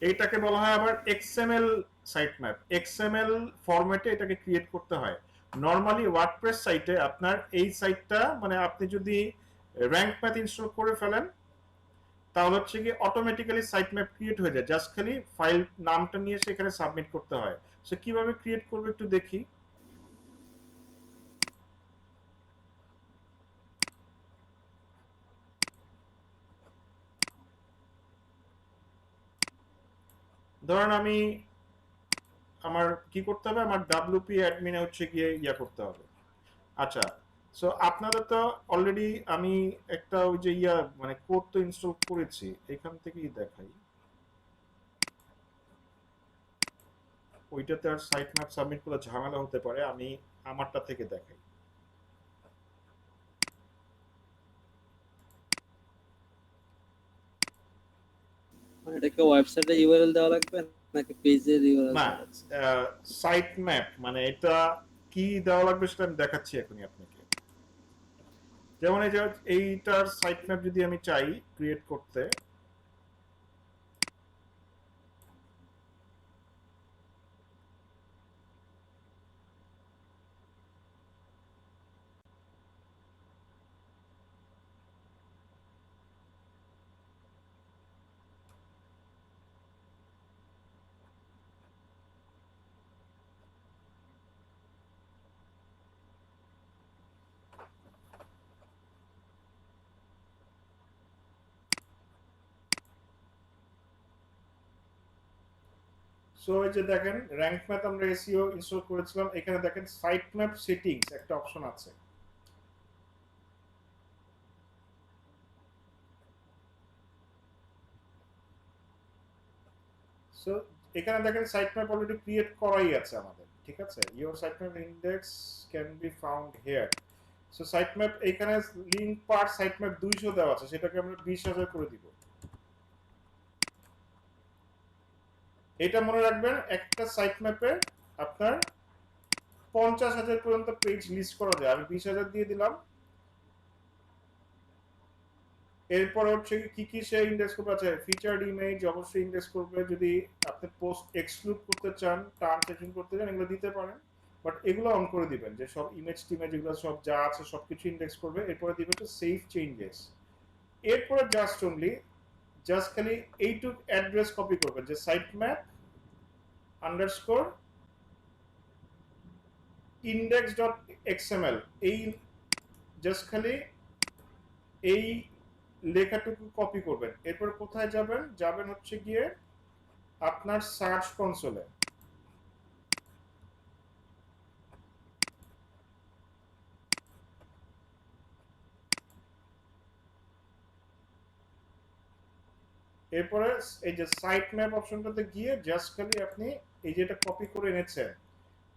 [SPEAKER 1] এইটাকে বলা হয় আবার এক্সএমএল সাইট ম্যাপ। এক্সএমএল ফরম্যাটে এটাকে ক্রিয়েট করতে হয়। নরমালি ওয়ার্ডপ্রেস সাইটে আপনার এই সাইটটা মানে আপনি যদি র্যাঙ্ক ম্যাথ ইনস্টল করে ফেলেন তাহলে হচ্ছে কি অটোমেটিক্যালি সাইট ম্যাপ ক্রিয়েট হয়ে যায়, জাস্ট খালি ফাইল নামটা নিয়ে সেখানে সাবমিট করতে হয়। সো কিভাবে ক্রিয়েট করবে একটু দেখি। ধরেন আমি আমার কি করতে হবে, আমার ডাব্লিউপি অ্যাডমিনে হচ্ছে গিয়ে ইয়া করতে হবে। আচ্ছা, সো আপনাদের তো অলরেডি আমি একটা ওই যে মানে কোড তো ইনস্টল করেছি, এখান থেকেই দেখাই। ওইটাতে আর সাইট ম্যাপ সাবমিট করলে ঝামেলা হতে পারে, আমি আমারটা থেকে দেখাই।
[SPEAKER 3] মানে এটাকে ওয়েবসাইটে ইউআরএল দেওয়া লাগবে নাকি পেজের ইউআরএল
[SPEAKER 1] না,
[SPEAKER 3] দেওয়া লাগবে?
[SPEAKER 1] সাইট ম্যাপ মানে এটা কি দেওয়া লাগবে সেটা আমি দেখাচ্ছি এখনই আপনাকে। যেমন এই যে এইটার সাইট ম্যাপ যদি আমি চাই ক্রিয়েট করতে, সো এই যে দেখেন র্যাঙ্ক ম্যাথ আমরা এসইও ইনস্টল করেছিলাম, এখানে দেখেন সাইট ম্যাপ সেটিংস একটা অপশন আছে। সো এখানে দেখেন সাইট ম্যাপ অলরেডি ক্রিয়েট করাই আছে আমাদের। ঠিক আছে, your site map index can be found here. So site map এখানে লিংক পার সাইট ম্যাপ 200 দেওয়া আছে, সেটাকে আমরা 20,000 করে দিব। এটা মনে রাখবেন, একটা সাইট ম্যাপে আপনার 50,000 পর্যন্ত পেজ লিস্ট করা যায়। আমি 20,000 দিয়ে দিলাম। এরপর হচ্ছে কি কি সে ইন্ডেক্স করবে, আছে ফিচার্ড ইমেজ অবশ্যই ইন্ডেক্স করবে। যদি আপনি পোস্ট এক্সক্লুড করতে চান, টার্ম সেকশন করতে চান, এগুলো দিতে পারেন, বাট এগুলো অন করে দিবেন যে সব ইমেজ টিমেজ এগুলো সব যা আছে সবকিছু ইন্ডেক্স করবে। এরপরে দিবেন হচ্ছে সেভ চেঞ্জেস। এরপরে জাস্ট খালি এইটুক অ্যাড্রেস কপি করবেন যে সাইট ম্যাপ আন্ডারস্কোর index.xml, এই জাস্ট খালি এই লেখাটুকু কপি করবেন। এরপর কোথায় যাবেন হচ্ছে গিয়ে আপনার সার্চ কনসোলে। এরপরে এই যে সাইট ম্যাপ অপশনটাতে গিয়ে জাস্ট খালি আপনি এই যে এটা কপি করে এনেছেন,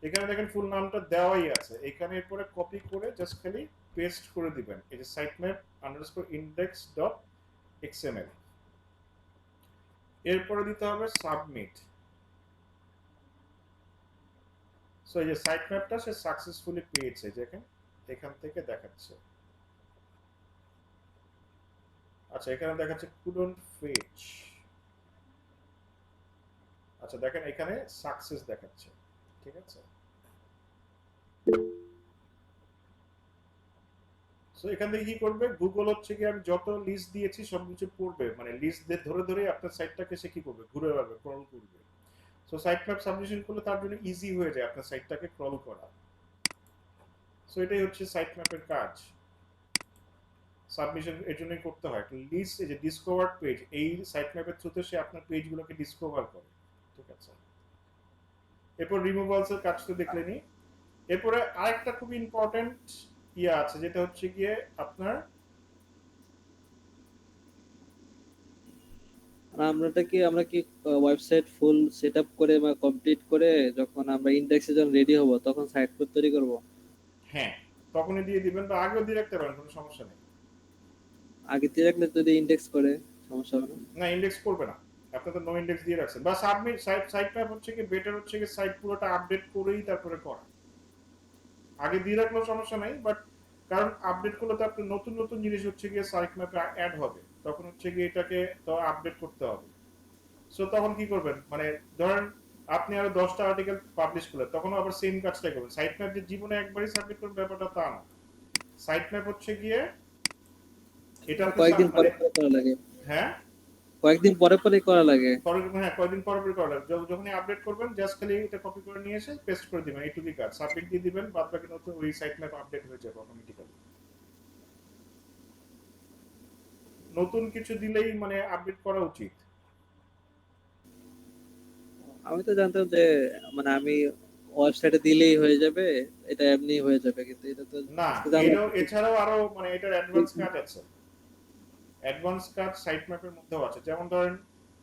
[SPEAKER 1] এখানে দেখেন ফুল নামটা দেওয়াই আছে, এখানে এরপরে কপি করে জাস্ট খালি পেস্ট করে দিবেন এই যে sitemap_index.xml। এরপরে দিতে হবে সাবমিট। সো এই যে সাইট ম্যাপটা সে সাকসেসফুলি পেয়েছে, দেখেন এখান থেকে দেখাচ্ছে। আচ্ছা এখানে দেখাচ্ছে couldn't fetch। আচ্ছা দেখেন এখানে সাকসেস দেখাচ্ছে, ঠিক আছে। সো এখান থেকে কি করবে, গুগল হচ্ছে কি আমি যত লিস্ট দিয়েছি সবকিছু পড়বে, মানে লিস্ট ধরে ধরে আপনার সাইটটাকে সে কি করবে, ঘুরে বেড়াবে, ক্রল করবে। সো সাইট ম্যাপ সাবমিশন করলে তার জন্য ইজি হয়ে যায় আপনার সাইটটাকে ক্রল করা। সো এটাই হচ্ছে সাইট ম্যাপের কাজ। সাবমিশন এর জন্যই করতে হয়। লিস্ট এই যে ডিসকভারড পেজ, এই সাইট ম্যাপের থ্রুতে সে আপনার পেজগুলোকে ডিসকভার করে, ঠিক আছে। এরপর রিমুভালস এর কাজ তো দেখলেনি। এরপরে আরেকটা খুব ইম্পর্টেন্ট ইয়ে আছে, যেটা হচ্ছে গিয়ে আপনার
[SPEAKER 3] আমরা কি ওয়েবসাইট ফুল সেটআপ করে বা কমপ্লিট করে যখন আমরা ইনডেক্সে যখন রেডি হব তখন সাইট কোড তৈরি করব?
[SPEAKER 1] হ্যাঁ তখনই দিয়ে দিবেন, বা আগেও দিয়ে রাখতে পারেন, কোনো সমস্যা নেই।
[SPEAKER 3] আগে দিয়ে রাখলে যদি ইনডেক্স করে সমস্যা হবে না?
[SPEAKER 1] না ইন্ডেক্স করবে না, আপনি তো নো ইন্ডেক্স দিয়ে রাখছেন। বা সাবমিট সাইট ম্যাপ হচ্ছে কি বেটার হচ্ছে কি সাইট পুরোটা আপডেট করেই তারপরে করা। আগে দিয়ে রাখলেও সমস্যা নাই, বাট কারণ আপডেট করলে তো আপনি নতুন নতুন জিনিস হচ্ছে গিয়ে সাইট ম্যাপে অ্যাড হবে, তখন হচ্ছে গিয়ে এটাকে তো আপডেট করতে হবে। সো তখন কি করবেন, মানে ধরেন আপনি আরো 10টা আর্টিকেল পাবলিশ করলেন, তখন আবার সেম কাজটাই করবেন। সাইট ম্যাপ যে জীবনে একবারই সাবমিট করবেন ব্যাপারটা তা না। সাইট ম্যাপ হচ্ছে গিয়ে এটা
[SPEAKER 3] কয়েকদিন পরে
[SPEAKER 1] মানে
[SPEAKER 3] পরে করা লাগে।
[SPEAKER 1] হ্যাঁ
[SPEAKER 3] কয়েকদিন পরে পরে করা লাগে।
[SPEAKER 1] হ্যাঁ কয়েকদিন পরে পরে করা লাগবে। যখনই আপডেট করবেন জাস্ট খালি এটা কপি করে নিয়ে এসে পেস্ট করে দিবেন, এইটুকুই কাজ। সাবমিট দিয়ে দিবেন, বাদ বাকি নতুন ওই সাইট ম্যাপ আপডেট হয়ে যাবে অটোমেটিক্যালি। নতুন কিছু দিলেই মানে আপডেট করা উচিত।
[SPEAKER 3] আমি তো জানতাম যে মানে আমি ওয়েবসাইটে দিলেই হয়ে যাবে, এটা এমনি হয়ে যাবে, কিন্তু এটা তো
[SPEAKER 1] না
[SPEAKER 3] আজকে জানলাম।
[SPEAKER 1] এছাড়াও আরো মানে এটার অ্যাডভান্স কাজ আছে। অ্যাডভান্স কাজ সাইট ম্যাপের মধ্যেও আছে। যেমন ধরেন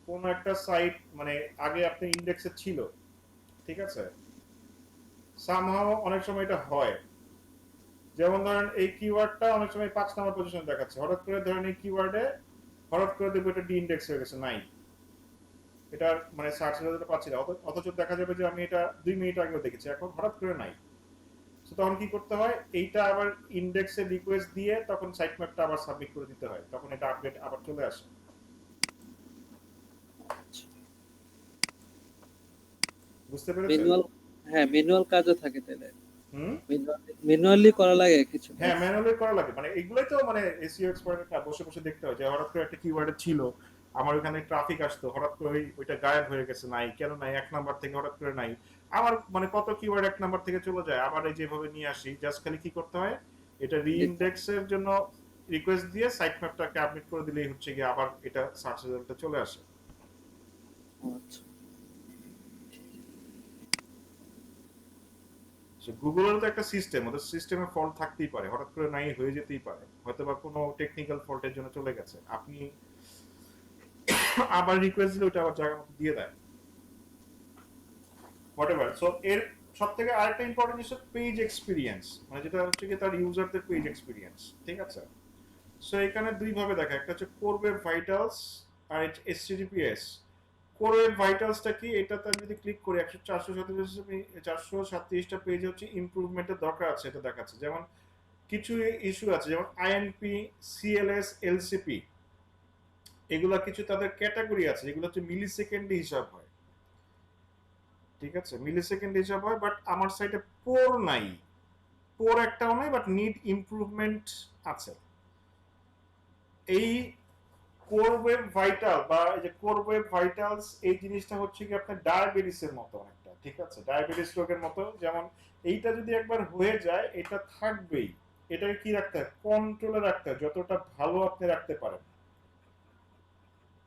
[SPEAKER 1] কোন একটা সাইট মানে আগে আপনি ইন্ডেক্সে ছিল, ঠিক আছে, সামহাও অনেক সময় এটা হয়। যেমন ধরেন এই কিওয়ার্ডটা অনেক সময় 5 নাম্বার পজিশনে দেখাচ্ছে, হঠাৎ করে ধরেন এই কিওয়ার্ডে হঠাৎ করে দেখবো এটা ডি ইন্ডেক্স হয়ে গেছে, নাই, এটা মানে সার্চ রেজাল্টে পাচ্ছি না, অথচ দেখা যাবে যে আমি এটা 2 মিনিট আগেও দেখেছি, এখন হঠাৎ করে নাই। তো তখন কি করতে হয়, এইটা আবার ইন্ডেক্সে রিকোয়েস্ট দিয়ে তখন সাইট ম্যাপটা আবার সাবমিট করে দিতে হয়, তখন এটা আপডেট আবার চলে আসে। বুঝতে পেরেছেন?
[SPEAKER 3] ম্যানুয়াল, হ্যাঁ ম্যানুয়াল কাজও থাকে তাহলে।
[SPEAKER 1] হুম,
[SPEAKER 3] ম্যানুয়ালি করা লাগে কিছু কাজ।
[SPEAKER 1] হ্যাঁ ম্যানুয়ালি করা লাগে। মানে এগুলোই তো মানে এসইও এক্সপার্টের কাজ, বসে বসে দেখতে হয় যে হঠাৎ করে একটা কিওয়ার্ড ছিল, আমার ওখানে ট্রাফিক আসতো, হঠাৎ করে ওইটা গায়েব হয়ে গেছে, নাই কেন, নাই 1 নাম্বার থেকে হঠাৎ করে নাই। আমার মানে কত কিওয়ার্ড 1 নাম্বার থেকে চলে যায়, আবার এই যেভাবে নিয়ে আসি, জাস্ট খালি কি করতে হয়, এটা রিইন্ডেক্সের জন্য রিকোয়েস্ট দিয়ে সাইট ম্যাপটাকে আপডেট করে দিলেই হচ্ছে গিয়ে আবার এটা সার্চ রেজাল্টে চলে আসে।
[SPEAKER 3] আচ্ছা।
[SPEAKER 1] গুগলের তো একটা সিস্টেম, ওদের সিস্টেমে ফল্ট থাকতেই পারে, হঠাৎ করে নাই হয়ে যেতেই পারে, হয়তো বা কোনো টেকনিক্যাল ফল্টের জন্য চলে গেছে, আপনি আবার রিকোয়েস্ট দিলে ওটা আবার জায়গা মতো দিয়ে দেয়, হোয়াটএভার। সো এর সবথেকে আরেকটা ইম্পর্টেন্ট জিনিস পেজ এক্সপিরিয়েন্স, মানে যেটা হচ্ছে কি তার ইউজারদের পেজ এক্সপিরিয়েন্স, ঠিক আছে। সো এখানে দুই ভাবে দেখা, একটা হচ্ছে কোর ওয়েব ভাইটালস আর এইচটিটিপিএস। কোর ওয়েব ভাইটালসটা কি, এটাতে আমি যদি ক্লিক করি 437টা পেজ হচ্ছে ইমপ্রুভমেন্টের দরকার আছে, এটা দেখাচ্ছে। যেমন কিছু ইস্যু আছে, যেমন আইএনপি, সিএলএস, এলসিপি, এগুলা কিছু তাদের ক্যাটাগরি আছে যেগুলো হচ্ছে মিলি সেকেন্ডে হিসাব হয়, ঠিক আছে, মিলি সেকেন্ডে হিসাব হয়। বাট আমার সাইটে পোর নাই, পোর একটাও নাই, বাট নিড ইমপ্রুভমেন্ট আছে। এই কোর ওয়েব ভাইটাল বা এই যে কোর ওয়েব ভাইটালস, এই জিনিসটা হচ্ছে কি আপনার ডায়াবেটিসের মতো অনেকটা, ঠিক আছে, ডায়াবেটিস রোগের মতো। যেমন এইটা যদি একবার হয়ে যায় এটা থাকবেই, এটাকে কি রাখতে হয়, কন্ট্রোলে রাখতে হয়, যতটা ভালো আপনি রাখতে পারেন।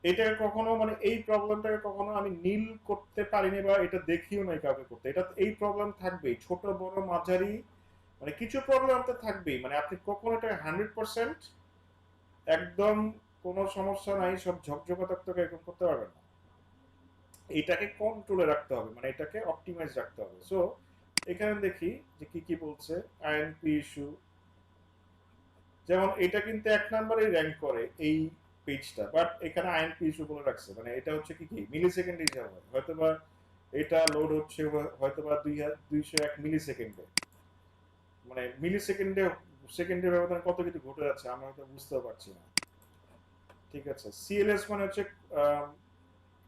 [SPEAKER 1] এটাকে কখনো মানে এই প্রবলেমটাকে কখনো আমি নীল করতে পারিনি বা এটা দেখিও নাই কাউকে করতে। এটা এই প্রবলেম থাকবেই, ছোট বড় মাঝারি, মানে কিছু প্রবলেম তো থাকবেই। মানে আপনি কখনো এটা 100% একদম কোনো সমস্যা নাই, সব ঝকঝকে তকতকে এরকম করতে পারবেন না। এটাকে কন্ট্রোলে রাখতে হবে, মানে এটাকে অপটিমাইজ রাখতে হবে। সো এখানে দেখি যে কি কি বলছে। আইএনপি ইস্যু, যেমন এটা কিন্তু 1 নম্বরে র‍্যাঙ্ক করে এই পেজটা, বাট এখানে আইএনপি ইস্যু বলে রাখছে, মানে এটা হচ্ছে কি মিলি সেকেন্ডে হিসাব হয়, হয়তোবা এটা লোড হচ্ছে হয়তোবা 201 মিলি সেকেন্ডে, মানে মিলি সেকেন্ডে সেকেন্ডের ব্যবধানে কত কিছু ঘটে যাচ্ছে আমরা হয়তো বুঝতেও পারছি না। ঠিক আছে, সিএলএস মানে হচ্ছে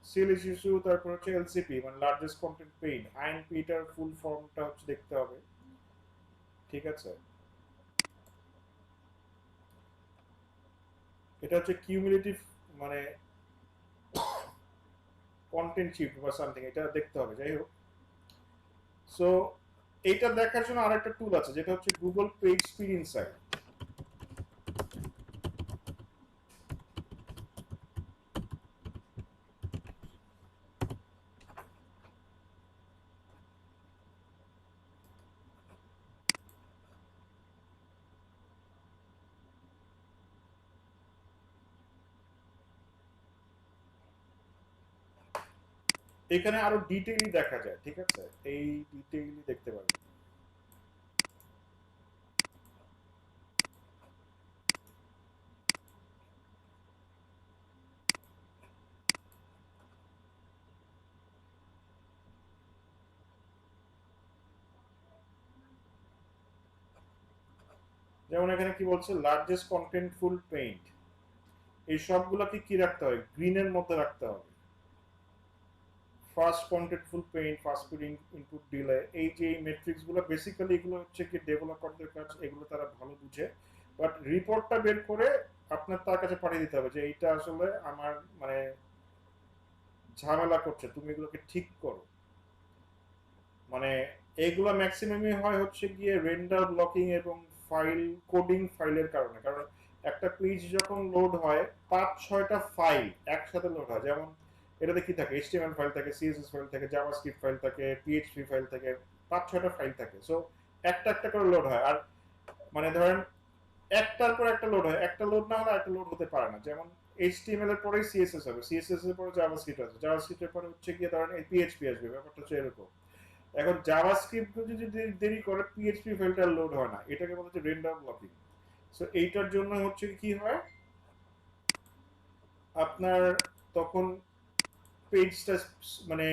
[SPEAKER 1] সিএলএস ইস্যু, তারপর হচ্ছে এলসিপি মানে লার্জেস্ট কন্টেন্ট পেইন, আইএনপি এটার ফুল ফর্মটা হচ্ছে দেখতে হবে। ঠিক আছে, এটা হচ্ছে কিউমুলেটিভ মানে কন্টেন্ট শিফট বা সামথিং, এটা দেখতে হবে। যাই হোক, সো এইটা দেখার জন্য আরেকটা টুল আছে যেটা হচ্ছে গুগল পেজ স্পিড ইনসাইট। এখানে আরো ডিটেইলি দেখা যায়। ঠিক আছে, এই ডিটেইলি দেখতে পাবেন। যেমন এখানে কি বলছে, লার্জেস্ট কন্টেন্টফুল পেইন্ট, এই সবগুলোকে কি রাখতে হবে, গ্রিনের মধ্যে রাখতে হবে। First contentful paint, first input delay, এই যে মেট্রিক্স গুলো বেসিক্যালি এগুলো হচ্ছে কি ডেভেলপারদের কাজ, এগুলো তারা ভালো বুঝে, বাট রিপোর্টটা বের করে আপনার তার কাছে পাঠিয়ে দিতে হবে যে এইটা আসলে আমার মানে ঝামেলা করছে, তুমি এগুলোকে ঠিক করো। মানে এইগুলো ম্যাক্সিমামই হয় হচ্ছে গিয়ে রেন্ডার ব্লকিং এবং ফাইল কোডিং ফাইলের কারণে। কারণ একটা পেজ যখন লোড হয় 5-6টা ফাইল একসাথে লোড হয়। যেমন এটাতে কি থাকে, এইচটিএমএল ফাইল থাকে, সিএসএস ফাইল থাকে, জাভাস্ক্রিপ্ট ফাইল থাকে, পিএইচপি ফাইল থাকে, 5-6টা ফাইল থাকে। সো একটা একটা করে লোড হয়। আর মানে ধরেন একটার পর একটা লোড হয়, একটা লোড না হলে একটা লোড হতে পারে না। যেমন এইচটিএমএল এর পরে সিএসএস হবে, সিএসএস এর পরে জাভাস্ক্রিপ্ট আসবে, জাভাস্ক্রিপ্টের পরে হচ্ছে গিয়ে ধরেন পিএইচপি আসবে। ব্যাপারটা হচ্ছে এরকম। এখন জাভাস্ক্রিপ্ট যদি দেরি করে পিএইচপি ফাইলটা লোড হয় না, এটাকে বলা হচ্ছে রেন্ডার ব্লকিং। সো এইটার জন্য হচ্ছে কি হয়, আপনার তখন পেজটা মানে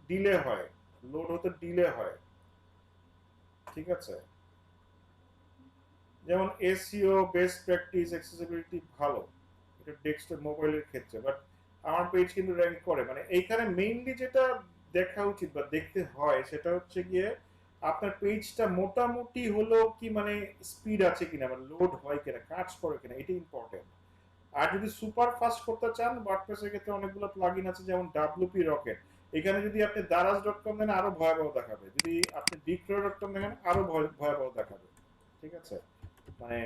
[SPEAKER 1] ডিলে হয়, লোড হতে ডিলে হয়। ঠিক আছে, যেমন এসইও বেস্ট প্র্যাকটিস অ্যাক্সেসিবিলিটি ভালো, এটা ডেস্কটপ মোবাইলের ক্ষেত্রে, বাট আমার পেজ কিন্তু র্যাঙ্ক করে। মানে এইখানে মেইনলি যেটা দেখা উচিত বা দেখতে হয় সেটা হচ্ছে গিয়ে আপনার পেজটা মোটামুটি হলো কি মানে স্পিড আছে কিনা, মানে লোড হয় কিনা, কাজ করে কিনা, এটা ইম্পর্টেন্ট। আর যদি সুপার ফাস্ট করতে চান, ওয়ার্ডপ্রেসের ক্ষেত্রে অনেকগুলো প্লাগইন আছে, যেমন ডাব্লিউপি রকেট। এখানে যদি আপনি দারাজ.com দেন আরো ভয়াবহ দেখাবে, যদি আপনি ডিক্রয়.com দেখেন আরো ভয়াবহ দেখাবে। ঠিক আছে, মানে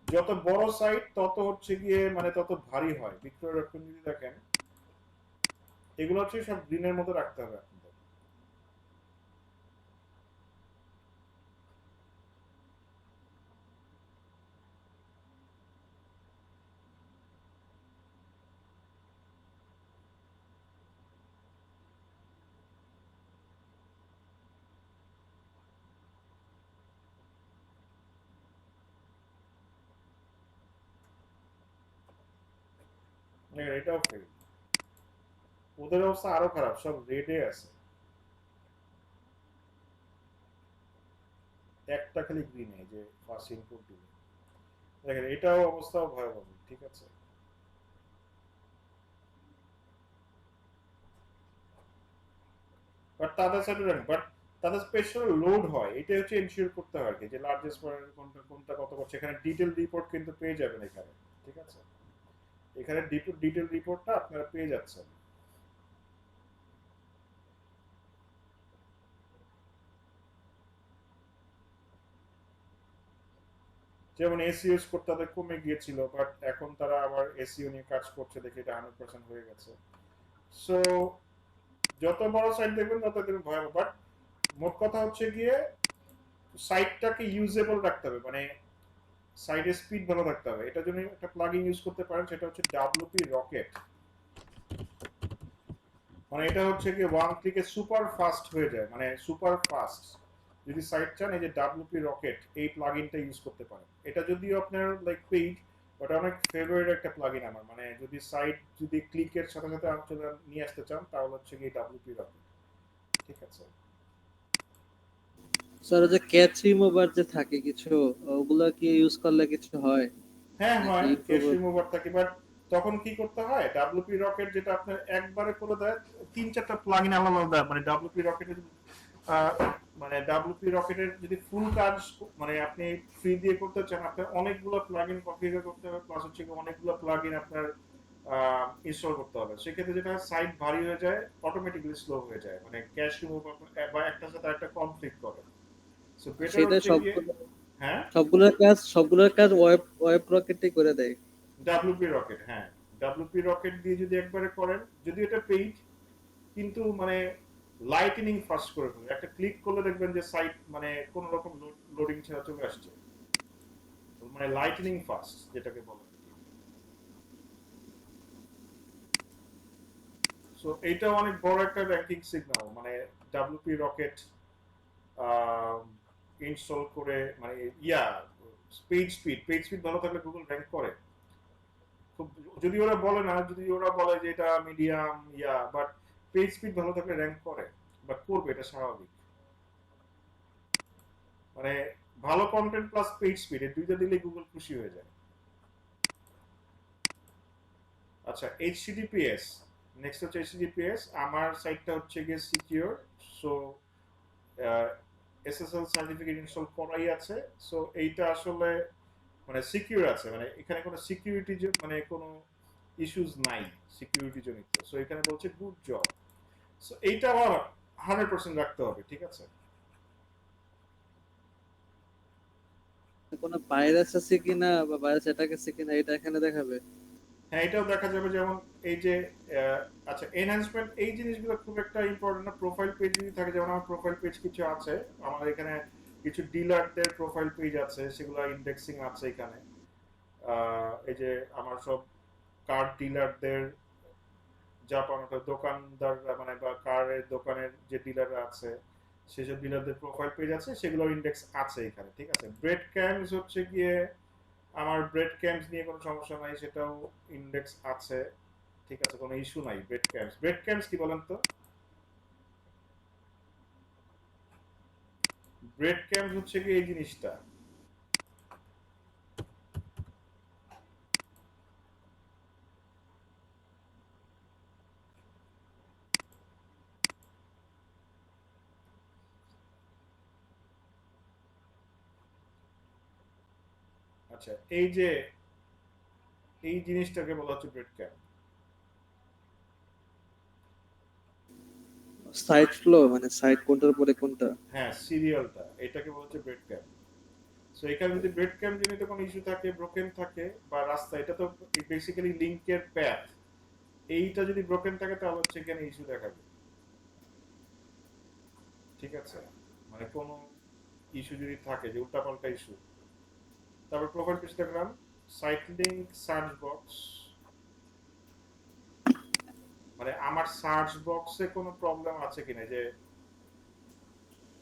[SPEAKER 1] যত বড় সাইট তত হচ্ছে গিয়ে মানে তত ভারী হয়। বিক্রয়.com যদি দেখেন, এগুলো হচ্ছে সব গ্রিনের মতো রাখতে হবে আপনাদের। এটাও ফেল, ওদের অবস্থা আরো খারাপ, সব রেডে আছে, একটা খালি গ্রিনে যে ফার্স্ট ইনপুট দিলে। দেখেন এটাও অবস্থাও ভয়াবহ। ঠিক আছে, বাট তাদের সাথে বাট তাদের স্পেশাল লোড হয়, এটা হচ্ছে এনশিওর করতে হয় কি যে লার্জেস্ট কোনটা কোনটা কত করছে। এখানে ডিটেল রিপোর্ট কিন্তু পেয়ে যাবেন এখানে। ঠিক আছে, এখানে ডিটেল রিপোর্টটা আপনারা পেয়ে যাচ্ছেন। যেমন এসইও স্কোর তাদের কমে গিয়েছিল, বাট এখন তারা আবার এসইও নিয়ে কাজ করছে, দেখে এটা 100% হয়ে গেছে। সো যত বড় সাইট দেখবেন তত দেখবেন ভয়াবহ। বাট মোট কথা হচ্ছে গিয়ে সাইটটাকে ইউজেবল রাখতে হবে, মানে সাইডে স্পিড ভালো থাকতে হবে। এটার জন্য একটা প্লাগইন ইউজ করতে পারেন, সেটা হচ্ছে ডাব্লিউপি রকেট। মানে এটা হচ্ছে কি ওয়ান ক্লিকে সুপার ফাস্ট হয়ে যায়, মানে সুপার ফাস্ট। যদি সাইট চান, এই যে ডাব্লিউপি রকেট এই প্লাগইনটা ইউজ করতে পারেন। এটা যদিও আপনার লাইক পেইড, বাট অনেক ফেভারিট একটা প্লাগইন আমার। মানে যদি সাইট যদি ক্লিকের সাথে সাথে চলে নিয়ে আসতে চান, তাহলে হচ্ছে কি ডাব্লিউপি রকেট। ঠিক আছে।
[SPEAKER 3] স্যার যে ক্যাচ রিমুভার যে থাকে কিছু, ওগুলা কি ইউজ করলে কিছু হয়
[SPEAKER 1] হ্যাঁ
[SPEAKER 3] নাকি
[SPEAKER 1] হয়, ক্যাশ
[SPEAKER 3] ইমপ্রুভ?
[SPEAKER 1] রিমুভার থাকে, বাট তখন কি করতে হয়, ডাব্লিউপি রকেট যেটা আপনার একবারে করে দেয়, তিন চারটা প্লাগইন আলাদা আলাদা। মানে ডাব্লিউপি রকেটের মানে ডাব্লিউপি রকেটের যদি ফুল কাজ মানে আপনি ফ্রি দিয়ে করতে চান, আপনার অনেকগুলো প্লাগইন কনফিগার করতে হবে, প্লাস হচ্ছে অনেকগুলো প্লাগইন আপনার ইনস্টল করতে হবে। সেক্ষেত্রে যেটা সাইট ভারী হয়ে যায়, অটোমেটিক্যালি স্লো হয়ে যায়, মানে ক্যাশ রিমুভার বা একটার সাথে একটা কনফ্লিক্ট করে। সো বেটার
[SPEAKER 3] সেটা
[SPEAKER 1] হচ্ছে গিয়ে, হ্যাঁ,
[SPEAKER 3] সবগুলোর কাজ ওয়েব রকেটই করে দেয়।
[SPEAKER 1] ডাব্লিউপি রকেট, হ্যাঁ, ডাব্লিউপি রকেট দিয়ে যদি একবারে করেন, যদি এটা পেইড, কিন্তু মানে লাইটনিং ফাস্ট করে ফেলে। একটা ক্লিক করলে দেখবেন যে সাইট মানে কোন রকম লোডিং ছাড়া চলে আসছে, মানে লাইটনিং ফাস্ট যেটাকে বলে। সো এইটা অনেক বড় একটা র্যাঙ্কিং সিগন্যাল, মানে ডাব্লিউপি রকেট ইনস্টল করে, মানে ইয়া পেজ স্পিড ভালো থাকলে গুগল র্যাঙ্ক করে খুব। যদি ওরা বলে না, যদি ওরা বলে যে এটা medium yeah, but page speed ভালো থাকলে র্যাঙ্ক করে বা করবে, এটা স্বাভাবিক। মানে ভালো কন্টেন্ট প্লাস পেজ স্পিড এই দুইটা দিলে গুগল খুশি হয়ে যায়। আচ্ছা, এইচটিটিপিএস, নেক্সট হচ্ছে এইচটিটিপিএস। আমার সাইটটা হচ্ছে গিয়ে secure, so SSL certificate install করাই আছে। সো এইটা আসলে মানে সিকিউর আছে, মানে এখানে কোনো সিকিউরিটি মানে কোনো ইস্যুস নাই সিকিউরিটি জনিত। সো এখানে বলছে গুড জব। সো এইটা আমার 100% রাখতে হবে, ঠিক আছে।
[SPEAKER 3] কোনো ভাইরাস আছে কিনা বা ভাইরাস অ্যাটাক আছে কিনা এটা এখানে দেখাবে।
[SPEAKER 1] হ্যাঁ, এটাও দেখা যাবে। যেমন এই যে আচ্ছা, এনহ্যান্সমেন্ট এই জিনিসগুলো খুব একটা ইম্পর্টেন্ট না। প্রোফাইল পেজ যদি থাকে, যেমন আমার প্রোফাইল পেজ কিছু আছে, আমার এখানে কিছু ডিলারদের প্রোফাইল পেজ আছে, সেগুলো ইন্ডেক্সিং আছে এখানে। এই যে আমার সব কার ডিলারদের জাপান দোকানদার, মানে বা কারের দোকানের যে ডিলাররা আছে, সেসব ডিলারদের প্রোফাইল পেজ আছে, সেগুলো ইন্ডেক্স আছে এখানে, ঠিক আছে। ব্রেড ক্যাম্পস হচ্ছে গিয়ে আমার ব্রেড ক্যাম্পস নিয়ে কোনো সমস্যা নাই, সেটাও ইন্ডেক্স আছে, ঠিক আছে, কোনো ইস্যু নাই। ব্রেড ক্যাম্পস কি বলেন তো? ব্রেড ক্যাম্পস হচ্ছে কি এই জিনিসটা, আচ্ছা এই যে এই জিনিসটাকে বলা হচ্ছে ব্রেড ক্যাম্প।
[SPEAKER 3] সাইট ফ্লো মানে সাইট কোনটার পরে কোনটা।
[SPEAKER 1] হ্যাঁ, সিরিয়ালটা, এটাকে বলা হচ্ছে ব্রেড ক্যাম্প। সো এখানে যদি ব্রেড ক্যাম্প জনিত কোনো ইস্যু থাকে, ব্রোকেন থাকে, বা রাস্তা, এটা তো বেসিক্যালি লিংকের প্যাথ, এইটা যদি ব্রোকেন থাকে, তাহলে হচ্ছে এখানে ইস্যু দেখাবে, ঠিক আছে। মানে কোনো ইস্যু যদি থাকে, যে উল্টাপাল্টা ইস্যু। তারপর প্রোফাইল পেজ দেখলাম, সাইট লিংক সার্চ বক্স, মানে আমার সার্চ বক্সে কোনো প্রবলেম আছে কিনা, যে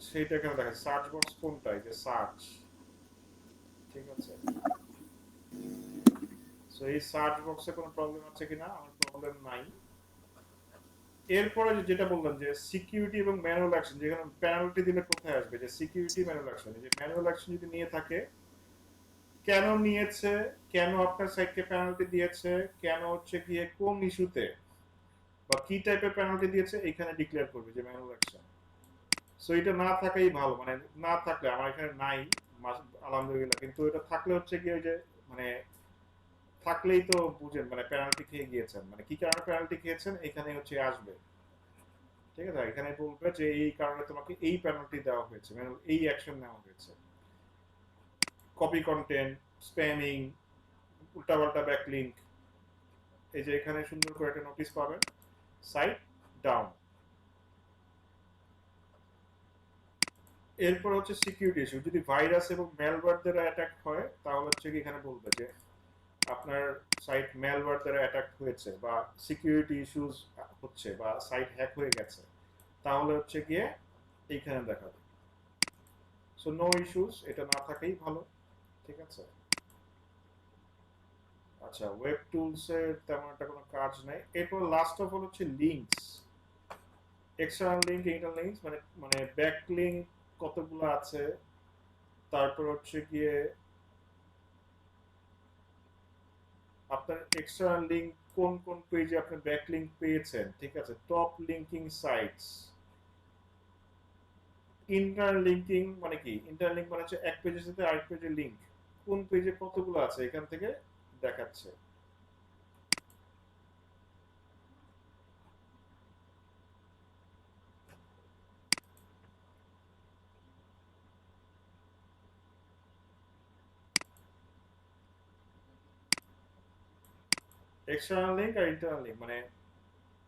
[SPEAKER 1] সেইটা এখানে দেখা সার্চ বক্স কোনটা, এই যে সার্চ, ঠিক আছে। সো এই সার্চ বক্সে কোনো প্রবলেম আছে কিনা, আমার প্রবলেম নাই। এরপরে যেটা বললাম যে সিকিউরিটি এবং ম্যানুয়াল অ্যাকশন, যেখানে পেনাল্টি দিলে কোথায় আসবে, যে সিকিউরিটি ম্যানুয়াল অ্যাকশন। এই যে ম্যানুয়াল অ্যাকশন যদি নিয়ে থাকে, কেন নিয়েছে, কেন আপনার সাইটকে পেনাল্টি দিয়েছে, কেন হচ্ছে গিয়ে কোন ইস্যুতে বা কি টাইপের পেনাল্টি দিয়েছে, এখানে ডিক্লেয়ার করবে যে ম্যানুয়াল অ্যাকশন। সো এটা না থাকাই ভালো, মানে না থাকলে, আমার এখানে নাই আলহামদুলিল্লাহ, কিন্তু এটা থাকলে হচ্ছে কি ওই যে মানে থাকলেই তো বুঝেন, মানে পেনাল্টি খেয়ে গিয়েছেন, মানে কি কারণে পেনাল্টি খেয়েছেন এখানে হচ্ছে আসবে, ঠিক আছে। এখানে বলবে যে এই কারণে তোমাকে এই পেনাল্টি দেওয়া হয়েছে, মানে এই অ্যাকশন নেওয়া হয়েছে। কপি কন্টেন্ট, স্প্যামিং, উল্টাপাল্টা ব্যাকলিংক, এই যে এখানে সুন্দর করে একটা নোটিশ পাবেন, সাইট ডাউন। এরপর হচ্ছে সিকিউরিটি ইস্যু। যদি ভাইরাস এবং ম্যালওয়্যার দ্বারা অ্যাটাক হয় তাহলে হচ্ছে কি এখানে বলবে যে আপনার সাইট ম্যালওয়্যার দ্বারা অ্যাটাক হয়েছে বা সিকিউরিটি ইস্যুস হচ্ছে বা সাইট হ্যাক হয়ে গেছে, তাহলে হচ্ছে গিয়ে এইখানে দেখাবে। সো নো ইস্যুস, এটা না থাকাই ভালো। ঠিক আছে। আচ্ছা, ওয়েব টুলস এর তেমন একটা কোনো কাজ নাই। এরপর লাস্ট অফ অল হচ্ছে links, external link, internal links, মানে মানে ব্যাক লিঙ্ক কতগুলো আছে, তারপর হচ্ছে গিয়ে আপনার এক্সটার্নাল লিঙ্ক কোন কোন পেজে আপনি ব্যাক লিঙ্ক পেয়েছেন। ঠিক আছে, top linking sites. Internal linking মানে কি? ইন্টারনাল লিঙ্ক মানে হচ্ছে এক পেজের সাথে আরেক পেজের লিঙ্ক, কোন পেজে কতগুলো আছে এখান থেকে দেখাচ্ছে। এক্সটার্নাল লিঙ্ক আর ইন্টারনাল লিঙ্ক মানে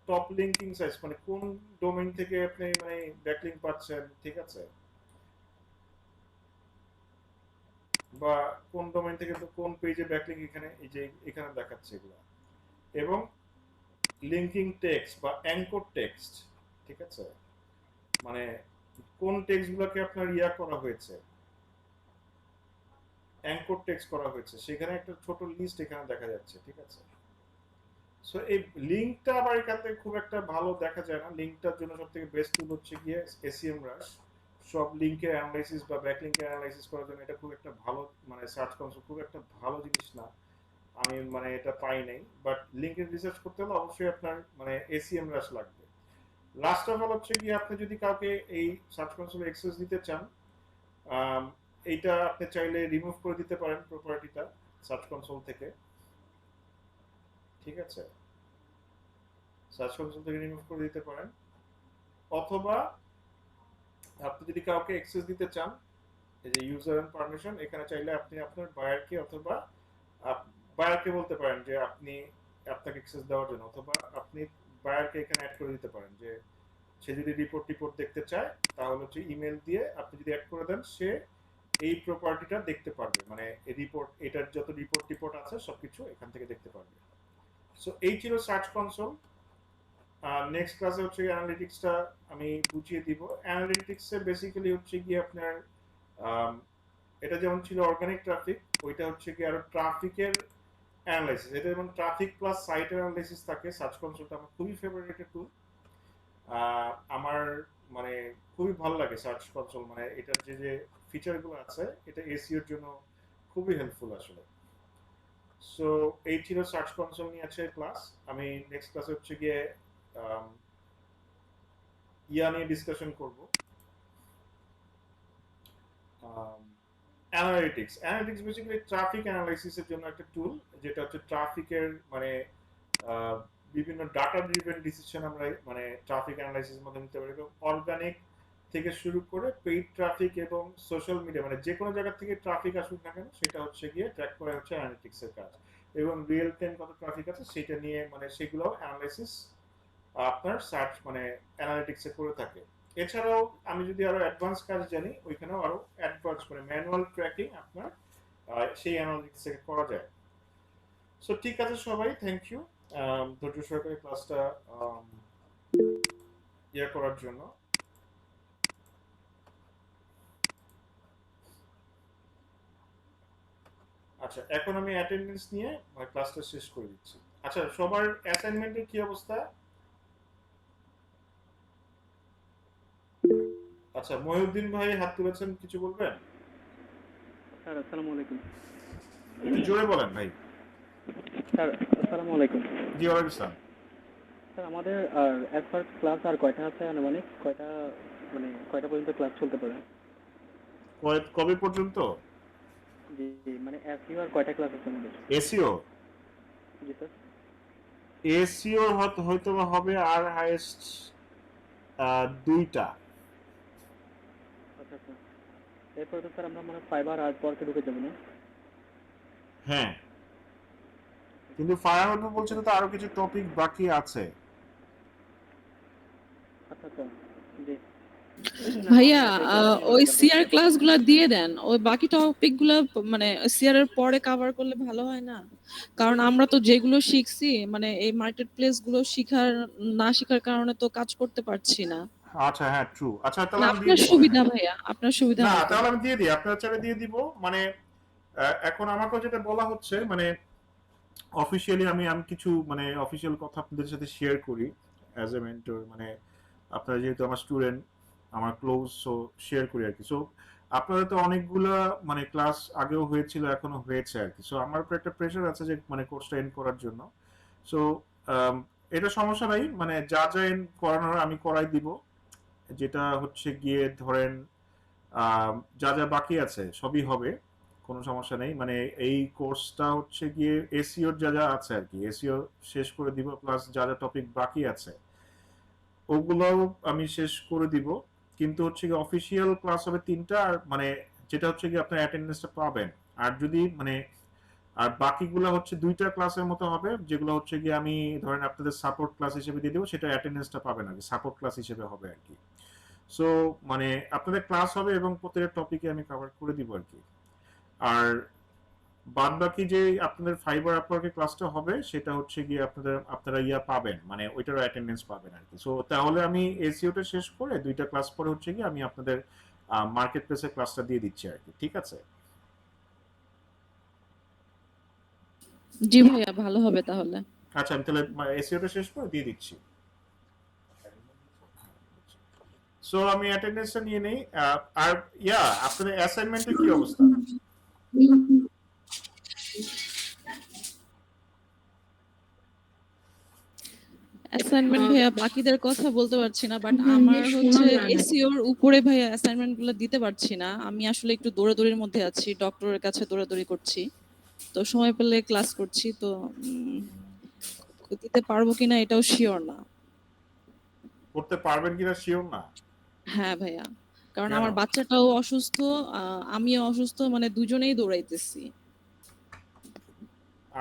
[SPEAKER 1] টপ লিঙ্কিং সাইটস মানে কোন ডোমেইন থেকে আপনি মানে ব্যাকলিঙ্ক পাচ্ছেন। ঠিক আছে, বা কোন ডোমেইন থেকে কোন পেজে ব্যাকলিঙ্ক, এখানে এই যে এখানে দেখাচ্ছে এগুলো। এবং লিঙ্কিং টেক্সট বা অ্যাঙ্কর টেক্সট। ঠিক আছে, মানে কোন টেক্সটগুলোকে আপনার ইয়া করা হয়েছে, অ্যাঙ্কর টেক্সট করা হয়েছে, সেখানে একটা ছোট লিস্ট এখানে দেখা যাচ্ছে। ঠিক আছে, সো এই লিঙ্কটা আবার এখান থেকে খুব একটা ভালো দেখা যায় না। লিঙ্কটার জন্য সব থেকে বেস্ট টুল হচ্ছে গিয়ে এসিএম রাশ। সব লিঙ্কের অ্যানালাইসিস বা ব্যাকলিঙ্কের অ্যানালাইসিস করার জন্য এটা খুব একটা ভালো, মানে সার্চ কনসোল খুব একটা ভালো জিনিস না। আমি মানে এটা পাই নাই, বাট লিঙ্কের রিসার্চ করতে হলে অবশ্যই আপনার মানে এসিএম রাশ লাগবে। লাস্ট অফ অল হচ্ছে গিয়ে আপনি যদি কাউকে এই সার্চ কনসোলে অ্যাক্সেস দিতে চান, আম, এইটা আপনি চাইলে রিমুভ করে দিতে পারেন প্রপার্টিটা সার্চ কনসোল থেকে। ঠিক আছে, সার্চ কনসোল থেকে রিমুভ করে দিতে পারেন, অথবা আপনি যদি কাউকে অ্যাক্সেস দিতে চান, এই যে ইউজার এন্ড পারমিশন, এখানে চাইলে আপনি আপনার বায়ারকে অথবা বায়ারকে বলতে পারেন যে আপনি আপনাকে অ্যাক্সেস দেওয়ার জন্য, অথবা আপনি বায়ারকে এখানে অ্যাড করে দিতে পারেন যে সে যদি রিপোর্ট দেখতে চায় তাহলে হচ্ছে ইমেল দিয়ে আপনি যদি অ্যাড করে দেন, সে এই প্রপার্টিটা দেখতে পারবে, মানে এই রিপোর্ট, এটার যত রিপোর্ট আছে সবকিছু এখান থেকে দেখতে পারবে। সো এই ছিল সার্চ কনসোল। নেক্সট ক্লাসে হচ্ছে অ্যানালিটিক্সটা আমি বুঝিয়ে দিব। অ্যানালিটিক্সে বেসিক্যালি হচ্ছে গিয়ে আপনার এটা যেমন ছিল অর্গানিক ট্রাফিক, ওইটা হচ্ছে কি আরো ট্রাফিকের অ্যানালাইসিস। এটা যেমন ট্রাফিক প্লাস সাইট অ্যানালাইসিস থাকে। সার্চ কনসোলটা আমার খুবই ফেভারিট একটা টুল। আমার মানে খুবই ভালো লাগে সার্চ কনসোল, মানে এটার যে যে ফিচারগুলো আছে এটা এসইওর জন্য খুবই হেল্পফুল আসলে। সো এই ছিল সার্চ কনসোল নিয়ে আছে ক্লাস। আমি নেক্সট ক্লাসে হচ্ছে গিয়ে ইয়া নিয়ে ডিসকাশন করব, অ্যানালিটিক্স। অ্যানালিটিক্স বেসিক্যালি ট্রাফিক অ্যানালাইসিসের জন্য একটা টুল, যেটা হচ্ছে ট্রাফিকের মানে বিভিন্ন ডাটা ড্রিভেন ডিসিশন আমরা মানে ট্রাফিক অ্যানালাইসিসের মধ্যে নিতে পারি। এবং অর্গানিক থেকে শুরু করে পেইড ট্রাফিক এবং সোশ্যাল মিডিয়া, মানে যে কোনো জায়গা থেকে ট্রাফিক আসুক না কেন সেটা হচ্ছে গিয়ে ট্র্যাক করা হচ্ছে অ্যানালিটিক্সের কাজ। এবং রিয়েল টাইম কত ট্রাফিক আছে সেটা নিয়ে মানে সেগুলো অ্যানালাইসিস আপনার সার্চ মানে অ্যানালিটিক্সে করে থাকে। এছাড়াও আমি যদি আরো অ্যাডভান্স কাজ জানি, ওইখানেও আরো অ্যাডভান্স মানে ম্যানুয়াল ট্র্যাকিং আপনার সেই অ্যানালিটিক্স থেকে করা যায়। সো ঠিক আছে সবাই, থ্যাংক ইউ ধৈর্য সহকারে ক্লাসটা ইয়ে করার জন্য। আচ্ছা, এখন আমি অ্যাটেন্ডেন্স নিয়ে ক্লাসটা শেষ করে দিচ্ছি। আচ্ছা, সবার অ্যাসাইনমেন্টের কি অবস্থা? আচ্ছা, মহিউদ্দিন ভাই হাত তুলেছেন, কিছু বলবেন?
[SPEAKER 4] স্যার আসসালামু আলাইকুম।
[SPEAKER 1] একটু জোরে বলেন ভাই।
[SPEAKER 4] স্যার আসসালামু আলাইকুম।
[SPEAKER 1] জি, ওয়ালাইকুম আসসালাম।
[SPEAKER 4] স্যার আমাদের আর অ্যাজ পার ক্লাস আর কয়টা আছে আনুমানিক? কয়টা মানে কয়টা পর্যন্ত ক্লাস চলতে পারে?
[SPEAKER 1] কবে পর্যন্ত?
[SPEAKER 4] জি মানে এসইও আর কয়টা ক্লাস আছে আমাদের?
[SPEAKER 1] এসইও
[SPEAKER 4] জি স্যার।
[SPEAKER 1] এসইও হয়তো বা হবে আর হাইয়েস্ট দুইটা।
[SPEAKER 4] আচ্ছা আচ্ছা। এরপর তো স্যার আমরা মানে ফাইবার আর পরকে ঢুকে যাবো না?
[SPEAKER 1] হ্যাঁ, কিন্তু ফায়ার বলছে তো আরো কিছু টপিক বাকি আছে।
[SPEAKER 4] আচ্ছা আচ্ছা। জি।
[SPEAKER 5] ভাইয়া ওই
[SPEAKER 4] রেজাল্ট
[SPEAKER 5] সিআর
[SPEAKER 4] হচ্ছে
[SPEAKER 5] ক্লাসগুলো দিয়ে দেন, ওই বাকি টপিকগুলো মানে সিআর এর পরে কভার করলে ভালো হয় না? কারণ আমরা তো যেগুলো শিখছি মানে এই মার্কেট প্লেস গুলো না শিখার কারণে তো কাজ করতে পারছি না।
[SPEAKER 1] আচ্ছা, হ্যাঁ, ট্রু। আচ্ছা,
[SPEAKER 5] না,
[SPEAKER 1] তাহলে আমি দিয়ে
[SPEAKER 5] আপনার
[SPEAKER 1] দিব। হ্যাঁ,
[SPEAKER 5] সুবিধা ভাইয়া, আপনার সুবিধা
[SPEAKER 1] না,
[SPEAKER 5] মতো।
[SPEAKER 1] তাহলে আমি দিয়ে দিই, আপনার চাইলে দিয়ে দিব। মানে এখন আমাকে যেটা বলা হচ্ছে, মানে অফিসিয়ালি আমি আমি কিছু মানে অফিসিয়াল কথা আপনাদের সাথে শেয়ার করি অ্যাজ এ মেন্টর। মানে আপনারা যেহেতু আমার স্টুডেন্ট, আমার ক্লোজ, সো শেয়ার করি আর কি। সো আপনাদের তো অনেকগুলা মানে ক্লাস আগেও হয়েছিল, এখনো হয়েছে আর কি। সো আমার উপর একটা প্রেশার আছে যে মানে কোর্সটা এন্ড করার জন্য। সো এটা সমস্যা নাই, মানে যা যা এন্ড করানোর আমি করাই দিব। যেটা হচ্ছে গিয়ে ধরেন যা যা বাকি আছে সবই হবে, কোনো সমস্যা নেই। মানে এই কোর্সটা হচ্ছে গিয়ে এসইওর যা যা আছে আর কি, এসইও শেষ করে দিব, প্লাস যা যা টপিক বাকি আছে ওগুলোও আমি শেষ করে দিব। কিন্তু হচ্ছে গিয়ে অফিসিয়াল ক্লাস হবে 3টা, আর মানে যেটা হচ্ছে গিয়ে আপনার অ্যাটেন্ডেন্সটা পাবেন। আর যদি মানে আর বাকিগুলো হচ্ছে 2টা ক্লাসের মতো হবে, যেগুলো হচ্ছে গিয়ে আমি ধরেন আপনাদের সাপোর্ট ক্লাস হিসেবে দিয়ে দেবো, সেটা অ্যাটেন্ডেন্সটা পাবেন আর কি, সাপোর্ট ক্লাস হিসেবে হবে আর কি। সো মানে আপনাদের ক্লাস হবে এবং প্রত্যেকটা টপিকে আমি কভার করে দিব আর কি। আর বাদ বাকি যে আপনাদের ফাইবার আপওয়ার্কের ক্লাসটা হবে, সেটা হচ্ছে গিয়ে আপনারা ইয়া পাবেন, মানে ওইটারও অ্যাটেন্ডেন্স পাবেন আর কি। সো তাহলে আমি এসইওটা শেষ করে 2টা ক্লাস পরে হচ্ছে গিয়ে আমি আপনাদের মার্কেট প্লেসের ক্লাসটা দিয়ে দিচ্ছি আর কি, ঠিক আছে?
[SPEAKER 5] জি ভাইয়া, ভালো হবে তাহলে।
[SPEAKER 1] আচ্ছা, আমি তাহলে এসইওটা শেষ করে দিয়ে দিচ্ছি। সো আমি অ্যাটেন্ডেন্সটা নিয়ে নেই। আর ইয়া, আপনাদের অ্যাসাইনমেন্টের কি অবস্থা?
[SPEAKER 5] অ্যাসাইনমেন্ট ভাইয়া বাকিদের কথা বলতে পারছি না, বাট আমার হচ্ছে এসইওর উপরে ভাইয়া অ্যাসাইনমেন্ট গুলো দিতে পারছি না। আমি আসলে একটু দৌড়াদৌড়ির মধ্যে আছি, ডক্টরের কাছে দৌড়াদৌড়ি করছি, তো সময় পেলে ক্লাস করছি, তো দিতে পারবো কিনা এটাও শিওর না।
[SPEAKER 1] করতে পারবেন কিনা শিওর না?
[SPEAKER 5] হ্যাঁ ভাইয়া, কারণ
[SPEAKER 1] কেন?
[SPEAKER 5] আমার বাচ্চাটাও অসুস্থ, আমিও অসুস্থ, মানে দুজনেই দৌড়াইতেছি।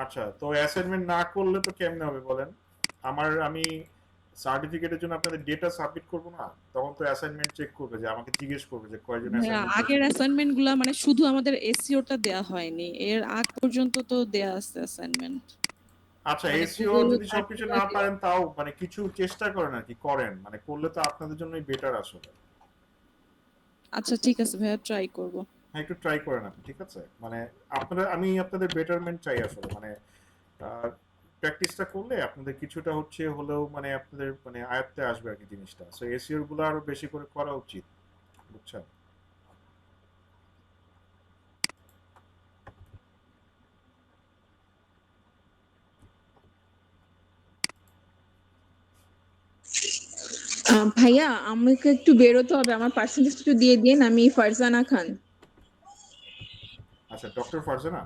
[SPEAKER 1] আচ্ছা, তো অ্যাসাইনমেন্ট না করলে তো কেমনে হবে বলেন? আমি সার্টিফিকেটের জন্য আপনাদের ডেটা সাবমিট করব না, তখন তো অ্যাসাইনমেন্ট চেক করবে, যে আমাকে জিজ্ঞেস করবে যে কয়জন
[SPEAKER 5] ভাইয়া
[SPEAKER 1] অ্যাসাইনমেন্ট
[SPEAKER 5] আগের
[SPEAKER 1] করেছে।
[SPEAKER 5] অ্যাসাইনমেন্ট গুলা মানে শুধু আমাদের এসইওটা দেয়া হয়নি, এর আগ পর্যন্ত তো দেয়া আছে অ্যাসাইনমেন্ট,
[SPEAKER 1] আচ্ছা,
[SPEAKER 5] মানে
[SPEAKER 1] এসইও
[SPEAKER 5] গুগল
[SPEAKER 1] যদি সবকিছু
[SPEAKER 5] সার্টিফিকেট
[SPEAKER 1] না
[SPEAKER 5] দেওয়া।
[SPEAKER 1] পারেন, তাও মানে কিছু চেষ্টা করেন আর কি, করেন, মানে করলে তো আপনাদের জন্যই বেটার আসলে।
[SPEAKER 5] আচ্ছা ঠিক আছে ভাইয়া, ট্রাই করব।
[SPEAKER 1] হ্যাঁ, একটু ট্রাই করেন আপনি, ঠিক আছে? মানে আমি আপনাদের বেটারমেন্ট চাই আসলে। মানে প্র্যাকটিসটা করলে আপনাদের কিছুটা হচ্ছে হলেও মানে আপনাদের মানে আয়ত্তে আসবে আর কি জিনিসটা। সো এসইও গুলো আরো বেশি করে করা উচিত, বুঝছেন?
[SPEAKER 6] ভাইয়া আমাকে একটু বেরোতে হবে, আমার পার্সেন্টেজ একটু দিয়ে দিন, আমি ফারজানা খান।
[SPEAKER 1] আচ্ছা, ডক্টর ফারজানা।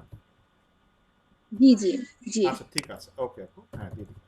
[SPEAKER 6] জি জি জি।
[SPEAKER 1] আচ্ছা, ঠিক আছে, ওকে আপু, হ্যাঁ, দিয়ে দিন।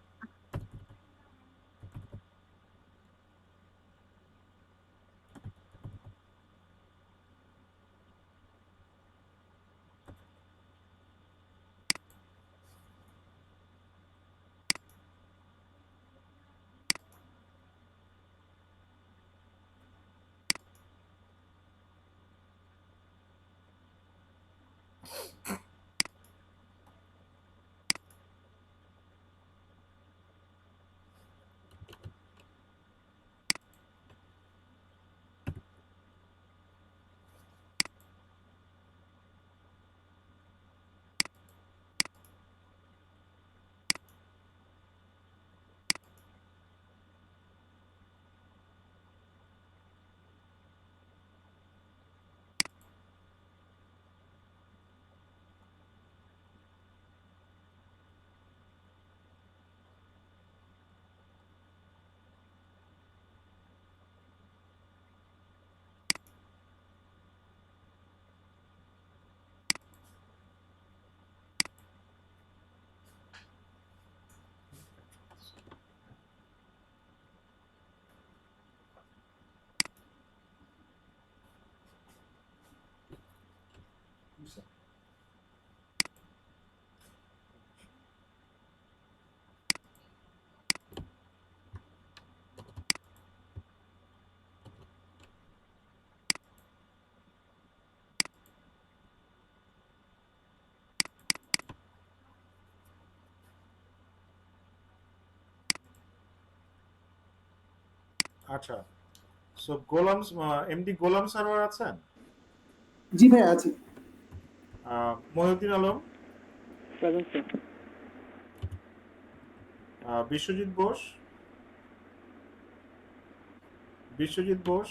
[SPEAKER 1] আচ্ছা, সো গোলাম এমডি গোলাম সারোয়ার আছেন?
[SPEAKER 2] জি ভাই আছি।
[SPEAKER 1] Mohiuddin Alam,
[SPEAKER 4] present sir.
[SPEAKER 1] Biswajit Bose,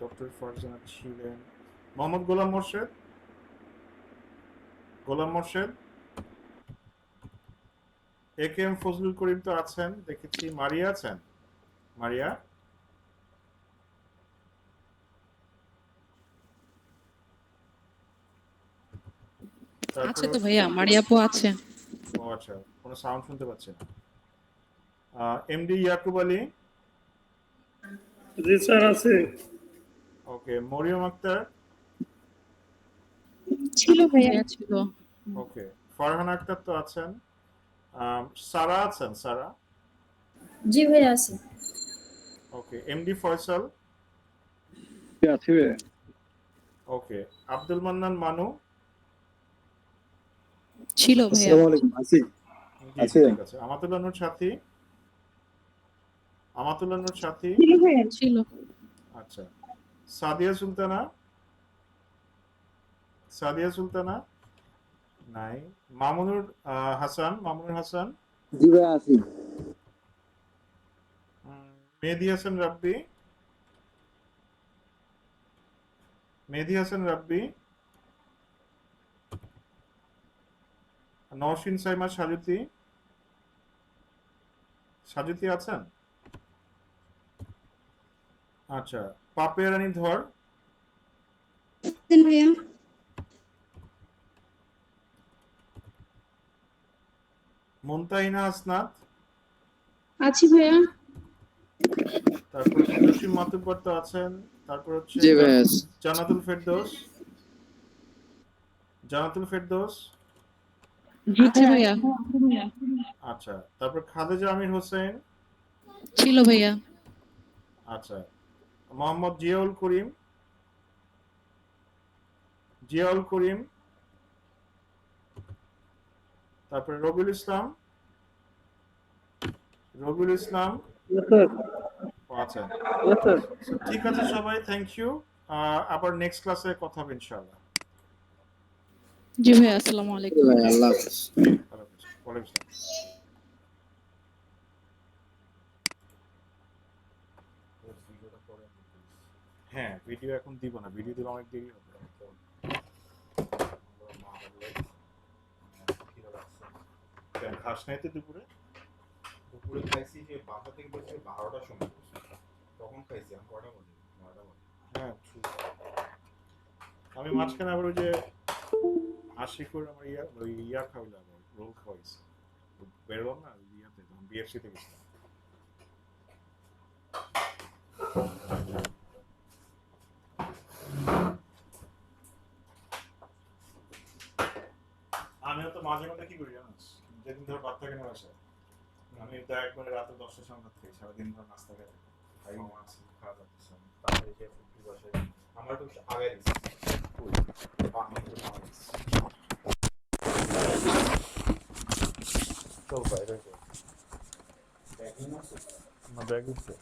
[SPEAKER 1] doctor Farzana ছিলেন, মোহাম্মদ গোলাম মোর্শেদ, এ কে এম ফজলুল করিম তো আছেন দেখেছি। মারিয়া আছেন? মারিয়া
[SPEAKER 5] আছে তো ভাইয়া, মারিয়া আপু আছে।
[SPEAKER 1] ও আচ্ছা, কোনো সাউন্ড শুনতে পাচ্ছি না। এমডি ইয়াকুব আলী,
[SPEAKER 7] জি স্যার আছে।
[SPEAKER 1] ওকে। মরিয়ম আক্তার,
[SPEAKER 6] ছিল ভাইয়া।
[SPEAKER 5] ভাইয়া ছিল।
[SPEAKER 1] ওকে। ফারহান আক্তার তো আছেন। সারা আছেন? সারা,
[SPEAKER 8] জি ভাই আছে।
[SPEAKER 1] ওকে। এমডি ফয়সাল,
[SPEAKER 7] আছে ভাই।
[SPEAKER 1] ওকে। আব্দুল মান্নান মানু,
[SPEAKER 5] ছিল ভাইয়া।
[SPEAKER 7] আসসালামু আলাইকুম। আছি।
[SPEAKER 1] জি,
[SPEAKER 7] আছে।
[SPEAKER 1] ঠিক আছে। আমাতুল্লাহ নূর সাথী,
[SPEAKER 6] ছিল ভাইয়া।
[SPEAKER 5] ছিল।
[SPEAKER 1] আচ্ছা। সাদিয়া সুলতানা নাই। মামুনুর হাসান,
[SPEAKER 7] জি ভাই আছি।
[SPEAKER 1] মেহেদী হাসান রাব্বি, নওশিন সাইমা সাজুতি আছেন? আচ্ছা। পাপিয়া রানী ধর,
[SPEAKER 6] ভাইয়া
[SPEAKER 1] মুনতাহিনা হাসনাত,
[SPEAKER 6] আছি ভাইয়া।
[SPEAKER 1] তারপর হচ্ছে জসিম মাতুব্বর তো আছেন। তারপর হচ্ছে
[SPEAKER 3] জি ভাই আছি।
[SPEAKER 1] জান্নাতুল ফেরদৌস,
[SPEAKER 5] আছে ভাইয়া।
[SPEAKER 1] আচ্ছা। তারপর খালেজা আমির হোসেন,
[SPEAKER 5] ছিল ভাইয়া।
[SPEAKER 1] আচ্ছা। মোহাম্মদ জিয়াউল করিম, তারপরে রবিউল ইসলাম, আচ্ছা। So, ঠিক আছে সবাই, থ্যাংক ইউ। আবার নেক্সট ক্লাসে কথা হবে ইনশাআল্লাহ।
[SPEAKER 5] জি ভাইয়া, আসসালামু আলাইকুম।
[SPEAKER 3] ভাই আল্লাহ হাফেজ।
[SPEAKER 1] ওয়ালাইকুম আসসালাম। হ্যাঁ, ভিডিও এখন দিব না, ভিডিও দিলে অনেক দেরি হবে। খাস নাই তো দুপুরে
[SPEAKER 9] খাইছি যে বাসা থেকে বলছে 12টার সময় তখন খাইছি। আমি কটা বাজে? 9টা বাজে।
[SPEAKER 1] হ্যাঁ, আমি মাঝখানে আবার ওই যে আশিকুর আমার ইয়া খাওয়াইলাম, রোল খাওয়াইছি, বেরোলাম না ইয়াতে, তখন বিএফসিতে গেছিলাম। আমিও তো মাঝে মধ্যে কি করি জানিস, যেদিন ধর ভাত থাকে না বাসায়, আমি তো একবারে রাতে 10টার সময় ভাত খাই, সারাদিন ধর নাস্তা খাই, খাই মাছ খাওয়া যাচ্ছে।
[SPEAKER 9] তারপরে যে ফুটবল বসে আমার একটু আগে দিচ্ছি পানি একটু খাওয়া দিচ্ছি। তো বাইরে ব্যাগ নিয়ে আসো না? ব্যাগ দিচ্ছে।